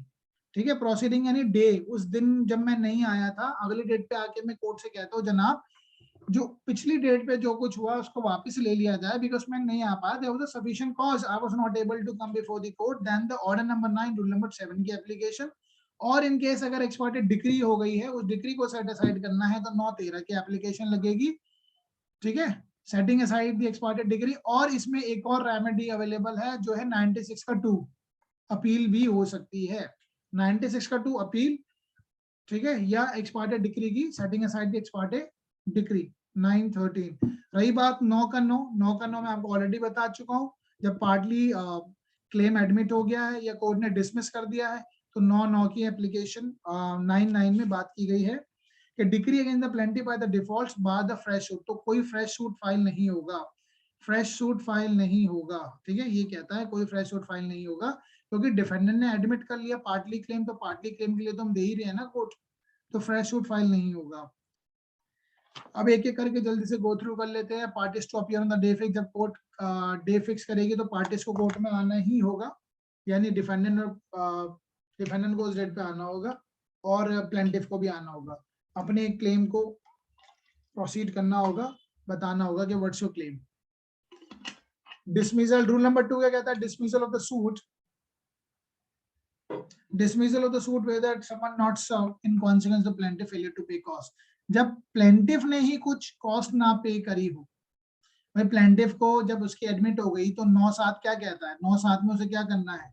S1: ठीक है. प्रोसीडिंग यानी डे, उस दिन जब मैं नहीं आया था अगली डेट पे आके मैं कोर्ट से कहता हूँ जनाब जो पिछली डेट पे जो कुछ हुआ उसको वापस ले लिया जाए बिकॉज मैं नहीं आ पाया, there was a sufficient cause, I was not able to come before the court, then the order number 9 rule number 7 की एप्लीकेशन. और इन केस अगर एक्स पार्टे डिक्री हो गई है, उस डिक्री को सेट असाइड करना है तो 9/13 की एप्लीकेशन लगेगी, ठीक है. Setting aside the x parte decree. और इसमें एक और रेमेडी अवेलेबल है जो है 96 का 2, अपील भी हो सकती है. 96 का 2 अपील, ठीक है, या एक्स पार्टे डिक्री की setting aside the x parte decree 9/13. रही बात 9 का 9 मैं आपको ऑलरेडी बता चुका हूँ. जब पार्टली क्लेम एडमिट हो गया है या कोर्ट ने डिसमिस कर दिया है तो 9/9 की एप्लीकेशन 9/9 में बात की गई है कि decree against the plaintiff by the defaults by the fresh suit. तो कोई फ्रेश सूट फाइल नहीं होगा, फ्रेश सूट फाइल नहीं होगा, ठीक है. ये कहता है कोई फ्रेश सूट फाइल नहीं होगा क्योंकि डिफेंडेंट ने एडमिट कर लिया पार्टली क्लेम, तो पार्टली क्लेम के लिए तो हम दे ही रहे हैं ना कोर्ट, तो फ्रेश सूट फाइल नहीं होगा. अब एक एक करके जल्दी से गो थ्रू कर लेते हैं. Parties to appear on the day fix. जब कोर्ट डे फिक्स करेगी तो पार्टीज को कोर्ट में आना ही होगा, यानी डिफेंडेंट को उस डेट पे आना होगा और प्लेंटिफ को भी आना होगा. अपने क्लेम को प्रोसीड करना होगा, बताना होगा कि what's your claim. Dismissal rule number 2 क्या कहता है, dismissal of the suit. Dismissal of the suit whether someone not served in consequence of plaintiff failure to pay cost. जब प्लेंटिफ ने ही कुछ कॉस्ट ना पे करी हो, भाई प्लेंटिफ को जब उसकी एडमिट हो गई तो 9/7 क्या कहता है, 9/7 में उसे क्या करना है,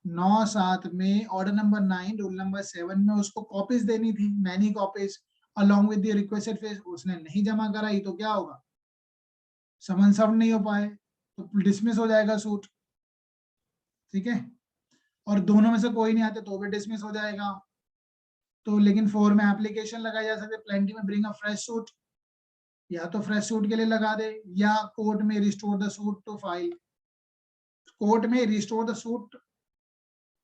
S1: 9/7 में ऑर्डर नंबर 9 रूल नंबर 7 में उसको कॉपीज देनी थी, many copies along with the requested fees. उसने नहीं जमा कराई तो क्या होगा, समन सर्व नहीं हो पाए तो डिसमिस हो जाएगा सूट, ठीक है. और दोनों में से कोई नहीं आते तो भी डिसमिस हो जाएगा. तो लेकिन 4 में एप्लीकेशन लगाई जा सकती है, प्लेंटी में ब्रिंग अ फ्रेश सूट, या तो फ्रेश सूट के लिए लगा दे, या कोर्ट में restore the suit to file, court में रिस्टोर द सूट,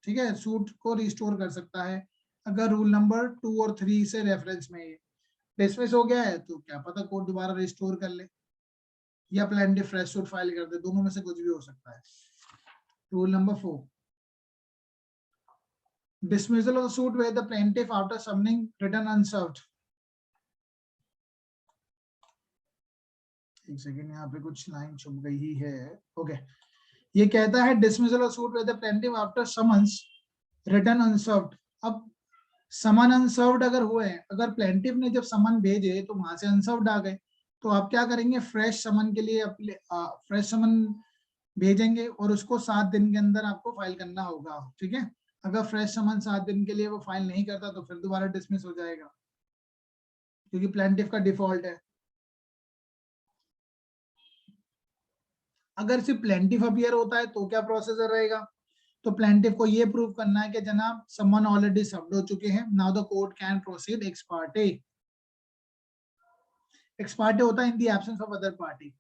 S1: ठीक है, सूट को रिस्टोर कर सकता है अगर रूल नंबर 2 और 3 से रेफरेंस में डिसमिस हो गया है तो क्या पता कोर्ट दोबारा रिस्टोर कर ले, या प्लेंटिफ फ्रेश सूट फाइल कर दे, दोनों में से कुछ भी हो सकता है। Rule number 4, dismissal of the suit where the plaintiff after summoning return unserved। एक सेकेंड, यहाँ पे कुछ लाइन छुप गई ही है। ओके, ये कहता है dismissal of suit where the plaintiff after summons return unserved। अब समन अनसर्व्ड अगर हुए, अगर प्लेंटिफ ने जब समन भेजे तो वहां से अनसर्व्ड आ गए, तो आप क्या करेंगे, फ्रेश समन के लिए फ्रेश समन भेजेंगे और उसको 7 दिन के अंदर आपको फाइल करना होगा, ठीक है। अगर फ्रेश समन 7 दिन के लिए वो फाइल नहीं करता तो फिर दोबारा डिसमिस हो जाएगा, क्योंकि प्लेंटिफ का डिफॉल्ट है। अगर सिर्फ प्लेंटिफ अपीयर होता है तो क्या प्रोसीजर रहेगा, तो प्लेंटिफ को ये प्रूव करना है कि जनाब समन ऑलरेडी सर्व्ड हो चुके हैं, now the court can proceed x party. X party होता है in the absence of other party,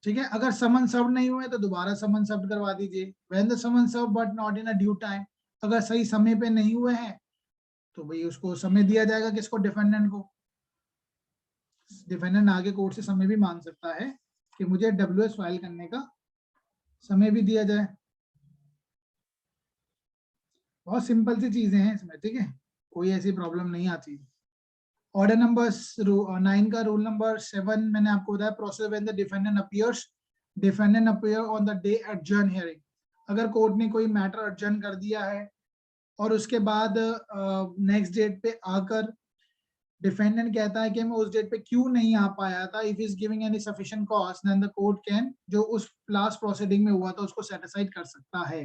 S1: ठीक है। अगर समन सर्व नहीं हुए तो दोबारा समन सर्व करवा दीजिए। When the summon serve but not in a due time, अगर सही समय पे नहीं हुए हैं तो भाई उसको समय दिया जाएगा, किसको, डिफेंडेंट को। डिफेंडेंट आगे कोर्ट से समय भी मांग सकता है कि मुझे डब्ल्यूएस फाइल करने का समय भी दिया जाए। बहुत सिंपल सी चीजें हैं इसमें, ठीक है, कोई ऐसी प्रॉब्लम नहीं आती। ऑर्डर नंबर 9 का रूल नंबर 7 मैंने आपको बताया, process when the defendant appears, defendant appear on the day adjourn hearing. अगर कोर्ट ने कोई मैटर एडजर्न कर दिया है और उसके बाद नेक्स्ट डेट पे आकर डिफेंडेंट कहता है कि मैं उस डेट पे क्यों नहीं आ पाया था, if is giving any sufficient cause, then the court can, जो उस लास्ट प्रोसीडिंग में हुआ था उसको सेटिसाइड कर सकता है।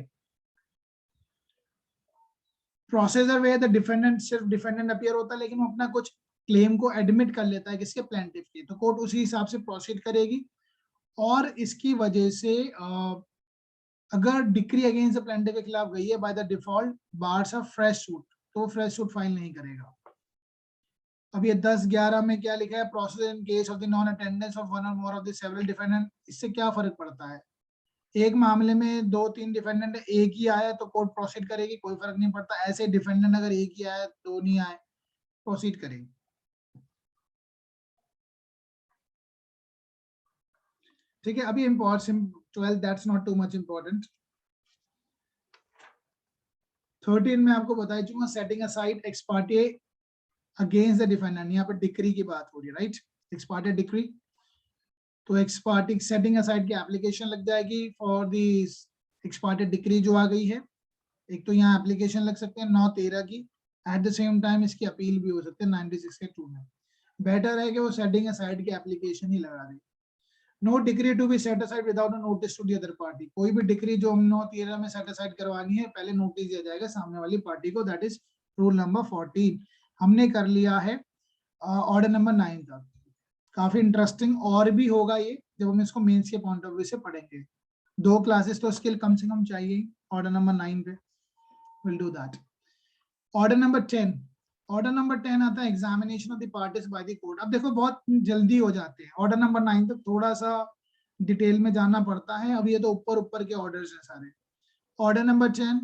S1: प्रोसेसर वे द डिफेंडेंट, सिर्फ डिफेंडेंट अपीयर होता है लेकिन वो अपना कुछ क्लेम को एडमिट कर लेता है, किसके, प्लेंटिफ के, तो कोर्ट उसी हिसाब से प्रोसीड करेगी। और इसकी वजह से अगर डिक्री अगेंस्ट द प्लेंटिफ के खिलाफ गई है by the default bars of fresh suit, तो फ्रेश सूट फाइल नहीं करेगा। अब ये 10-11 में क्या लिखा है, process in case of the non attendance of one or more of the several defendant. इससे क्या फर्क पड़ता है, एक मामले में 2-3 डिफेंडेंट, एक ही आया तो कोर्ट प्रोसीड करेगी, कोई फर्क नहीं पड़ता। ऐसे डिफेंडेंट अगर एक ही आया, 2 नहीं आए, प्रोसीड करेगी। ठीक है, अभी important 12, that's not too much important. 13 में आपको बता चुका, setting aside x party against the defendant, यहाँ पर डिक्री की बात हो रही है, राइट, एक्स पार्टी डिक्री। तो एक्स पार्टी सेटिंग असाइड की एप्लीकेशन लग जाएगी for the x party decree जो आ गई है। एक तो यहाँ एप्लीकेशन लग सकते हैं 9/13 की, एट द सेम टाइम इसकी अपील भी हो सकती है 96 के 2 में। बेटर है कि वो सेटिंग असाइड की एप्लीकेशन ही लगा दे। No decree to be set aside without a notice to the other party, कोई भी डिक्री जो हम 9/13 में सेट असाइड करवानी है पहले नोटिस दिया जाएगा सामने वाली पार्टी को, दैट इज रूल नंबर 14। हमने कर लिया है ऑर्डर नंबर 9 तक। काफी इंटरेस्टिंग और भी होगा ये जब हम इसको मेंस के पॉइंट ऑफ व्यू से पढ़ेंगे। 2 क्लासेस तो स्किल कम से कम चाहिए ऑर्डर नंबर 9 पे, will do that. Order number 10, order number 10 आता है examination of the parties bye the court. अब देखो बहुत जल्दी हो जाते हैं, ऑर्डर नंबर 9 तक थोड़ा सा डिटेल में जाना पड़ता है, अब ये तो ऊपर ऊपर के ऑर्डर्स हैं सारे। ऑर्डर नंबर 10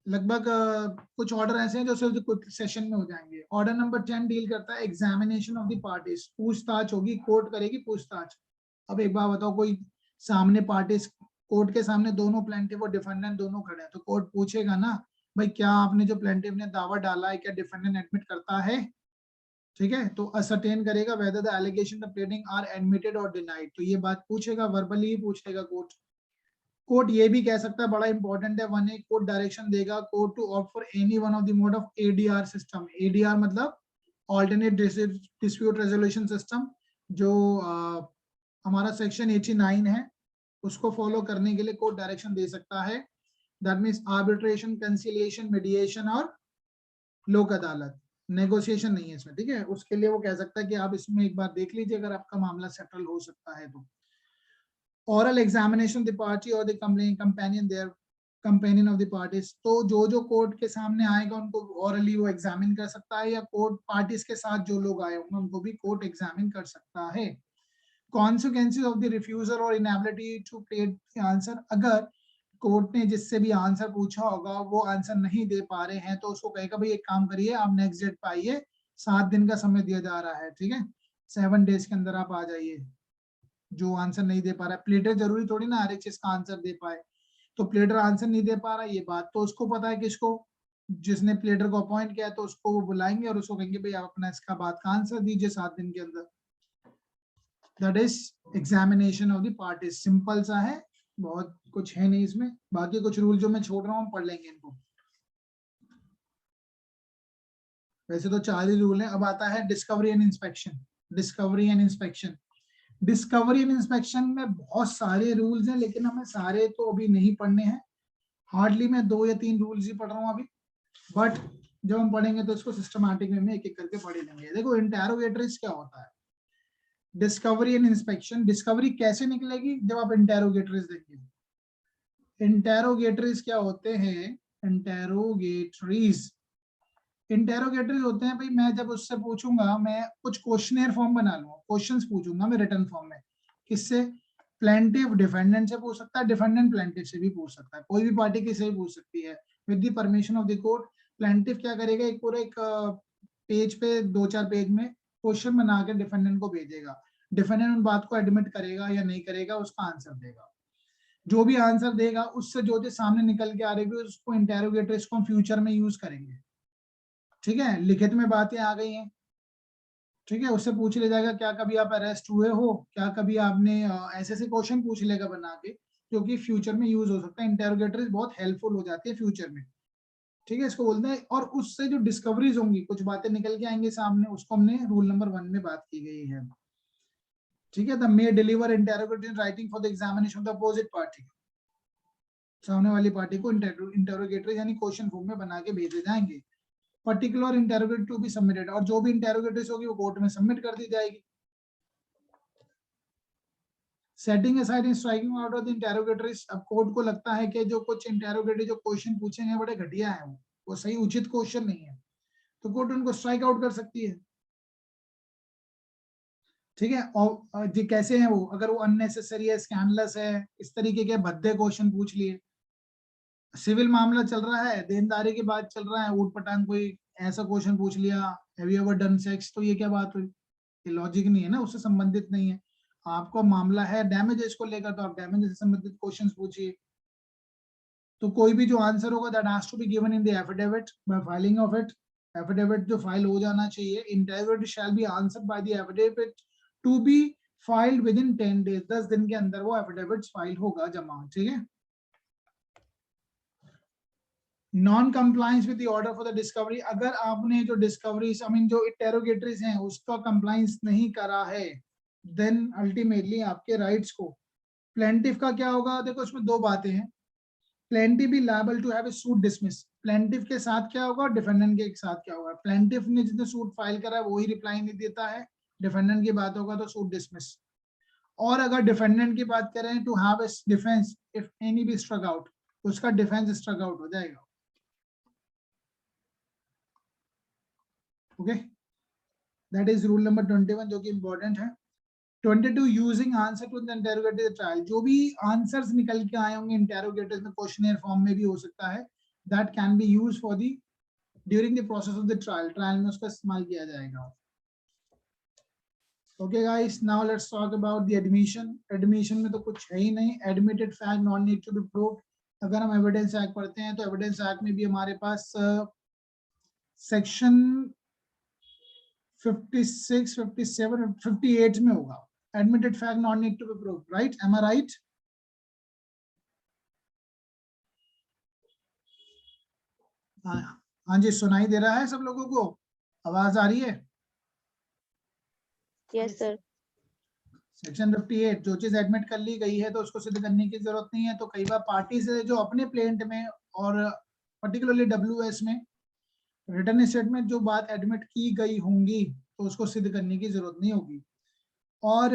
S1: लगभग कुछ ऑर्डर ऐसे हैं जो सिर्फ कुछ सेशन में हो जाएंगे। ऑर्डर नंबर 10 डील करता है एग्जामिनेशन ऑफ द पार्टीज, पूछताछ होगी, कोर्ट करेगी पूछताछ। अब एक बात बताओ, कोई सामने पार्टीज, कोर्ट के सामने दोनों प्लेंटिफ और डिफेंडेंट दोनों खड़े हैं, तो कोर्ट पूछेगा ना भाई क्या आपने जो प्लेंटिफ ने दावा डाला है क्या डिफेंडेंट एडमिट करता है, ठीक है। तो असर्टेन करेगा whether the allegation the pleading are admitted और डिनाइड, तो ये बात पूछेगा, वर्बली ही पूछ लेगा कोर्ट। कोर्ट ये भी कह सकता है, बड़ा इंपॉर्टेंट है, 1 कोर्ट डायरेक्शन देगा court to opt for any one of the mode of ADR system. ADR मतलब ऑल्टरनेट डिस्प्यूट रेजोल्यूशन सिस्टम, जो हमारा सेक्शन 89 है उसको फॉलो करने के लिए कोर्ट डायरेक्शन दे सकता है। That means arbitration, conciliation, mediation और लोक अदालत, नेगोशिएशन नहीं है इसमें, ठीक है। उसके लिए वो कह सकता है कि आप इसमें एक बार देख लीजिए अगर आपका मामला सेटल हो सकता है तो। Oral examination of the party or the companion their companion of the parties, तो जो कोर्ट के सामने आएगा उनको ओरली वो एग्जामिन कर सकता है, या कोर्ट पार्टीज के साथ जो लोग आए होंगे उनको भी कोर्ट एग्जामिन कर सकता है। कॉन्सिक्वेंसेज ऑफ द रिफ्यूजल और इनएबिलिटी टू क्रिएट आंसर, अगर कोर्ट ने जिससे भी आंसर पूछा होगा वो आंसर नहीं दे पा रहे हैं तो उसको कहेगा भाई एक काम करिए, आप नेक्स्ट डेट पे आइए, 7 दिन का समय दिया जा रहा है, ठीक है, 7 डेज के अंदर आप आ जाइए। जो आंसर नहीं दे पा रहा है, प्लेटर जरूरी थोड़ी ना हर एक चीज का आंसर दे पाए, तो प्लेटर आंसर नहीं दे पा रहा, ये बात तो उसको पता है, किसको, जिसने प्लेटर को अपॉइंट किया, तो उसको वो बुलाएंगे और उसको कहेंगे भाई आप अपना इसका बात का आंसर दीजिए 7 दिन के अंदर। That is examination of the parties. Simple सा है, बहुत कुछ है नहीं इसमें, बाकी कुछ रूल जो मैं छोड़ रहा हूँ हम पढ़ लेंगे इनको। वैसे तो 4 ही रूल हैं। अब आता है discovery and inspection. Discovery and inspection, discovery and inspection में बहुत सारे रूल्स हैं, लेकिन हमें सारे तो अभी नहीं पढ़ने हैं, हार्डली मैं 2 या 3 रूल्स ही पढ़ रहा हूँ अभी, बट जब हम पढ़ेंगे तो इसको सिस्टमैटिक वे में एक एक करके पढ़ लेंगे। देखो इंटेरोगेटरीज क्या होता है, डिस्कवरी एंड इंस्पेक्शन। डिस्कवरी कैसे निकलेगी, जब आप इंटेरोगेटरीज देंगे। इंटेरोगेटरीज क्या होते हैं, इंटेरोगेटरीज होते हैं भाई, मैं जब उससे पूछूंगा, मैं कुछ क्वेश्चनर फॉर्म बना लूंगा, क्वेश्चंस पूछूंगा मैं रिटर्न फॉर्म में, किससे, प्लेंटिव डिफेंडेंट से पूछ सकता है, डिफेंडेंट प्लेंटिव से भी पूछ सकता है, कोई भी पार्टी किसी भी पूछ सकती है with the permission of the court. Plaintiff क्या करेगा, एक पूरा एक पेज पे 2-4 पेज में क्वेश्चन बना के डिफेंडेंट को भेजेगा, डिफेंडेंट उन बात को एडमिट करेगा या नहीं करेगा, उसका आंसर देगा, जो भी आंसर देगा उससे जो चीज सामने निकल के आ रही है उसको इंटेरोगेटर्स को हम फ्यूचर में यूज करेंगे, ठीक है, लिखित में बातें आ गई हैं, ठीक है, उससे पूछ लिया जाएगा क्या कभी आप अरेस्ट हुए हो, क्या कभी आपने ऐसे ऐसे क्वेश्चन पूछ लेगा बना के, जो कि फ्यूचर में यूज हो सकता है। इंटेरोगेटर्स बहुत हेल्पफुल हो जाती है फ्यूचर में, ठीक है, इसको बोलते हैं। और उससे जो डिस्कवरीज होंगी, कुछ बातें निकल के आएंगे सामने, उसको हमने रूल नंबर 1 में बात की गई है, ठीक है। The may deliver interrogator in writing for the examination of the opposite party, सामने वाली पार्टी को इंटेरोगेटर यानी क्वेश्चन फॉर्म में बना के भेजे जाएंगे। Particular interrogator to be submitted, और जो भी इंटेरोगेटर्स होगी वो कोर्ट में सबमिट कर दी जाएगी। Setting aside and striking out of the interrogators, अब कोर्ट को लगता है कि जो कुछ इंटेरोगेटर जो क्वेश्चन पूछेंगे बड़े घटिया है, वो सही उचित क्वेश्चन नहीं है, तो कोर्ट उनको स्ट्राइक आउट कर सकती है, ठीक है। और ये कैसे है वो, अगर वो अननेसेसरी है, स्कैंडलस है, इस तरीके के भद्दे क्वेश्चन पूछ लिए, सिविल मामला चल रहा है, देनदारी की बात चल रहा है, ऊट पटांग कोई ऐसा क्वेश्चन पूछ लिया, have you ever done sex, तो ये क्या बात हुई, ये लॉजिक नहीं है ना, उससे संबंधित नहीं है। आपको मामला है डैमेजेस को लेकर, तो आप डैमेज से संबंधित क्वेश्चंस पूछिए। तो कोई भी जो आंसर होगा that has to be given in the affidavit by filing of it, affidavit जो फाइल हो जाना चाहिए, interrogator shall be answered by the affidavit to be filed within 10 days, 10 दिन के अंदर वो एफिडेविट फाइल होगा जमा, ठीक है। Non compliance with the order for the discovery, अगर आपने जो डिस्कवरीज आई मीन जो इंटेरोगेटरीज हैं उसका कंप्लायंस नहीं करा है, देन अल्टीमेटली आपके राइट्स को, प्लेंटिफ का क्या होगा, देखो इसमें 2 बातें हैं, plaintiff be liable to have a suit dismiss, plaintiff के साथ क्या होगा, डिफेंडेंट के साथ क्या होगा, प्लेंटिफ ने जिसने सूट फाइल करा है वही रिप्लाई नहीं देता है, डिफेंडेंट की बात होगा तो सूट डिसमिस। और अगर डिफेंडेंट की बात करें to have a defence if any be struck out, उसका डिफेंस स्ट्रक आउट हो जाएगा, okay, that is rule number 21 जो कि इंपॉर्टेंट है। 22 using answer to the interrogative trial, जो भी आंसर्स निकल के आए होंगे इंटेरोगेटिव में, क्वेश्चनर फॉर्म में भी हो सकता है, that can be used for the during the process of the trial, trial में उसका इस्तेमाल किया जाएगा। Okay guys, now let's talk about the admission. Admission में तो कुछ है ही नहीं, admitted fact not need to be proved. अगर हम एविडेंस एक्ट पढ़ते हैं तो एविडेंस एक्ट में भी हमारे पास सेक्शन 56, 57, 58 में होगा, admitted fact not need to be proved, right? Am I right? हाँ जी, सुनाई दे रहा है सब लोगों को, आवाज आ रही है?
S2: Yes sir.
S1: सेक्शन 58, जो चीज एडमिट कर ली गई है तो उसको सिद्ध करने की जरूरत नहीं है, तो कई बार पार्टी से जो अपने प्लेंट में और पर्टिकुलरली डब्ल्यूएस में रिटर्न स्टेटमेंट जो बात एडमिट की गई होंगी तो उसको सिद्ध करने की जरूरत नहीं होगी। और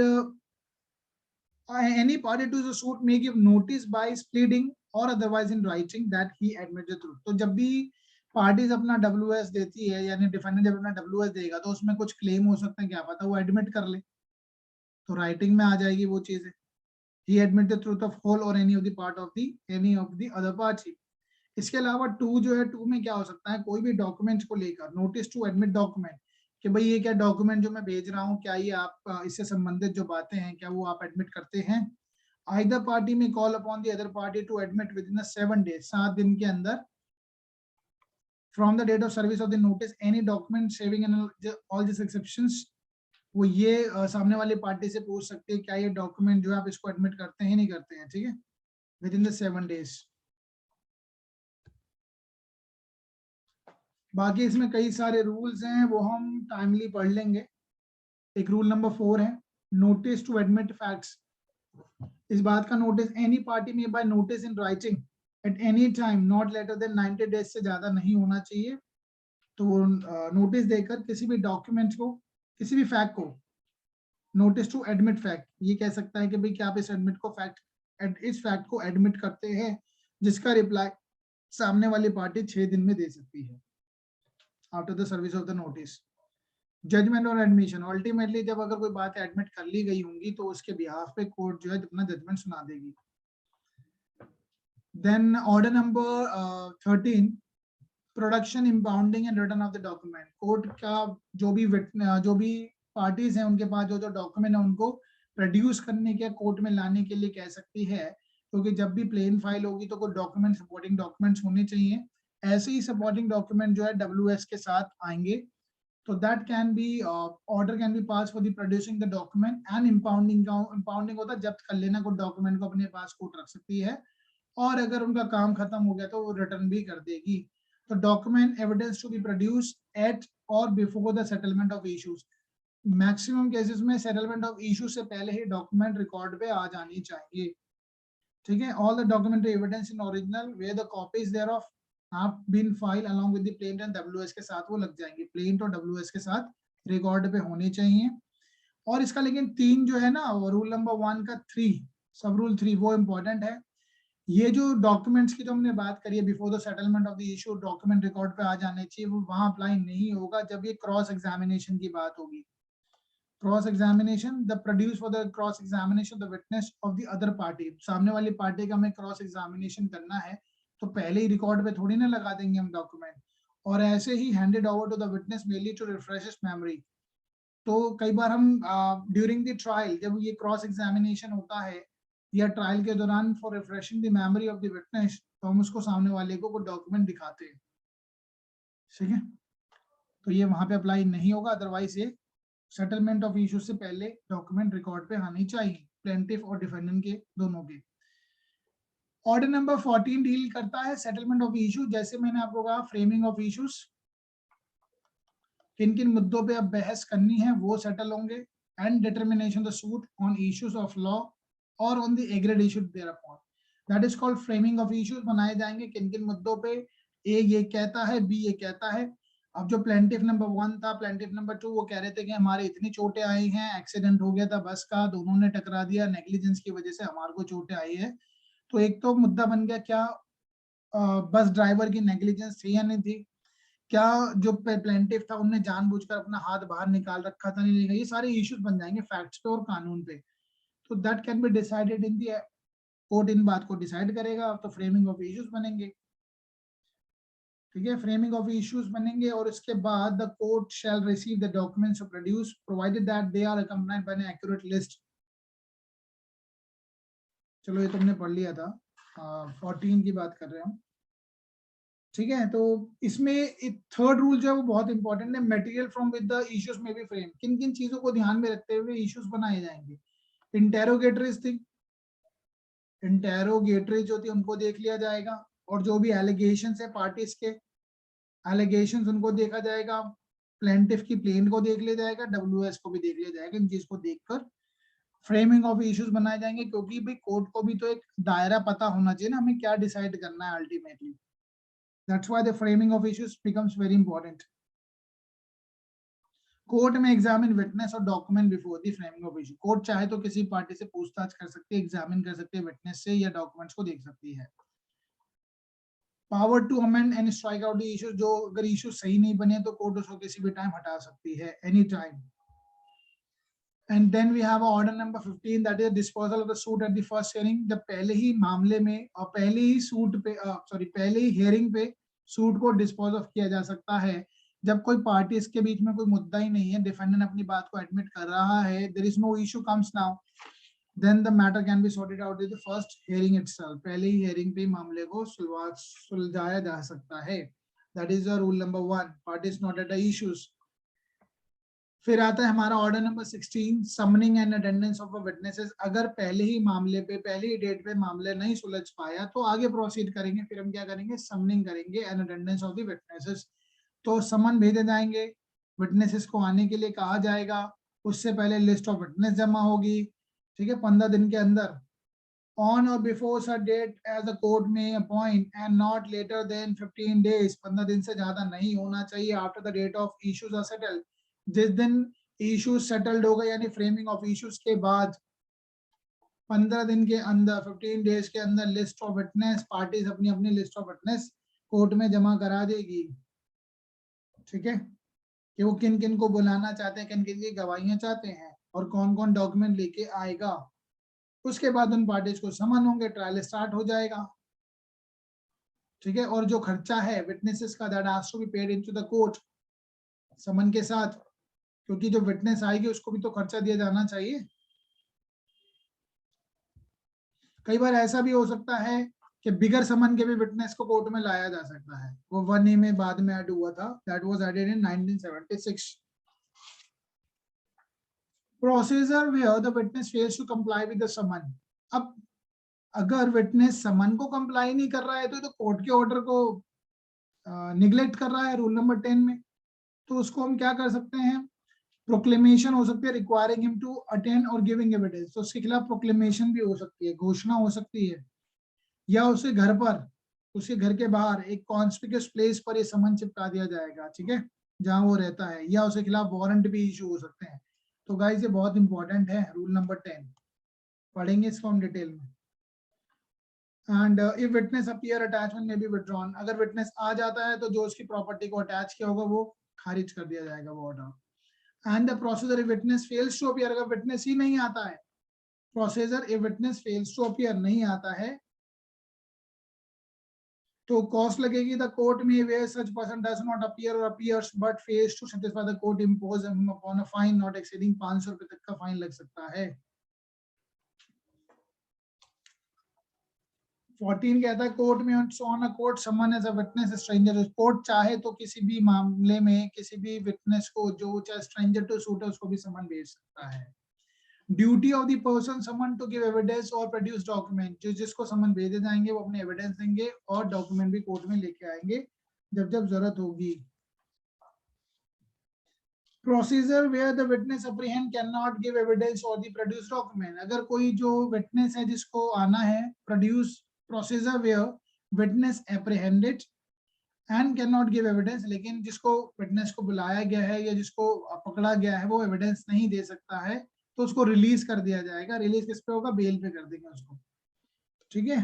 S1: any party to the suit may give notice by pleading or otherwise in writing that he admits the truth. तो जब भी पार्टीज अपना WS देती है, यानी डिफेंडेंट जब अपना WS देगा तो उसमें कुछ क्लेम हो सकते हैं, क्या पता वो एडमिट कर ले, तो राइटिंग में आ जाएगी वो चीजें. He admit the truth of whole or any of the part of the other party. इसके अलावा 2 जो है, 2 में क्या हो सकता है, कोई भी डॉक्यूमेंट को लेकर नोटिस टू एडमिट डॉक्यूमेंट, कि भाई ये क्या डॉक्यूमेंट जो मैं भेज रहा हूँ, क्या ये आप इससे संबंधित जो बातें हैं क्या वो आप एडमिट करते हैं. Either party may call upon the other party to admit within the 7 days, 7 दिन के अंदर from the date of service of the notice any document saving and all these exceptions. वो ये सामने वाली पार्टी से पूछ सकते हैं क्या ये डॉक्यूमेंट जो है आप इसको एडमिट करते हैं नहीं करते हैं. ठीक है, विद इन द 7 days. बाकी इसमें कई सारे रूल्स हैं, वो हम टाइमली पढ़ लेंगे. एक रूल नंबर 4 है नोटिस टू एडमिट फैक्ट्स. इस बात का नोटिस एनी पार्टी में by notice in writing at any time not later than 90 days से ज्यादा नहीं होना चाहिए. तो नोटिस देकर किसी भी डॉक्यूमेंट को, किसी भी फैक्ट को, नोटिस टू एडमिट फैक्ट, ये कह सकता है कि भाई क्या आप इस एडमिट को इस फैक्ट को एडमिट करते हैं, जिसका रिप्लाई सामने वाली पार्टी 6 दिन में दे सकती है after the service of the notice. Judgment और एडमिशन, अल्टीमेटली जब अगर कोई बात एडमिट कर ली गई होंगी तो उसके बिहाफ पे कोर्ट जो है अपना जजमेंट सुना देगी. Then order number 13 production, impounding and return of the document. Court का जो भी पार्टीज हैं उनके पास जो डॉक्यूमेंट है उनको प्रोड्यूस करने के, कोर्ट में लाने के लिए कह सकती है, क्योंकि जब भी प्लेन फाइल होगी तो कोई डॉक्यूमेंट, सपोर्टिंग डॉक्यूमेंट्स होने चाहिए. ऐसे ही सपोर्टिंग डॉक्यूमेंट जो है WS के साथ आएंगे. तो that can be order can be pass for the producing the document and impounding. Impounding होता है जब्त कर लेना, कोई डॉक्यूमेंट को अपने पास कोर्ट रख सकती है, और अगर उनका काम खत्म हो गया तो वो रिटर्न भी कर देगी. तो document evidence to be produce at or before the settlement of issues. Maximum cases में सेटलमेंट ऑफ इशू से पहले ही डॉक्यूमेंट रिकॉर्ड पे आ जानी चाहिए. ठीक है, all the documentary evidence in original where the copies thereof have been file along with the plaint and WS के साथ वो लग जाएंगे. प्लेंट और WS के साथ रिकॉर्ड पे होने चाहिए. और इसका लेकिन 3 जो है ना, रूल नंबर 1 का 3, सब रूल 3 वो इम्पोर्टेंट है. ये जो डॉक्यूमेंट्स की जो हमने बात करी है before the settlement of the issue, document record पे आ जाने चाहिए, वो वहां अप्लाई नहीं होगा जब ये क्रॉस एग्जामिनेशन की बात होगी. Cross examination, the produce for the cross examination the witness of the other party. सामने वाली पार्टी का हमें क्रॉस एग्जामिनेशन करना है तो पहले ही रिकॉर्ड पे थोड़ी ना लगा देंगे हम डॉक्यूमेंट. और ऐसे ही handed over to the witness mainly to refresh his memory. तो कई बार हम ड्यूरिंग द ट्रायल जब ये क्रॉस एग्जामिनेशन होता है या ट्रायल के दौरान for refreshing the memory of the witness, तो हम उसको सामने वाले को डॉक्यूमेंट दिखाते हैं. ठीक है, तो ये वहां पे अप्लाई नहीं होगा. अदरवाइज ये सेटलमेंट ऑफ इशू से पहले डॉक्यूमेंट रिकॉर्ड पे आनी चाहिए, प्लेंटिफ और डिफेंडेंट के दोनों के. ऑर्डर नंबर 14 डील करता है सेटलमेंट ऑफ इशू. जैसे मैंने आपको कहा फ्रेमिंग ऑफ इश्यूज, किन किन मुद्दों पे अब बहस करनी है वो सेटल होंगे. And determination the suit on issues of law or on the agreed issue thereupon, that is called framing of issues. बनाए जाएंगे किन किन मुद्दों पे, ए ये कहता है, बी ये कहता है. अब जो प्लेंटिफ नंबर 1 था, प्लेंटिफ नंबर 2 वो कह रहे थे कि हमारे इतनी चोटें आई हैं, एक्सीडेंट हो गया था बस का, दोनों ने टकरा दिया, नेग्लिजेंस की वजह से हमारे को चोटें आई है. तो एक तो मुद्दा बन गया क्या बस ड्राइवर की नेग्लिजेंस थी या नहीं थी, क्या जो प्लेंटिफ था उनने जानबूझकर अपना हाथ बाहर निकाल रखा था नहीं. ये सारे इश्यूज बन जाएंगे फैक्ट्स पे और कानून पे. तो that can be decided in the court, इन बात को डिसाइड करेगा. तो फ्रेमिंग ऑफ इश्यूज बनेंगे. ठीक है, फ्रेमिंग ऑफ इश्यूज बनेंगे. और इसके बाद the court shall receive the documents produce provided that they are accompanied by an accurate list. चलो ये तुमने पढ़ लिया था, 14 की बात कर रहे हैं. ठीक है, तो इसमें थर्ड रूल जो है वो बहुत इंपॉर्टेंट है. Material from with the issues में बी फ्रेम. किन किन चीजों को ध्यान में रखते हुए इश्यूज बनाए जाएंगे. इंटेरोगेटरीज थी, इंटेरोगेटरी जो थी उनको देख लिया जाएगा. और जो भी एलिगेशंस है पार्टीज के, एलिगेशंस उनको देखा जाएगा. प्लेंटिफ की प्लेन को देख लिया जाएगा, WS को भी देख लिया जाएगा. इन चीज को देखकर फ्रेमिंग ऑफ इश्यूज बनाए जाएंगे, क्योंकि भाई कोर्ट को भी तो एक दायरा पता होना चाहिए ना, हमें क्या डिसाइड करना है ultimately. That's why the framing of issues becomes very important. Court में एग्जामिन विटनेस और document before the framing of issue. Court चाहे तो किसी पार्टी से पूछताछ कर सकती है, एग्जामिन कर सकती है विटनेस से या डॉक्यूमेंट्स को देख सकती है. Power to amend and strike out the issue, जो अगर इशू सही नहीं बने तो कोर्ट उसको किसी भी टाइम हटा सकती है, any time. And then we have order number 15, that is disposal of the suit at the first hearing. जब पहले ही मामले में और पहले ही सूट पे पहले ही हेयरिंग पे सूट को डिस्पोज ऑफ किया जा सकता है जब कोई पार्टी इसके बीच में कोई मुद्दा ही नहीं है, डिफेंडेंट अपनी बात को एडमिट कर रहा है, there is no issue comes now, then the matter can be sorted out in the first hearing itself. पहले ही हियरिंग पे मामले को सुलझाया जा सकता है. That is rule number 1, parties not at the issues. फिर आता है हमारा order number 16, summoning and attendance of witnesses. अगर पहले ही मामले पे पहली ही डेट पे मामले नहीं सुलझ पाया तो आगे प्रोसीड करेंगे. फिर हम क्या करेंगे, समनिंग करेंगे and attendance of the witnesses. तो समन भेजे जाएंगे, विटनेसेस को आने के लिए कहा जाएगा, उससे पहले लिस्ट ऑफ विटनेस जमा होगी, ठीक है, 15 दिन के अंदर. On or before such date as the court may appoint and not later than 15 days, 15 दिन से ज्यादा नहीं होना चाहिए after the date of issues are settled. जिस दिन इश्यूज सेटल्ड हो गए यानी फ्रेमिंग ऑफ इश्यूज के बाद 15 दिन के अंदर 15 days के अंदर लिस्ट ऑफ विटनेस, पार्टीज अपनी अपनी लिस्ट ऑफ विटनेस कोर्ट में जमा करा देगी. ठीक है, कि वो किन किन को बुलाना चाहते हैं, किन किन की गवाहियां चाहते हैं और कौन कौन डॉक्यूमेंट लेके आएगा. उसके बाद उन पार्टीज को समन होंगे, ट्रायल स्टार्ट हो जाएगा. ठीक है, और जो खर्चा है विटनेसेस का that has to be paid into the court summon के साथ, क्योंकि जो विटनेस आएगी उसको भी तो खर्चा दिया जाना चाहिए. कई बार ऐसा भी हो सकता है कि बिगर समन के भी विटनेस को कोर्ट में लाया जा सकता है. वो 1A में बाद में ऐड हुआ था, that was added in 1976. Procedure where the witness fails to comply with the summon. अब अगर विटनेस समन को कंप्लाई नहीं कर रहा है तो कोर्ट के ऑर्डर को निगलेक्ट कर रहा है रूल नंबर 10 में, तो उसको हम क्या कर सकते हैं, प्रोक्लेमेशन हो सकती है रिक्वायरिंग हिम टू अटेंड और गिविंग एविडेंस. तो उसके खिलाफ प्रोक्लेमेशन भी हो सकती है, घोषणा हो सकती है, या उसके घर पर, उसके घर के बाहर एक कॉन्स्पिक्यूअस प्लेस पर ये समन चिपका दिया जाएगा, ठीक है, जहां वो रहता है, या उसके खिलाफ वारंट भी इशू हो सकते हैं. तो गाइस ये बहुत इंपॉर्टेंट है रूल नंबर 10, पढ़ेंगे इसको हम डिटेल में. And if witness appear attachment में बी विथड्रॉन, अगर विटनेस आ जाता है तो जो उसकी प्रॉपर्टी को अटैच किया होगा वो खारिज कर दिया जाएगा वो order. And the procedure if witness fails to appear, अगर witness ही नहीं आता है, procedure if witness fails to appear नहीं आता है तो cost लगेगी. the court may where such person does not appear or appears but fails to satisfy the court impose him upon a fine not exceeding 500 रुपए तक का fine लग सकता है. 14 कहता है कोर्ट में on a court summon as a witness stranger. Court चाहे तो किसी भी मामले में किसी भी विटनेस को जो चाहे स्ट्रेंजर टू सूट है उसको भी समन भेज सकता है. Duty of the person summon to give evidence और प्रोड्यूस डॉक्यूमेंट. जो जिसको समन भेजे जाएंगे वो अपने एविडेंस देंगे और डॉक्यूमेंट भी कोर्ट में लेके आएंगे जब जब जरूरत होगी. Procedure where the witness apprehend can not give evidence or the produce document. अगर कोई जो विटनेस है जिसको आना है produce, procedure where witness apprehended and can not give evidence, लेकिन जिसको विटनेस को बुलाया गया है या जिसको पकड़ा गया है वो एविडेंस नहीं दे सकता है तो उसको रिलीज कर दिया जाएगा. रिलीज किस पे होगा, बेल पे कर देंगे उसको. ठीक है,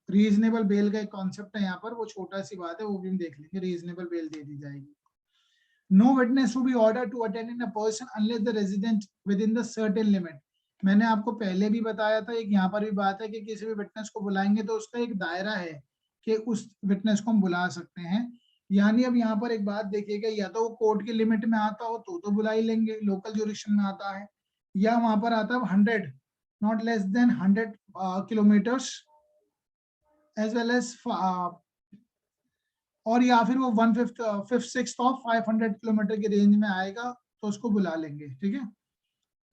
S1: रीजनेबल बेल का एक कॉन्सेप्ट है यहाँ पर, वो छोटा सी बात है, वो भी हम देख लेंगे. रीजनेबल बेल दे दी जाएगी. No witness to be ordered to attend in a person unless the resident within the certain limit. मैंने आपको पहले भी बताया था, एक यहाँ पर भी बात है कि किसी भी विटनेस को बुलाएंगे तो उसका एक दायरा है कि उस विटनेस को हम बुला सकते हैं. यानी अब यहाँ पर एक बात देखिएगा, या तो वो कोर्ट की लिमिट में आता हो तो बुला ही लेंगे, लोकल ज्यूरिडिक्शन में आता है, या वहां पर आता है 100 not less than 100 kilometres as well as, और या फिर वो 1/5 ऑफ 500 किलोमीटर की रेंज में आएगा तो उसको बुला लेंगे. ठीक है,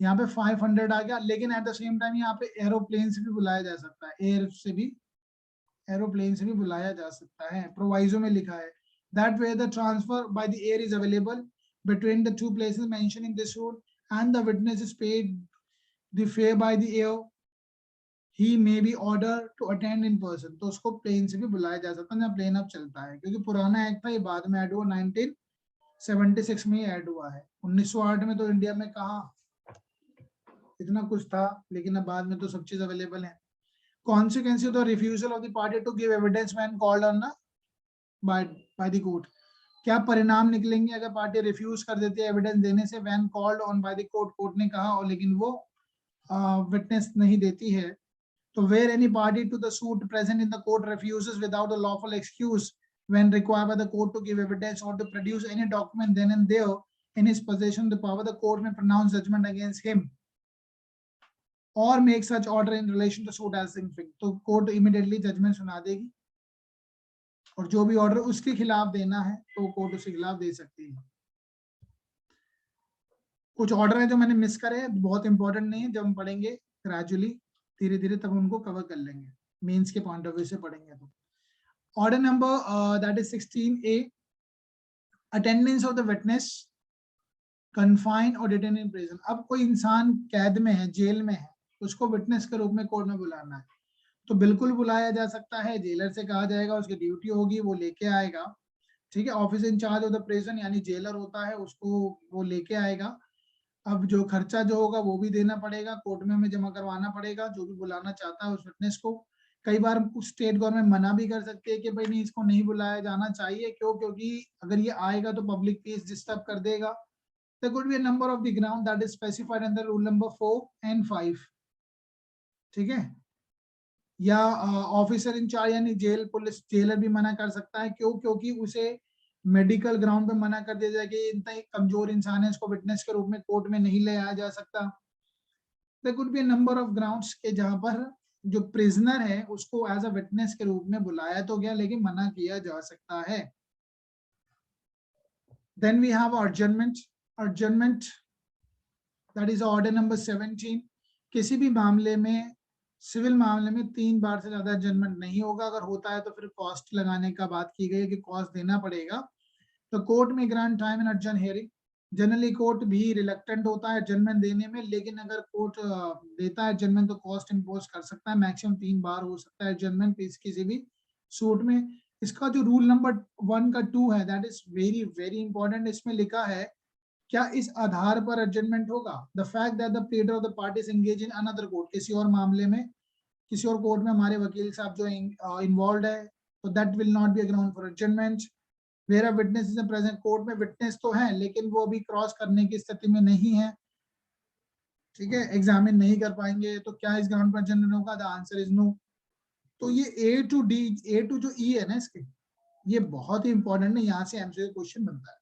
S1: यहाँ पे 500 आ गया, लेकिन एट द सेम टाइम यहाँ पे एरोप्लेन से भी बुलाया जा सकता है, एरोप्लेन से भी बुलाया जा सकता है. प्रोवाइजो में लिखा है that way the transfer by the air is available between the two places mentioned in this rule and the witness is paid the fair by the air, he may be ordered to attend in person. तो उसको plane से भी बुलाया जा सकता है जहाँ plane अब चलता है, क्योंकि पुराना एक्ट था ये बाद में ऐड हुआ, 1976 में ऐड हुआ है. 1908 में तो इंडिया में कहाँ इतना कुछ था, लेकिन अब बाद में तो सब चीज अवेलेबल है. Consequence of the refusal of the party to give evidence when called on the bye the court. क्या परिणाम निकलेंगे अगर पार्टी रिफ्यूज कर देती है एविडेंस देने से when called on by the court, court ने कहा और लेकिन वो विटनेस नहीं देती है, तो where any party to the suit present in the court refuses without a lawful excuse when required by the court to give evidence or to produce any document then and there in his possession, the power the court may pronounce judgment against him or make such order in relation to suit as infringed। तो court immediately judgement सुना देगी और जो भी order उसके खिलाफ देना है तो कोर्ट उसके खिलाफ दे सकती है। कुछ ऑर्डर है जो मैंने मिस करे, बहुत इंपॉर्टेंट नहीं है, जब हम पढ़ेंगे ग्रेजुअली धीरे धीरे तब उनको कवर कर लेंगे, मेंस के पॉइंट ऑफ व्यू से पढ़ेंगे। तो order number that is 16A, attendance of the witness confine और डिटेन इन प्रिजन। अब कोई इंसान कैद में है, जेल में है, उसको विटनेस के रूप में कोर्ट में बुलाना है तो बिल्कुल बुलाया जा सकता है। जेलर से कहा जाएगा, उसकी ड्यूटी होगी, वो लेके आएगा, ठीक है। Office in charge of the prison यानी जेलर होता है, उसको वो लेके आएगा। अब जो खर्चा जो होगा वो भी देना पड़ेगा, कोर्ट में हमें जमा करवाना पड़ेगा, जो भी बुलाना चाहता है उस विटनेस को। कई बार कुछ स्टेट गवर्नमेंट मना भी कर सकती है कि भाई नहीं, इसको नहीं बुलाया जाना चाहिए। क्यों? क्योंकि अगर ये आएगा तो पब्लिक पीस डिस्टर्ब कर देगा। There could be a number of the ground that is specified under rule number 4 and 5, ठीक है। या ऑफिसर इंचार्ज यानी जेल पुलिस जेलर भी मना कर सकता है। क्यों? क्योंकि उसे मेडिकल ग्राउंड पे मना कर दिया जाए कि इतना ही कमजोर इंसान है, इसको विटनेस के रूप में कोर्ट में नहीं ले आया जा सकता। There could be a number of grounds के जहां पर जो प्रिजनर है उसको एज अ विटनेस के रूप में बुलाया तो गया लेकिन मना किया जा सकता है। Then we have adjournment that is order number 17। किसी भी मामले में, सिविल मामले में 3 बार से ज्यादा एडजर्नमेंट नहीं होगा। अगर होता है तो फिर कॉस्ट लगाने का बात की गई है कि कॉस्ट देना पड़ेगा। तो कोर्ट में grant time in adjourn hearing. Generally court भी रिलक्टेंट होता है एडजर्नमेंट देने में, लेकिन अगर कोर्ट देता है एडजर्नमेंट तो कॉस्ट इम्पोज कर सकता है। मैक्सिमम 3 बार हो सकता है एडजर्नमेंट किसी भी सूट में। इसका जो रूल नंबर 1 का 2 है that is very very important. इसमें लिखा है क्या इस आधार पर एडजर्नमेंट होगा, the fact that the pleader of the parties engage in another court, किसी और मामले में किसी और कोर्ट में हमारे वकील साहब जो इन्वॉल्व है, तो that will not be a ground for adjournment. Where a witness is present, court में विटनेस तो है लेकिन वो अभी क्रॉस करने की स्थिति में नहीं है, ठीक है, एग्जामिन नहीं कर पाएंगे, तो क्या इस ग्राउंड पर एडजर्नमेंट होगा? The answer is no. तो ये A to D, A to जो E है ना इसके, ये बहुत ही इंपॉर्टेंट है, यहाँ से एमसीक्यू क्वेश्चन बनता है।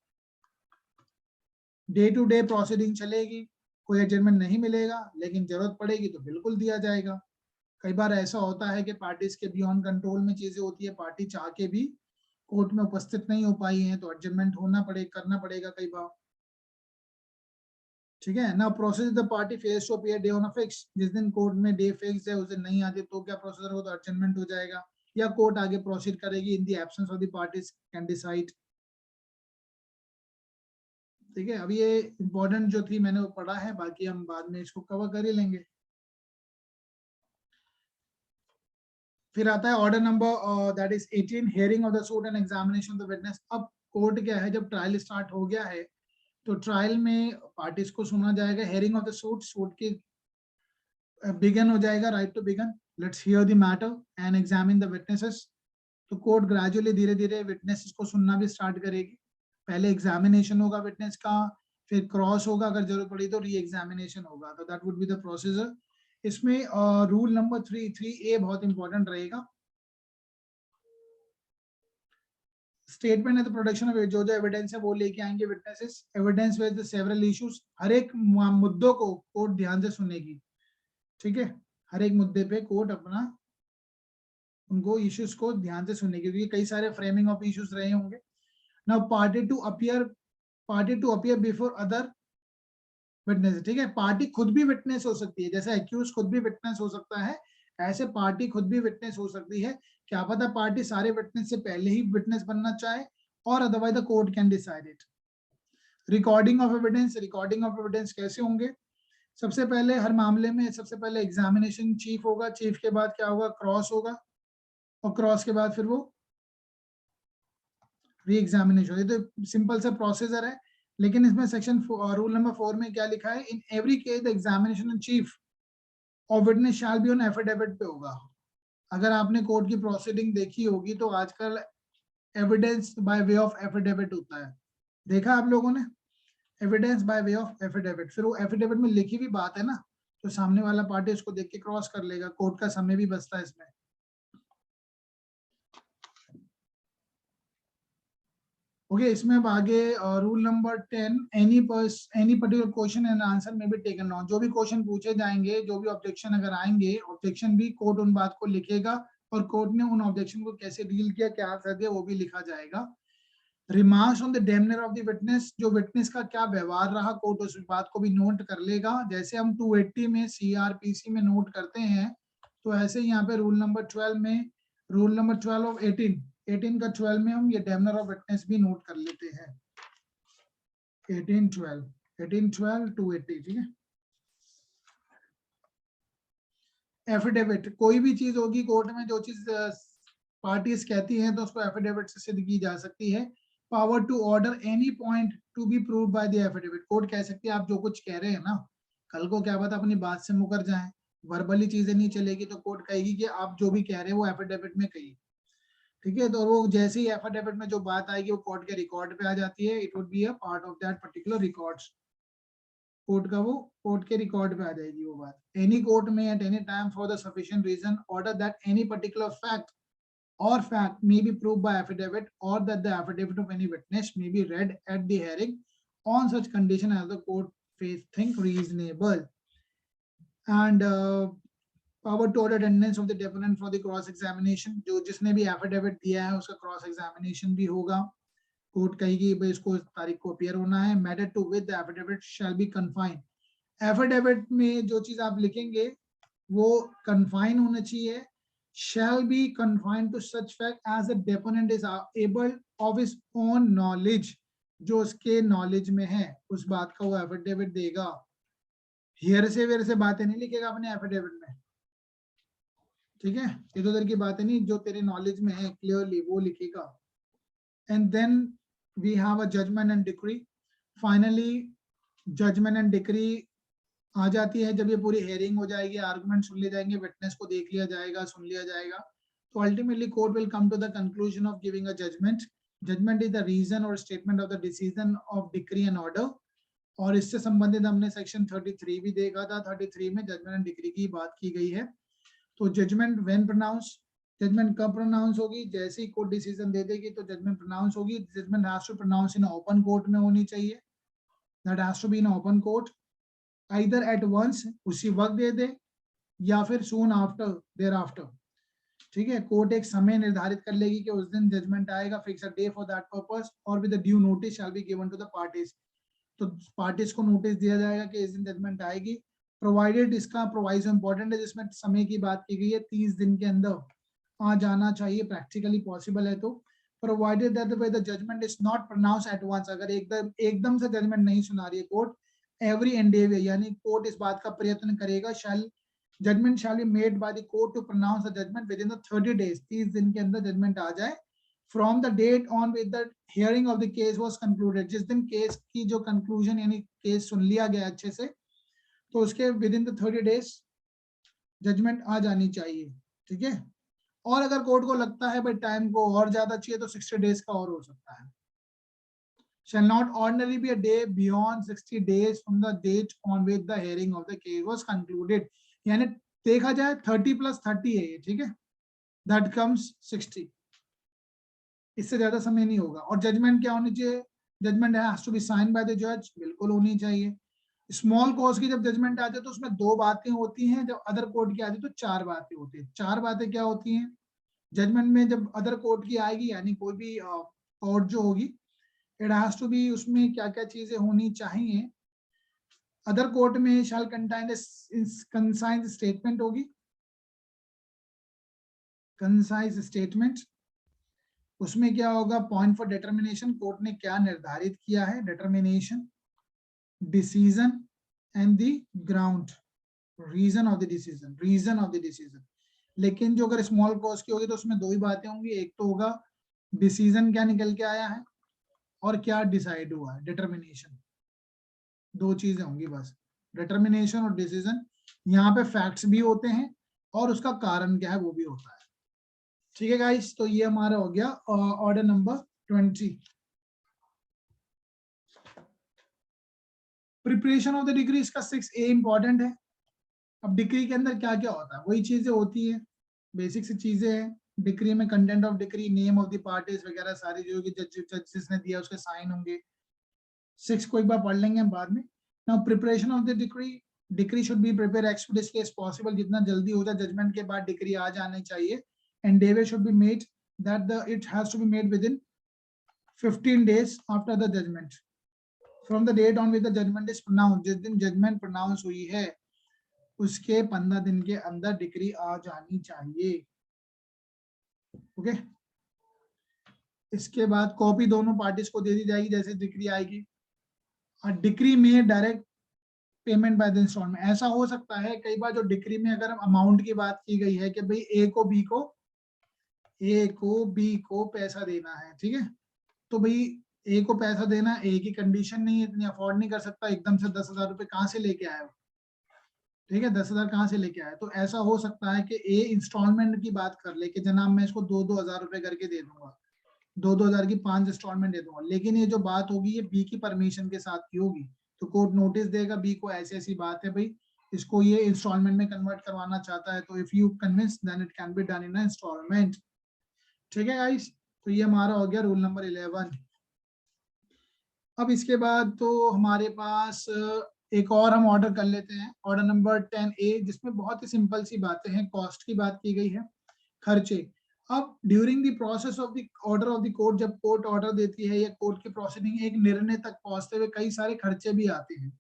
S1: डे टू डे प्रोसीडिंग चलेगी, कोई एडजर्नमेंट नहीं मिलेगा, लेकिन जरूरत पड़ेगी तो बिल्कुल दिया जाएगा। कई बार ऐसा होता है कि पार्टीज के बियॉन्ड कंट्रोल में चीजें होती है, पार्टी चाह के भी कोर्ट में उपस्थित नहीं हो पाई है तो एडजर्नमेंट करना पड़ेगा कई बार, ठीक है ना। Process the party fails to appear day on a fix, जिस दिन कोर्ट में डे फिक्स है उस दिन नहीं आती तो क्या प्रोसीजर हो, तो एडजर्नमेंट हो जाएगा, या कोर्ट आगे प्रोसीड करेगी in the absence of the parties can decide, ठीक है। अभी ये इंपॉर्टेंट जो थी मैंने वो पढ़ा है, बाकी हम बाद में इसको कवर कर ही लेंगे। फिर आता है order number that is 18, hearing of the suit and examination of the witness. अब कोर्ट क्या है, जब ट्रायल स्टार्ट हो गया है तो ट्रायल में पार्टीज को सुना जाएगा। Hearing of the suit, suit की बिगन हो जाएगा, right to begin, let's hear the matter and examine the witnesses. तो कोर्ट ग्रेजुअली धीरे धीरे विटनेसेस को सुनना भी स्टार्ट करेगी। पहले एग्जामिनेशन होगा विटनेस का, फिर क्रॉस होगा, अगर जरूरत पड़ी तो री एग्जामिनेशन होगा, तो that would be the procedure. इसमें रूल नंबर 3A बहुत इंपॉर्टेंट रहेगा। स्टेटमेंट है द प्रोडक्शन ऑफ जो एविडेंस है वो लेके आएंगे witnesses, evidence with several issues. हर एक मुद्दों को कोर्ट ध्यान से सुनेगी, ठीक है। हर एक मुद्दे पे कोर्ट अपना उनको इश्यूज को ध्यान से सुनेगी, क्योंकि कई सारे फ्रेमिंग ऑफ इश्यूज रहे होंगे। Now party to appear before other witness, ठीक है। पार्टी खुद भी विटनेस हो सकती है, जैसे एक्यूज खुद भी विटनेस हो सकता है, ऐसे पार्टी खुद भी विटनेस हो सकती है। क्या पता पार्टी सारे विटनेस से पहले ही विटनेस बनना चाहे, और otherwise the court can decide it. Recording of evidence कैसे होंगे? सबसे पहले हर मामले में सबसे पहले एग्जामिनेशन चीफ होगा, चीफ के बाद क्या होगा, क्रॉस होगा, और क्रॉस के बाद फिर वो री एग्जामिनेशन होगी। तो सिंपल सा प्रोसीजर है, लेकिन इसमें सेक्शन रूल नंबर 4 में क्या लिखा है, in every case the examination in chief और witness shall be on affidavit पे होगा। अगर आपने कोर्ट की प्रोसीडिंग देखी होगी तो आजकल evidence by way of affidavit होता है, देखा आप लोगों ने, evidence by way of affidavit. फिर वो एफिडेविट में लिखी हुई बात है ना, तो सामने वाला पार्टी उसको देख के क्रॉस कर लेगा, कोर्ट का समय भी बचता है इसमें। ओके, इसमें अब आगे rule number 10, any particular question and answer में भी टेकन ऑन। जो भी क्वेश्चन पूछे जाएंगे, जो भी ऑब्जेक्शन अगर आएंगे, ऑब्जेक्शन भी कोर्ट उन बात को लिखेगा और कोर्ट ने उन ऑब्जेक्शन को कैसे डील किया, क्या आंसर दिया, वो भी लिखा जाएगा। Remarks on the demeanour of the witness, जो विटनेस का क्या व्यवहार रहा, कोर्ट उस बात को भी नोट कर लेगा। जैसे हम 280 में सीआरपीसी में नोट करते हैं, तो ऐसे यहाँ पे रूल नंबर 12 में, रूल नंबर 12 ऑफ 18 का 12 में हम ये डेमनर ऑफ विटनेस भी नोट कर लेते हैं। 1812 280, ठीक है। एफिडेविट, कोई भी चीज होगी कोर्ट में, जो चीज पार्टीज कहती हैं तो उसको एफिडेविट से सिद्ध की जा सकती है। Power to order any point to be prove by the affidavit, court कह सकती है आप जो कुछ कह रहे हैं ना, कल को क्या पता अपनी बात से मुकर जाएं, वर्बली चीजें नहीं चलेगी, तो कोर्ट कहेगी कि आप जो भी कह रहे हैं वो एफिडेविट में कहिए, ठीक है। तो वो जैसे ही एफिडेविट में जो बात आएगी वो कोर्ट के रिकॉर्ड पे आ जाती है, it would be a part of that particular records, court का वो कोर्ट के रिकॉर्ड पे आ जाएगी वो बात। एनी कोर्ट में at any time for the sufficient reason order that any particular fact or fact may be proved by affidavit, or that the affidavit of any witness may be read at the hearing on such condition as the court think reasonable. And power to order attendance of the deponent for the cross examination, जो जिसने भी affidavit दिया है उसका cross examination भी होगा, court कहेगी भाई इसको तारीख को अपीयर होना है। Matter to with the affidavit shall be confined, affidavit में जो चीज आप लिखेंगे वो confine होना चाहिए, shall be confined to such fact as the deponent is able of his own knowledge, जो उसके नॉलेज में है उस बात का वो एफिडेविट देगा। हियर से वेयर से बातें नहीं लिखेगा अपने एफिडेविट में, ठीक है, इधर उधर की बातें नहीं, जो तेरे नॉलेज में है क्लियरली वो लिखेगा। And then we have a judgment and decree, finally judgment and decree आ जाती है जब ये पूरी हेयरिंग हो जाएगी, आर्गुमेंट सुन लिए जाएंगे, विटनेस को देख लिया जाएगा, सुन लिया जाएगा, तो ultimately court will come to the conclusion of giving a judgment. Judgment is the reason और statement of the decision of decree and order. और इससे संबंधित हमने सेक्शन 33 भी देखा था, 33 में जजमेंट एंड डिक्री की बात की गई है। तो जजमेंट व्हेन प्रोनाउंस, जजमेंट कब प्रोनाउंस होगी, जैसे ही कोर्ट डिसीजन दे देगी तो जजमेंट प्रोनाउंस होगी। Judgment has to pronounce in open court में होनी चाहिए, that has to be in open court, either at once उसी वक्त दे दे या फिर soon after thereafter, ठीक है। कोर्ट एक समय निर्धारित कर लेगी कि उस दिन जजमेंट आएगा, fix a day for that purpose, और with the due notice shall be given to the parties, तो पार्टीज को नोटिस दिया जाएगा कि इस दिन जजमेंट आएगी। प्रोवाइडेड, इसका प्रोवाइजो इंपॉर्टेंट है जिसमें समय की बात की गई है, 30 दिन के अंदर आ जाना चाहिए, प्रैक्टिकली पॉसिबल है तो। Provided that the judgment is not pronounce at once, अगर एकदम से जजमेंट नहीं सुना रही है कोर्ट, एवरी एंडेवियर, यानी कोर्ट इस बात का प्रयत्न करेगा, judgment shall be made by the court to pronounce the judgment with in the 30 days, 30 दिन के अंदर जजमेंट आ जाए, from the date on with the hearing of the case was concluded, जिस दिन केस की जो कंक्लूजन यानी केस सुन लिया गया अच्छे से, तो उसके with in the 30 days judgment आ जानी चाहिए, ठीक है। और अगर कोर्ट को लगता है भाई टाइम को और ज्यादा चाहिए तो 60 days का और हो सकता है। Shall not ordinarily be a day beyond 60 days from the date on which the hearing of the case was concluded, यानी देखा जाए 30 + 30 है ये, ठीक है, that comes 60, इससे ज्यादा समय नहीं होगा। और जजमेंट क्या होनी चाहिए, judgment has to be sign by the जज, बिल्कुल होनी चाहिए। स्मॉल कॉज की जब जजमेंट आती है तो उसमें 2 बातें होती हैं, जब अदर कोर्ट की आती है तो 4 बातें होती है। 4 बातें क्या होती हैं जजमेंट में, जब अदर कोर्ट की आएगी यानी कोई भी कोर्ट जो होगी, इट हैज टू बी, उसमें क्या क्या चीजें होनी चाहिए। अदर कोर्ट में शैल कंटेन कंसाइज स्टेटमेंट होगी, कंसाइज स्टेटमेंट, उसमें क्या होगा, पॉइंट फॉर डिटर्मिनेशन, कोर्ट ने क्या निर्धारित किया है, determination, decision and the ground, reason of the decision, reason of the decision. लेकिन जो अगर स्मॉल कॉज की होगी तो उसमें 2 ही बातें होंगी, एक तो होगा डिसीजन क्या निकल के आया है और क्या डिसाइड हुआ है, डिटर्मिनेशन, 2 चीजें होंगी बस, डिटर्मिनेशन और डिसीजन। यहाँ पे फैक्ट्स भी होते हैं और उसका कारण क्या है वो भी होता है, ठीक है गाइस, तो ये हमारा हो गया order number 20। Preparation of the degree, इसका 6A इंपॉर्टेंट है। अब डिग्री के अंदर क्या क्या होता है, वही चीजें होती है, बेसिक सी चीजें हैं। डिग्री में content of degree, name of the parties वगैरह सारी जो कि जजेस ने दिया उसके साइन होंगे। 6 को एक बार पढ़ लेंगे हम बाद में। Now preparation of the degree, degree should be prepare expeditiously as possible, जितना जल्दी हो जाए जजमेंट के बाद डिग्री आ जानी चाहिए। Endeavour should be made that it has to be made within 15 days after the judgment from the date on which the judgment is pronounce, जिस दिन जजमेंट प्रोनाउंस हुई है उसके 15 दिन के अंदर डिग्री आ जानी चाहिए। ओके, इसके बाद कॉपी दोनों पार्टीज को दे दी जाएगी जैसे डिग्री आएगी। और डिग्री में direct payment by the instalment, ऐसा हो सकता है कई बार जो डिग्री में अगर अमाउंट की बात की गई है कि भाई ए को बी को पैसा देना है, ठीक है, तो भाई ए को पैसा देना, ए की कंडीशन नहीं है, इतनी अफोर्ड नहीं कर सकता एकदम से 10,000 रुपए कहाँ से लेके आया, ठीक है, 10,000 कहाँ से लेके आया। तो ऐसा हो सकता है कि ए इंस्टॉलमेंट की बात कर ले कि जनाब मैं इसको 2,000 रुपए करके दे दूंगा, 2,000 की 5 इंस्टॉलमेंट दे दूंगा, लेकिन ये जो बात होगी ये बी की परमिशन के साथ की होगी। तो कोर्ट नोटिस देगा बी को, ऐसी ऐसी बात है भाई, इसको ये इंस्टॉलमेंट में कन्वर्ट करवाना चाहता है, तो if you convince then it can be done in instalment. ठीक है गाइस, तो ये हमारा हो गया रूल नंबर 11। अब इसके बाद तो हमारे पास एक और हम ऑर्डर कर लेते हैं, ऑर्डर नंबर 10A, जिसमें बहुत ही सिंपल सी बातें हैं, कॉस्ट की बात की गई है, खर्चे। अब during the process of the order of the court, जब कोर्ट ऑर्डर देती है या कोर्ट की प्रोसीडिंग एक निर्णय तक पहुंचते हुए कई सारे खर्चे भी आते हैं।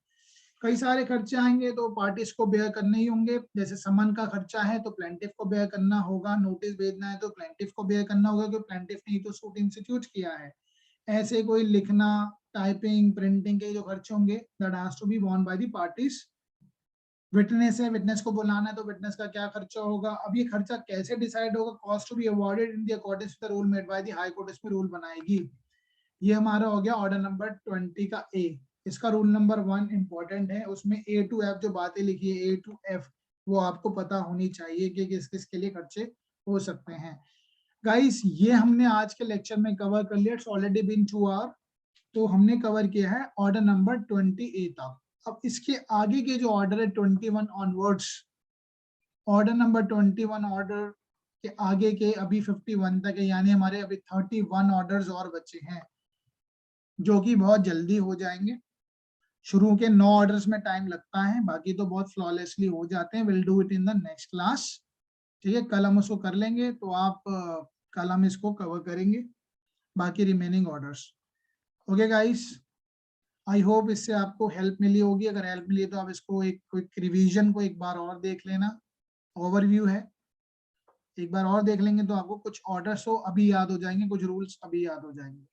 S1: कई सारे खर्चे आएंगे तो पार्टीज को बेयर करने ही होंगे। जैसे समन का खर्चा है तो प्लेंटिफ को बेयर करना होगा, नोटिस भेजना है तो प्लेंटिफ को बेयर करना होगा क्योंकि प्लेंटिफ ने ही तो सूट इंस्टीट्यूट किया है। ऐसे कोई लिखना, टाइपिंग, प्रिंटिंग के जो खर्चे होंगे that has to be borne by the parties. Witness है, विटनेस को बुलाना है तो विटनेस का क्या खर्चा होगा। अब ये खर्चा कैसे डिसाइड होगा, cost to be awarded in the according to the rule made by the high court, इसमें रूल बनाएगी। ये हमारा हो गया ऑर्डर नंबर 20 का ए। इसका रूल नंबर 1 इंपॉर्टेंट है, उसमें A to F जो बातें लिखी है A to F वो आपको पता होनी चाहिए कि किस किस के लिए खर्चे हो सकते हैं। गाइस ये हमने आज के लेक्चर में कवर कर लिया, इट्स ऑलरेडी बीन 2 आवर। तो हमने कवर किया है ऑर्डर नंबर 20A तक। अब इसके आगे के जो ऑर्डर है 21 ऑनवर्ड्स, ऑर्डर नंबर 21 ऑर्डर के आगे के अभी 51 तक है, यानी हमारे अभी 31 ऑर्डर्स और बचे हैं जो कि बहुत जल्दी हो जाएंगे। शुरू के 9 ऑर्डर्स में टाइम लगता है, बाकी तो बहुत फ्लॉलेसली हो जाते हैं। Will do it in the next class, ठीक है, कल हम उसको कर लेंगे, तो आप कल हम इसको कवर करेंगे बाकी remaining orders. Okay guys, I hope इससे आपको हेल्प मिली होगी। अगर हेल्प मिली तो आप इसको एक क्विक रिवीजन को एक बार और देख लेना, ओवरव्यू है, एक बार और देख लेंगे तो आपको कुछ ऑर्डर्स हो अभी याद हो जाएंगे, कुछ रूल्स अभी याद हो जाएंगे।